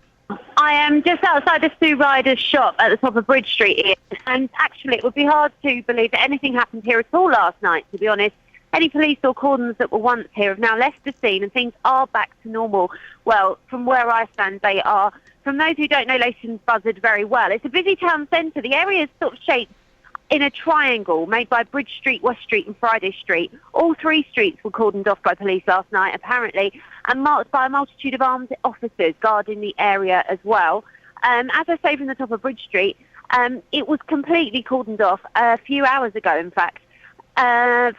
I am just outside the Sue Ryder's shop at the top of Bridge Street here, and actually it would be hard to believe that anything happened here at all last night, to be honest. Any police or cordons that were once here have now left the scene and things are back to normal. Well, from where I stand, they are. From those who don't know Leighton's Buzzard very well, it's a busy town centre. The area is sort of shaped in a triangle made by Bridge Street, West Street and Friday Street. All 3 streets were cordoned off by police last night, apparently, and marked by a multitude of armed officers guarding the area as well. As I say, from the top of Bridge Street, it was completely cordoned off a few hours ago, in fact.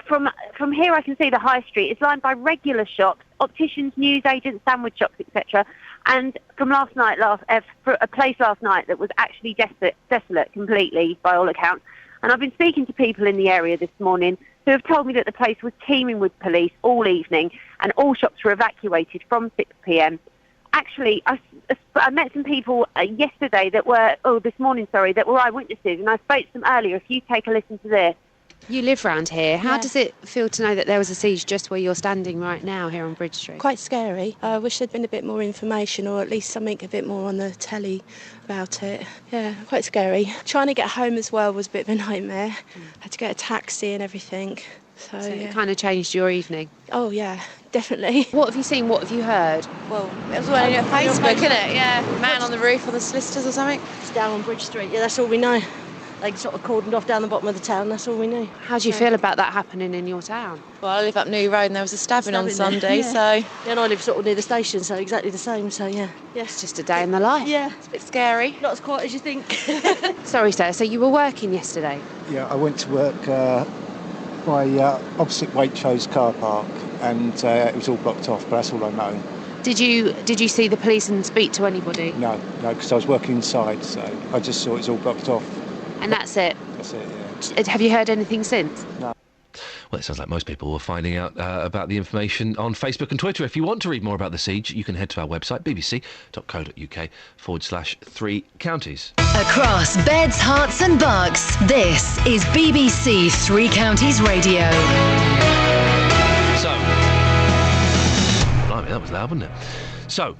From here I can see the High Street is lined by regular shops, opticians, newsagents, sandwich shops, etc. And from last night, a place last night that was actually desolate completely, by all accounts. And I've been speaking to people in the area this morning who have told me that the place was teeming with police all evening and all shops were evacuated from 6 p.m. Actually, I met some people yesterday that were eyewitnesses, and I spoke to them earlier. If you take a listen to this. You live round here. How does it feel to know that there was a siege just where you're standing right now here on Bridge Street? Quite scary. I wish there'd been a bit more information, or at least something a bit more on the telly about it. Yeah, quite scary. Trying to get home as well was a bit of a nightmare. Had to get a taxi and everything. So it kind of changed your evening? Oh, yeah, definitely. What have you seen? What have you heard? Well, it was on Facebook, isn't it? Yeah, man on the roof on the solicitors or something? It's down on Bridge Street. Yeah, that's all we know. They sort of cordoned off down the bottom of the town, that's all we knew. How do you feel about that happening in your town? Well, I live up New Road and there was a stabbing on Sunday, so... Yeah, and I live sort of near the station, so exactly the same, so yeah. It's just a day in the life. Yeah, it's a bit scary. Not as quiet as you think. Sorry, sir, so you were working yesterday? Yeah, I went to work by opposite Waitrose car park, and it was all blocked off, but that's all I know. Did you see the police and speak to anybody? No, because I was working inside, so I just saw it was all blocked off. And that's it? That's it, yeah. Have you heard anything since? No. Well, it sounds like most people were finding out about the information on Facebook and Twitter. If you want to read more about the siege, you can head to our website, bbc.co.uk/3 counties. Across beds, hearts and bucks, this is BBC 3 Counties Radio. So, blimey, that was loud, wasn't it? So,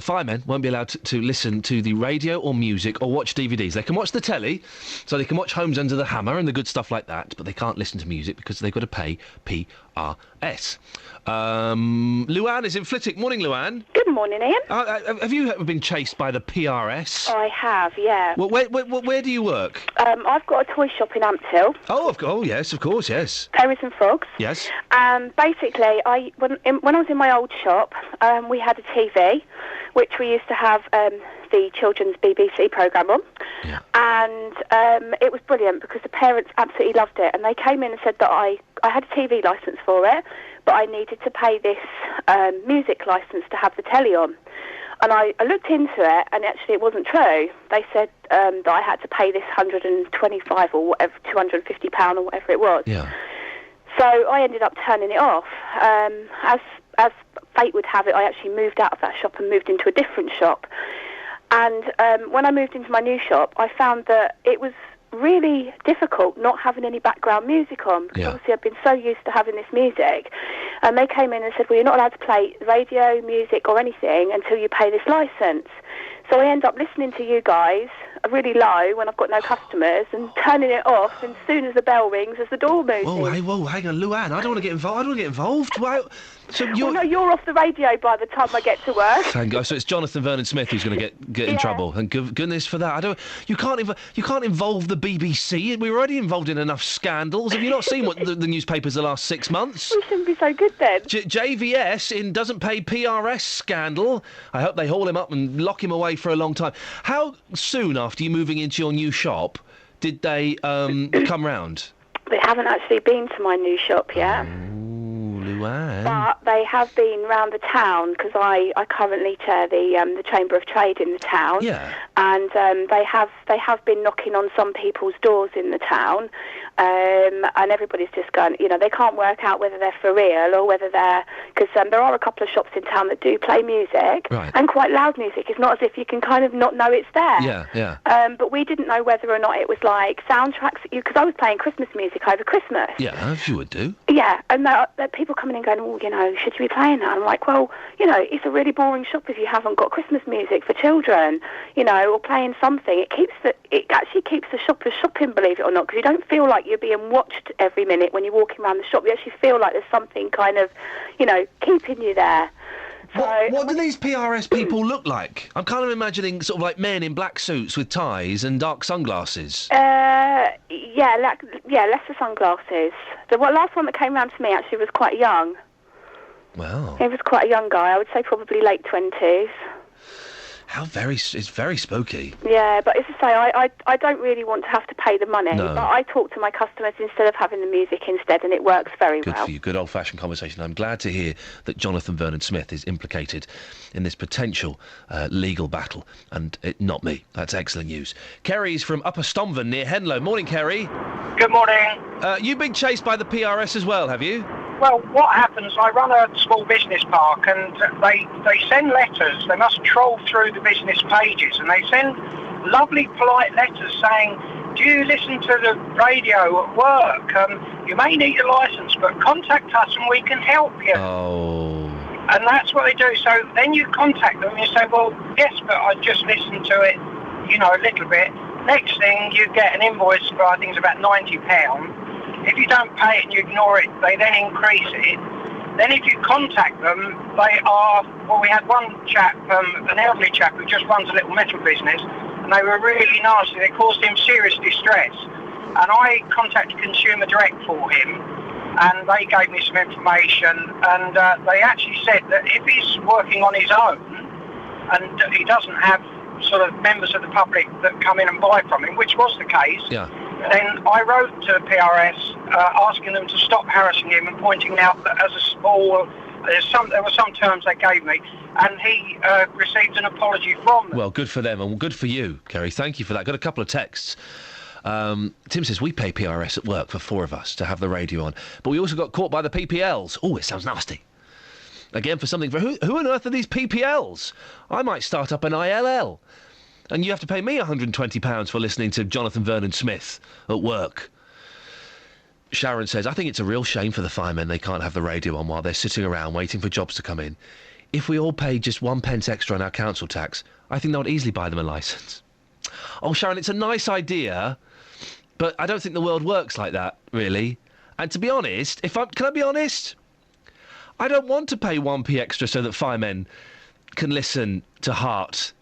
firemen won't be allowed to listen to the radio or music or watch DVDs. They can watch the telly, so they can watch Homes Under the Hammer and the good stuff like that, but they can't listen to music because they've got to pay PRS. Luann is in Flitwick. Morning, Luann. Good morning, Ian. Have you ever been chased by the PRS? I have, yeah. Well, where do you work? I've got a toy shop in Ampthill. Oh, yes, of course, yes. Parents and Frogs. Yes. Basically, when I was in my old shop, we had a TV, which we used to have the children's BBC programme on. Yeah. And it was brilliant because the parents absolutely loved it. And they came in and said that I had a TV licence for it, but I needed to pay this music licence to have the telly on. And I looked into it, and actually it wasn't true. They said that I had to pay this £125 or whatever, £250 or whatever it was. Yeah. So I ended up turning it off. As fate would have it, I actually moved out of that shop and moved into a different shop. And when I moved into my new shop, I found that it was really difficult not having any background music on, because obviously I've been so used to having this music. And they came in and said, well, you're not allowed to play radio, music or anything until you pay this licence. So I end up listening to you guys really low when I've got no customers and turning it off as soon as the bell rings as the door moves in. Hang on, Luann, I don't want to get involved. I don't want to get involved. Well, so you're... Well, no, you're off the radio by the time I get to work. Thank God. So it's Jonathan Vernon Smith who's going to get in trouble. And goodness for that. You can't involve the BBC. We're already involved in enough scandals. Have you not seen what the newspapers the last 6 months? We shouldn't be so good then. JVS doesn't pay PRS scandal. I hope they haul him up and lock him away for a long time. How soon after you moving into your new shop did they come round? They haven't actually been to my new shop yet. Luann. But they have been round the town, because I currently chair the Chamber of Trade in the town. Yeah. And they have been knocking on some people's doors in the town, and everybody's just going, they can't work out whether they're for real or whether they're, because there are a couple of shops in town that do play music, right, and quite loud music. It's not as if you can kind of not know it's there. Yeah. But we didn't know whether or not it was like soundtracks, because I was playing Christmas music over Christmas. Yeah, you would do. Yeah, and there are people coming in going, should you be playing that? I'm like, well, it's a really boring shop if you haven't got Christmas music for children, or playing something. It actually keeps the shoppers shopping, believe it or not, because you don't feel like you're being watched every minute when you're walking around the shop. You actually feel like there's something kind of, keeping you there. So, what do these PRS people look like? I'm kind of imagining sort of like men in black suits with ties and dark sunglasses. Lesser sunglasses. The last one that came round to me actually was quite young. Wow. He was quite a young guy. I would say probably late 20s. It's very spooky. Yeah, but as I say, I don't really want to have to pay the money. No. But I talk to my customers instead of having the music instead, and it works very Good well. for you. Good old-fashioned conversation. I'm glad to hear that Jonathan Vernon Smith is implicated in this potential legal battle, and not me. That's excellent news. Kerry's from Upper Stomven near Henlow. Morning, Kerry. Good morning. You've been chased by the PRS as well, have you? Well, what happens, I run a small business park, and they send letters. They must troll through the business pages, and they send lovely, polite letters saying, do you listen to the radio at work? You may need a licence, but contact us and we can help you. Oh. And that's what they do. So then you contact them and you say, well, yes, but I just listened to it, a little bit. Next thing, you get an invoice for, I think it's about £90. If you don't pay it and you ignore it, they then increase it. Then if you contact them, they are... Well, we had one chap, an elderly chap who just runs a little metal business, and they were really nasty. They caused him serious distress. And I contacted Consumer Direct for him, and they gave me some information, and they actually said that if he's working on his own, and he doesn't have sort of members of the public that come in and buy from him, which was the case, then I wrote to PRS asking them to stop harassing him and pointing out that as a small, there were some terms they gave me, and he received an apology from them. Well, good for them, and good for you, Kerry. Thank you for that. Got a couple of texts. Tim says, we pay PRS at work for 4 of us to have the radio on, but we also got caught by the PPLs. Oh, it sounds nasty. Again, for something... Who on earth are these PPLs? I might start up an ILL. And you have to pay me £120 for listening to Jonathan Vernon Smith at work. Sharon says, I think it's a real shame for the firemen they can't have the radio on while they're sitting around waiting for jobs to come in. If we all paid just 1 pence extra on our council tax, I think that would easily buy them a licence. Oh, Sharon, it's a nice idea, but I don't think the world works like that, really. And to be honest, can I be honest? I don't want to pay 1p extra so that firemen can listen to Heart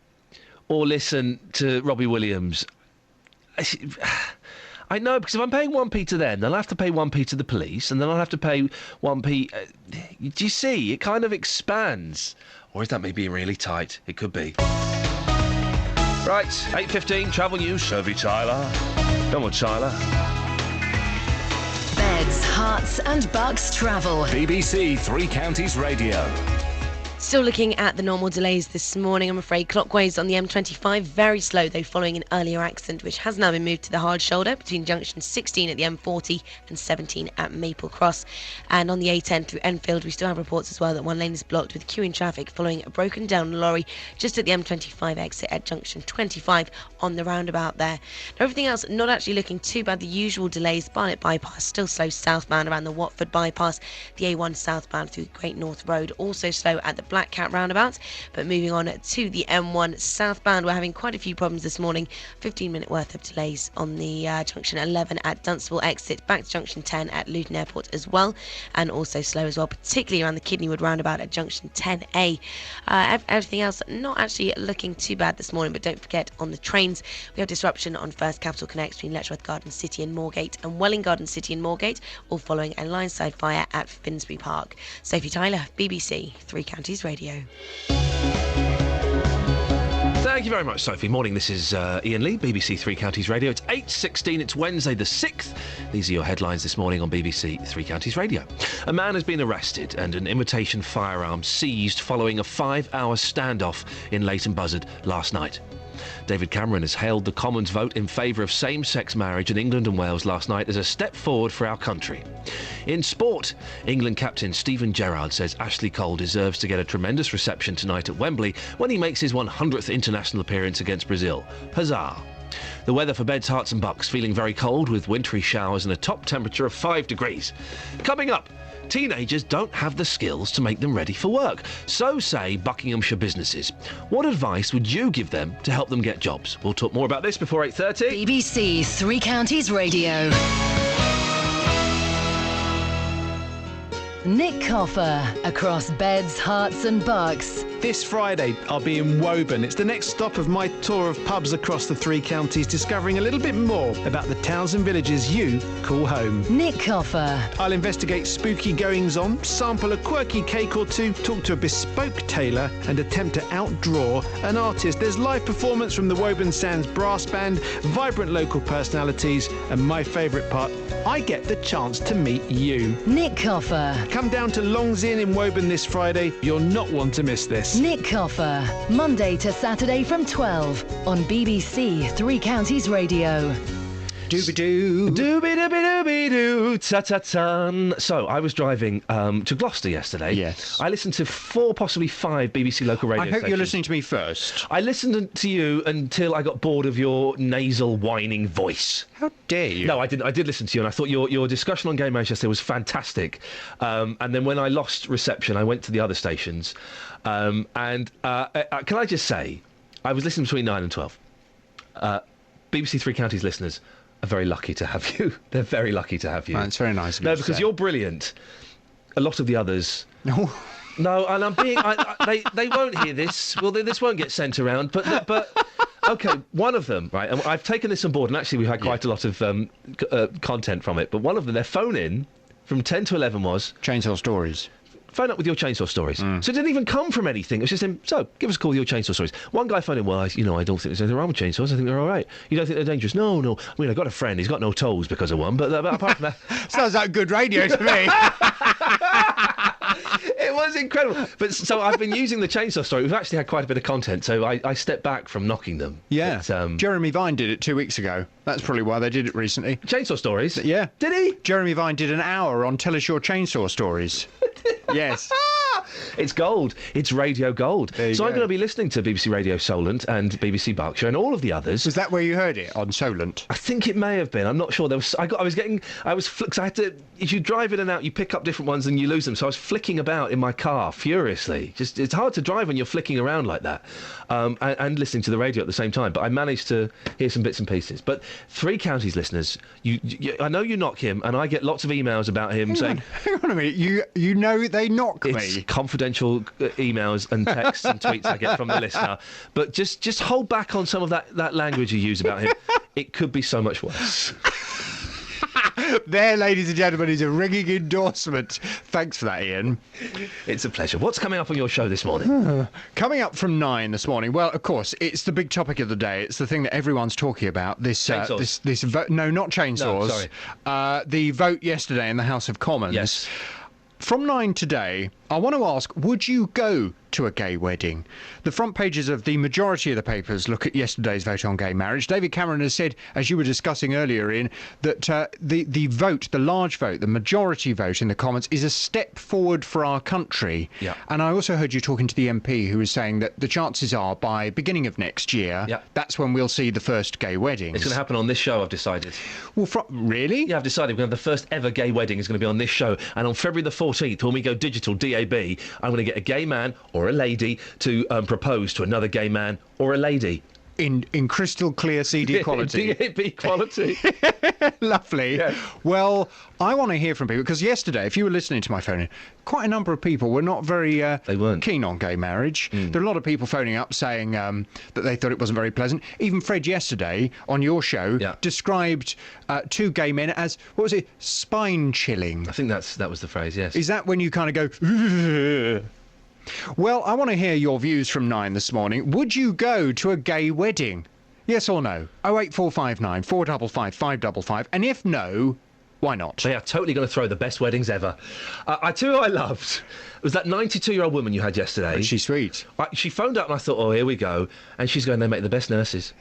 or listen to Robbie Williams. I know, because if I'm paying 1p to them, then I'll have to pay 1p to the police, and then I'll have to pay 1p... do you see? It kind of expands. Or is that me being really tight? It could be. Right, 8:15, travel news. Shervy Tyler. Come on, Tyler. Beds, Hearts and Bucks travel. BBC Three Counties Radio. Still looking at the normal delays this morning, I'm afraid. Clockwise on the M25, very slow though, following an earlier accident which has now been moved to the hard shoulder between junction 16 at the M40 and 17 at Maple Cross. And on the A10 through Enfield, we still have reports as well that one lane is blocked with queuing traffic following a broken down lorry just at the M25 exit at junction 25 on the roundabout there. Now, everything else not actually looking too bad. The usual delays, Barnet bypass still slow southbound around the Watford bypass, the A1 southbound through Great North Road also slow at the Black Cat roundabout. But moving on to the M1 southbound, we're having quite a few problems this morning. 15-minute worth of delays on the junction 11 at Dunstable exit, back to junction 10 at Luton Airport as well, and also slow as well, particularly around the Kidneywood roundabout at junction 10A. Everything else not actually looking too bad this morning, but don't forget on the trains we have disruption on First Capital Connect between Letchworth Garden City and Moorgate, and Welling Garden City and Moorgate, all following a line-side fire at Finsbury Park. Sophie Tyler, BBC Three Counties Radio. Thank you very much, Sophie. Morning, this is Iain Lee, BBC Three Counties Radio. It's 8:16, it's Wednesday the 6th. These are your headlines this morning on BBC Three Counties Radio. A man has been arrested and an imitation firearm seized following a 5-hour standoff in Leighton Buzzard last night. David Cameron has hailed the Commons vote in favour of same-sex marriage in England and Wales last night as a step forward for our country. In sport, England captain Steven Gerrard says Ashley Cole deserves to get a tremendous reception tonight at Wembley when he makes his 100th international appearance against Brazil. Huzzah! The weather for beds, hearts and bucks, feeling very cold with wintry showers and a top temperature of 5 degrees. Coming up, teenagers don't have the skills to make them ready for work. So say Buckinghamshire businesses. What advice would you give them to help them get jobs? We'll talk more about this before 8:30. BBC Three Counties Radio. Nick Coffer, across beds, hearts and bucks. This Friday, I'll be in Woburn. It's the next stop of my tour of pubs across the three counties, discovering a little bit more about the towns and villages you call home. Nick Coffer. I'll investigate spooky goings-on, sample a quirky cake or two, talk to a bespoke tailor, and attempt to outdraw an artist. There's live performance from the Woburn Sands Brass Band, vibrant local personalities, and my favourite part, I get the chance to meet you. Nick Coffer. Come down to Long's Inn in Woburn this Friday. You'll not want to miss this. Nick Coffer, Monday to Saturday from 12 on BBC Three Counties Radio. Dooby-doo. Dooby-dooby-dooby-doo. Ta-ta-tan. So, I was driving to Gloucester yesterday. Yes. I listened to 4, possibly 5 BBC local radio stations. I hope you're listening to me first. I listened to you until I got bored of your nasal, whining voice. How dare you? No, I didn't. I did listen to you, and I thought your discussion on Gay Marriage yesterday was fantastic. And then when I lost reception, I went to the other stations. And can I just say, I was listening between 9 and 12. BBC Three Counties listeners are very lucky to have you. They're very lucky to have you. It's very nice of you No, to because say. you're brilliant. A lot of the others... No. No, and I'm being... they won't hear this. Well, this won't get sent around. But OK, one of them, right, and I've taken this on board, and actually we've had quite a lot of content from it, but one of them, their phone-in from 10 to 11 was... Chainsaw Stories. Phone up with your chainsaw stories. So it didn't even come from anything. It was just him, so, give us a call with your chainsaw stories. One guy phoned in, well, I don't think there's anything wrong with chainsaws. I think they're all right. You don't think they're dangerous? No. I mean, I've got a friend. He's got no toes because of one, but apart from that... Sounds like good radio to me. It was incredible. But so I've been using the chainsaw story. We've actually had quite a bit of content, so I stepped back from knocking them. Yeah. But, Jeremy Vine did it 2 weeks ago. That's probably why they did it recently. Chainsaw Stories? Yeah. Did he? Jeremy Vine did an hour on Tell Us Your Chainsaw Stories. Yes. It's gold. It's radio gold. So I'm going to be listening to BBC Radio Solent and BBC Berkshire and all of the others. Was that where you heard it, on Solent? I think it may have been. I'm not sure. I had to. If you drive in and out, you pick up different ones and you lose them. So I was flicking about in my car furiously. It's hard to drive when you're flicking around like that, and listening to the radio at the same time. But I managed to hear some bits and pieces. But Three Counties listeners, I know you knock him, and I get lots of emails about him saying, "Hang on a minute, you know they knock me." It's confidential emails and texts and tweets I get from the listener. But just hold back on some of that language you use about him. It could be so much worse. There, ladies and gentlemen, is a ringing endorsement. Thanks for that, Iain. It's a pleasure. What's coming up on your show this morning? Coming up from 9 this morning. Well, of course, it's the big topic of the day. It's the thing that everyone's talking about. This vote. No, not chainsaws. No, sorry. The vote yesterday in the House of Commons. Yes. From 9 today, I want to ask, would you go to a gay wedding? The front pages of the majority of the papers look at yesterday's vote on gay marriage. David Cameron has said, as you were discussing earlier, Ian, that the vote, the large vote, the majority vote in the Commons is a step forward for our country. Yeah. And I also heard you talking to the MP who was saying that the chances are by beginning of next year, that's when we'll see the first gay weddings. It's going to happen on this show, I've decided. Well, really? Yeah, I've decided we're going to have the first ever gay wedding is going to be on this show. And on February the 14th, when we go digital, DAB, I'm going to get a gay man or a lady to propose to another gay man or a lady. In crystal clear CD quality. DAB quality. Lovely. Yes. Well, I want to hear from people, because yesterday, if you were listening to my phone, quite a number of people were not very keen on gay marriage. There are a lot of people phoning up saying that they thought it wasn't very pleasant. Even Fred yesterday on your show described two gay men as, what was it, spine chilling. I think that was the phrase, yes. Is that when you kind of go... Ugh. Well, I want to hear your views from 9 this morning. Would you go to a gay wedding? Yes or no? 08459 455 555. And if no, why not? They are totally going to throw the best weddings ever. I tell you what I loved. It was that 92-year-old woman you had yesterday. Was she sweet? She phoned up and I thought, oh, here we go. And she's going, they make the best nurses.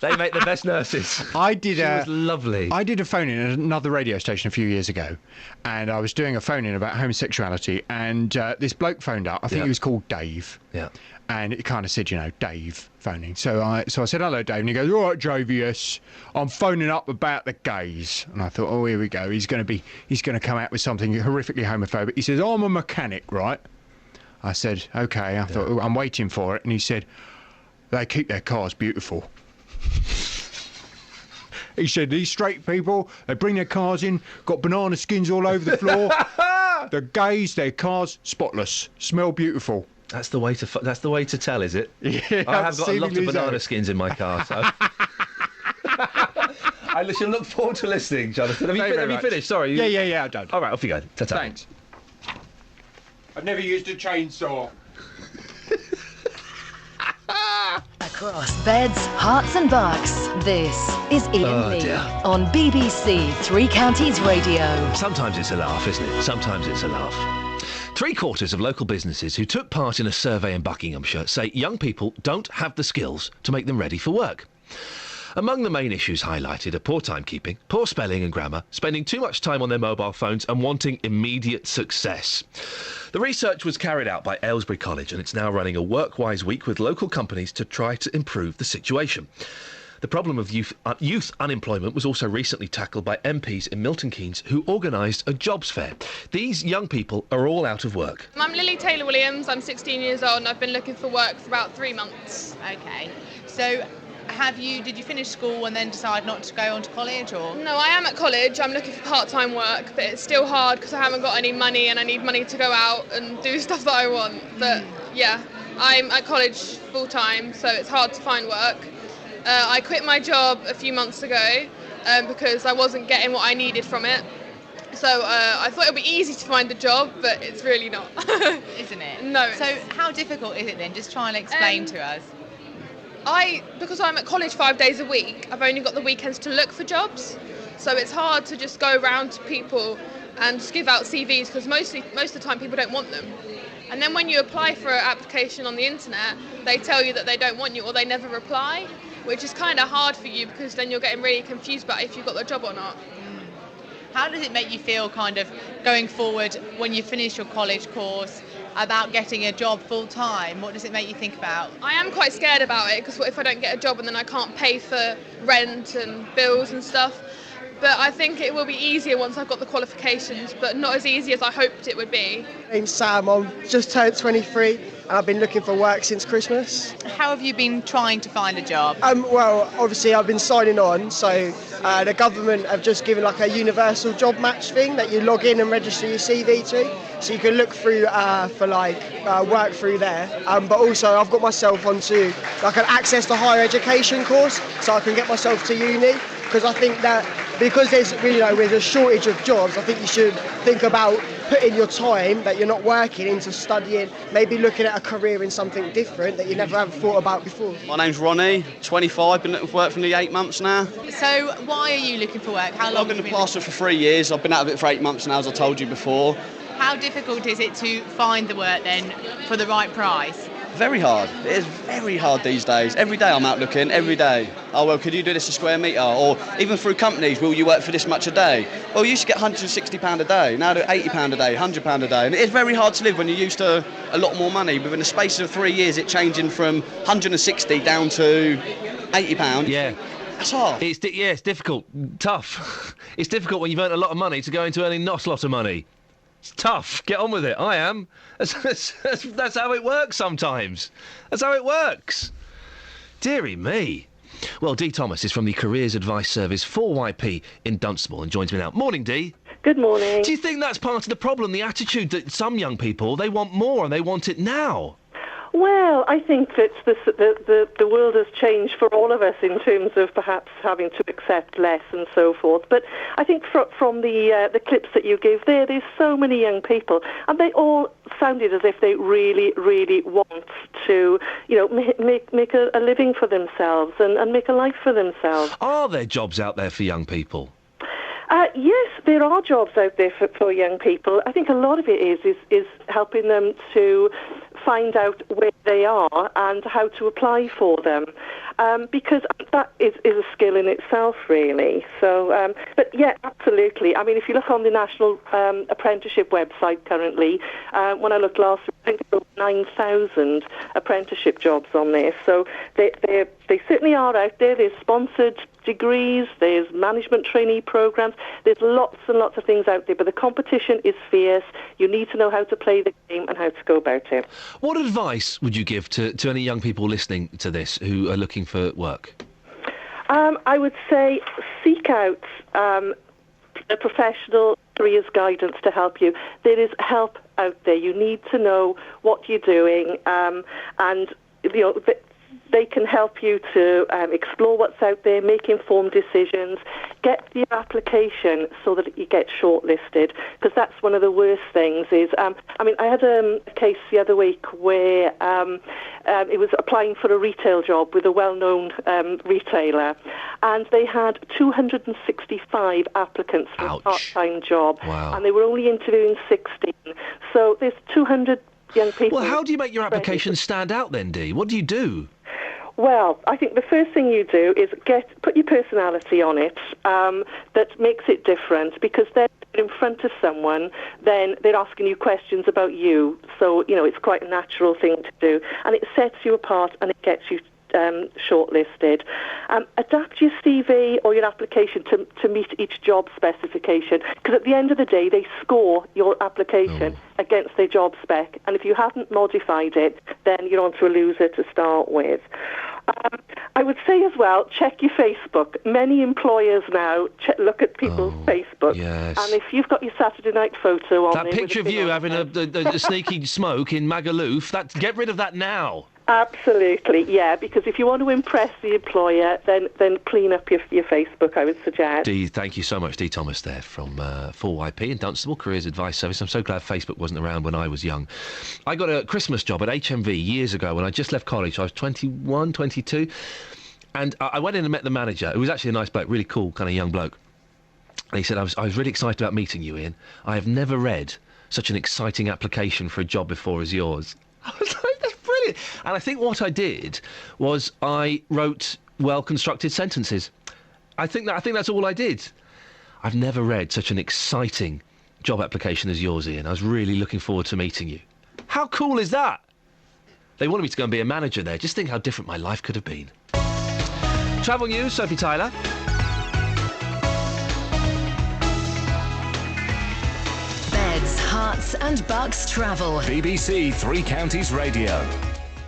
They make the best nurses. She was lovely. I did a phone-in at another radio station a few years ago, and I was doing a phone-in about homosexuality, and this bloke phoned up. I think he was called Dave. Yeah. And it kind of said, Dave phoning. So I said, hello, Dave. And he goes, all right, JVS, I'm phoning up about the gays. And I thought, oh, here we go. He's going to come out with something horrifically homophobic. He says, I'm a mechanic, right? I said, OK. I thought, oh, I'm waiting for it. And he said, they keep their cars beautiful. He said, these straight people, they bring their cars in, got banana skins all over the floor. The gays, their cars, spotless, smell beautiful. That's the way to tell, is it? Yeah, I have got a lot of banana skins in my car, so... I shall look forward to listening, Jonathan. Have you finished? Sorry. Yeah, I'm done. All right, off you go. Ta-ta. Thanks. I've never used a chainsaw. Across beds, hearts and bucks, this is Iain Lee on BBC Three Counties Radio. Sometimes it's a laugh, isn't it? Sometimes it's a laugh. 3/4 of local businesses who took part in a survey in Buckinghamshire say young people don't have the skills to make them ready for work. Among the main issues highlighted are poor timekeeping, poor spelling and grammar, spending too much time on their mobile phones and wanting immediate success. The research was carried out by Aylesbury College and it's now running a Workwise week with local companies to try to improve the situation. The problem of youth unemployment was also recently tackled by MPs in Milton Keynes who organised a jobs fair. These young people are all out of work. I'm Lily Taylor-Williams, I'm 16 years old and I've been looking for work for about 3 months. OK, so did you finish school and then decide not to go on to college, or? No, I am at college. I'm looking for part-time work, but it's still hard because I haven't got any money and I need money to go out and do stuff that I want. But yeah, I'm at college full-time, so it's hard to find work. I quit my job a few months ago because I wasn't getting what I needed from it. So I thought it would be easy to find a job, but it's really not. Isn't it? No. So how difficult is it then? Just try and explain to us. Because I'm at college 5 days a week, I've only got the weekends to look for jobs. So it's hard to just go around to people and just give out CVs because most of the time people don't want them. And then when you apply for an application on the internet, they tell you that they don't want you or they never reply, which is kind of hard for you because then you're getting really confused about if you've got the job or not. How does it make you feel kind of going forward when you finish your college course about getting a job full time? What does it make you think about? I am quite scared about it because what if I don't get a job and then I can't pay for rent and bills and stuff? But I think it will be easier once I've got the qualifications, but not as easy as I hoped it would be. My name's Sam, I'm just turned 23 and I've been looking for work since Christmas. How have you been trying to find a job? Well, obviously I've been signing on, so the government have just given like a universal job match thing that you log in and register your CV to, so you can look through for work through there. But also I've got myself onto like an access to higher education course, so I can get myself to uni, because I think that because there's with a shortage of jobs, I think you should think about putting your time that you're not working into studying, maybe looking at a career in something different that you never have thought about before. My name's Ronnie, 25, been looking for work for nearly 8 months now. So why are you looking for work? How long? I've been a plasterer for 3 years. I've been out of it for 8 months now, as I told you before. How difficult is it to find the work then for the right price? Very hard. It is very hard these days. Every day I'm out looking, every day. Oh, well, could you do this a square metre? Or even through companies, will you work for this much a day? Well, you used to get £160 a day. Now they're £80 a day, £100 a day. And it is very hard to live when you're used to a lot more money. Within the space of 3 years, it changing from 160 down to £80. Yeah. That's hard. It's difficult. Tough. It's difficult when you've earned a lot of money to go into earning not a lot of money. It's tough. Get on with it. I am. That's how it works sometimes. That's how it works. Deary me. Well, Dee Thomas is from the Careers Advice Service 4YP in Dunstable and joins me now. Morning, Dee. Good morning. Do you think that's part of the problem, the attitude that some young people, they want more and they want it now? Well, I think that the world has changed for all of us in terms of perhaps having to accept less and so forth. But I think from the clips that you gave there's so many young people, and they all sounded as if they really, really want to, make a living for themselves and make a life for themselves. Are there jobs out there for young people? Yes, there are jobs out there for young people. I think a lot of it is helping them to find out where they are and how to apply for them, because that is a skill in itself, really. So, but yeah, absolutely. I mean, if you look on the National Apprenticeship website currently, when I looked last week, I think there were 9,000 apprenticeship jobs on there. So they certainly are out there. There's sponsored degrees, there's management trainee programs, there's lots and lots of things out there, but the competition is fierce. You need to know how to play the game and how to go about it. What advice would you give to any young people listening to this who are looking for work? I would say seek out a professional careers guidance to help you. There is help out there. You need to know what you're doing, and they can help you to explore what's out there, make informed decisions, get your application so that you get shortlisted, because that's one of the worst things is, I had a case the other week where it was applying for a retail job with a well-known retailer, and they had 265 applicants for a part-time job, and they were only interviewing 16. So there's 200 young people. Well, how do you make your application stand out then, Dee? What do you do? Well, I think the first thing you do is put your personality on it that makes it different, because then in front of someone, then they're asking you questions about you. So, it's quite a natural thing to do. And it sets you apart and it gets you shortlisted. Adapt your CV or your application to meet each job specification, because at the end of the day, they score your application against their job spec, and if you haven't modified it, then you're onto a loser to start with. I would say as well, check your Facebook. Many employers now look at people's Facebook, and if you've got your Saturday night photo on that there, picture of you having a sneaky smoke in Magaluf, get rid of that now. Absolutely, yeah, because if you want to impress the employer, then clean up your Facebook, I would suggest. Dee, thank you so much. Dee Thomas there from 4YP in Dunstable, Careers Advice Service. I'm so glad Facebook wasn't around when I was young. I got a Christmas job at HMV years ago when I just left college. I was 21, 22, and I went in and met the manager, who was actually a nice bloke, really cool, kind of young bloke. And he said, I was really excited about meeting you, Iain. I have never read such an exciting application for a job before as yours. I was like, that's brilliant. And I think what I did was I wrote well-constructed sentences. I think that's all I did. I've never read such an exciting job application as yours, Iain. I was really looking forward to meeting you. How cool is that? They wanted me to go and be a manager there. Just think how different my life could have been. Travel news, Sophie Tyler. Herts and Bucks travel. BBC Three Counties Radio.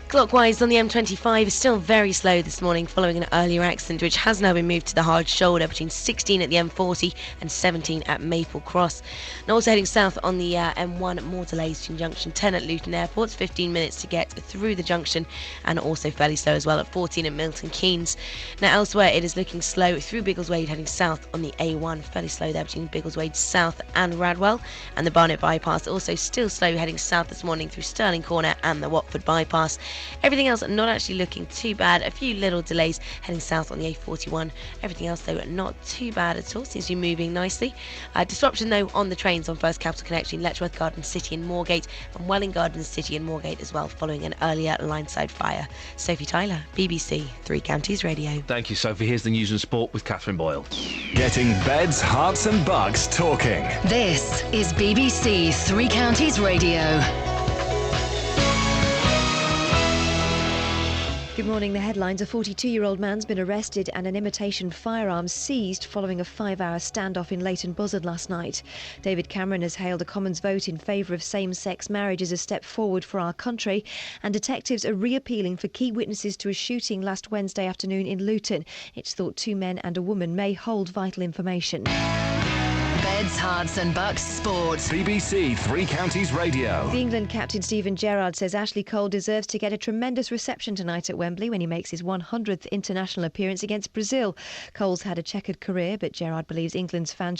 Clockwise on the M25 is still very slow this morning following an earlier accident which has now been moved to the hard shoulder between 16 at the M40 and 17 at Maple Cross. And also heading south on the M1, more delays between junction 10 at Luton Airport, 15 minutes to get through the junction, and also fairly slow as well at 14 at Milton Keynes. Now elsewhere it is looking slow through Biggleswade heading south on the A1, fairly slow there between Biggleswade South and Radwell, and the Barnet bypass also still slow heading south this morning through Stirling Corner and the Watford bypass. Everything else not actually looking too bad. A few little delays heading south on the A41. Everything else, though, not too bad at all. Seems to be moving nicely. Disruption, though, on the trains on First Capital Connection, Letchworth Garden City and Moorgate, and Welling Garden City and Moorgate as well, following an earlier line-side fire. Sophie Tyler, BBC Three Counties Radio. Thank you, Sophie. Here's the news and sport with Catherine Boyle. Getting beds, hearts and bugs talking. This is BBC Three Counties Radio. Good morning. The headlines. A 42-year-old man's been arrested and an imitation firearm seized following a 5-hour standoff in Leighton Buzzard last night. David Cameron has hailed a Commons vote in favour of same-sex marriage as a step forward for our country, and detectives are reappealing for key witnesses to a shooting last Wednesday afternoon in Luton. It's thought 2 men and a woman may hold vital information. Beds, Hearts and Bucks Sports. BBC Three Counties Radio. The England captain Steven Gerrard says Ashley Cole deserves to get a tremendous reception tonight at Wembley when he makes his 100th international appearance against Brazil. Cole's had a checkered career, but Gerrard believes England's fans should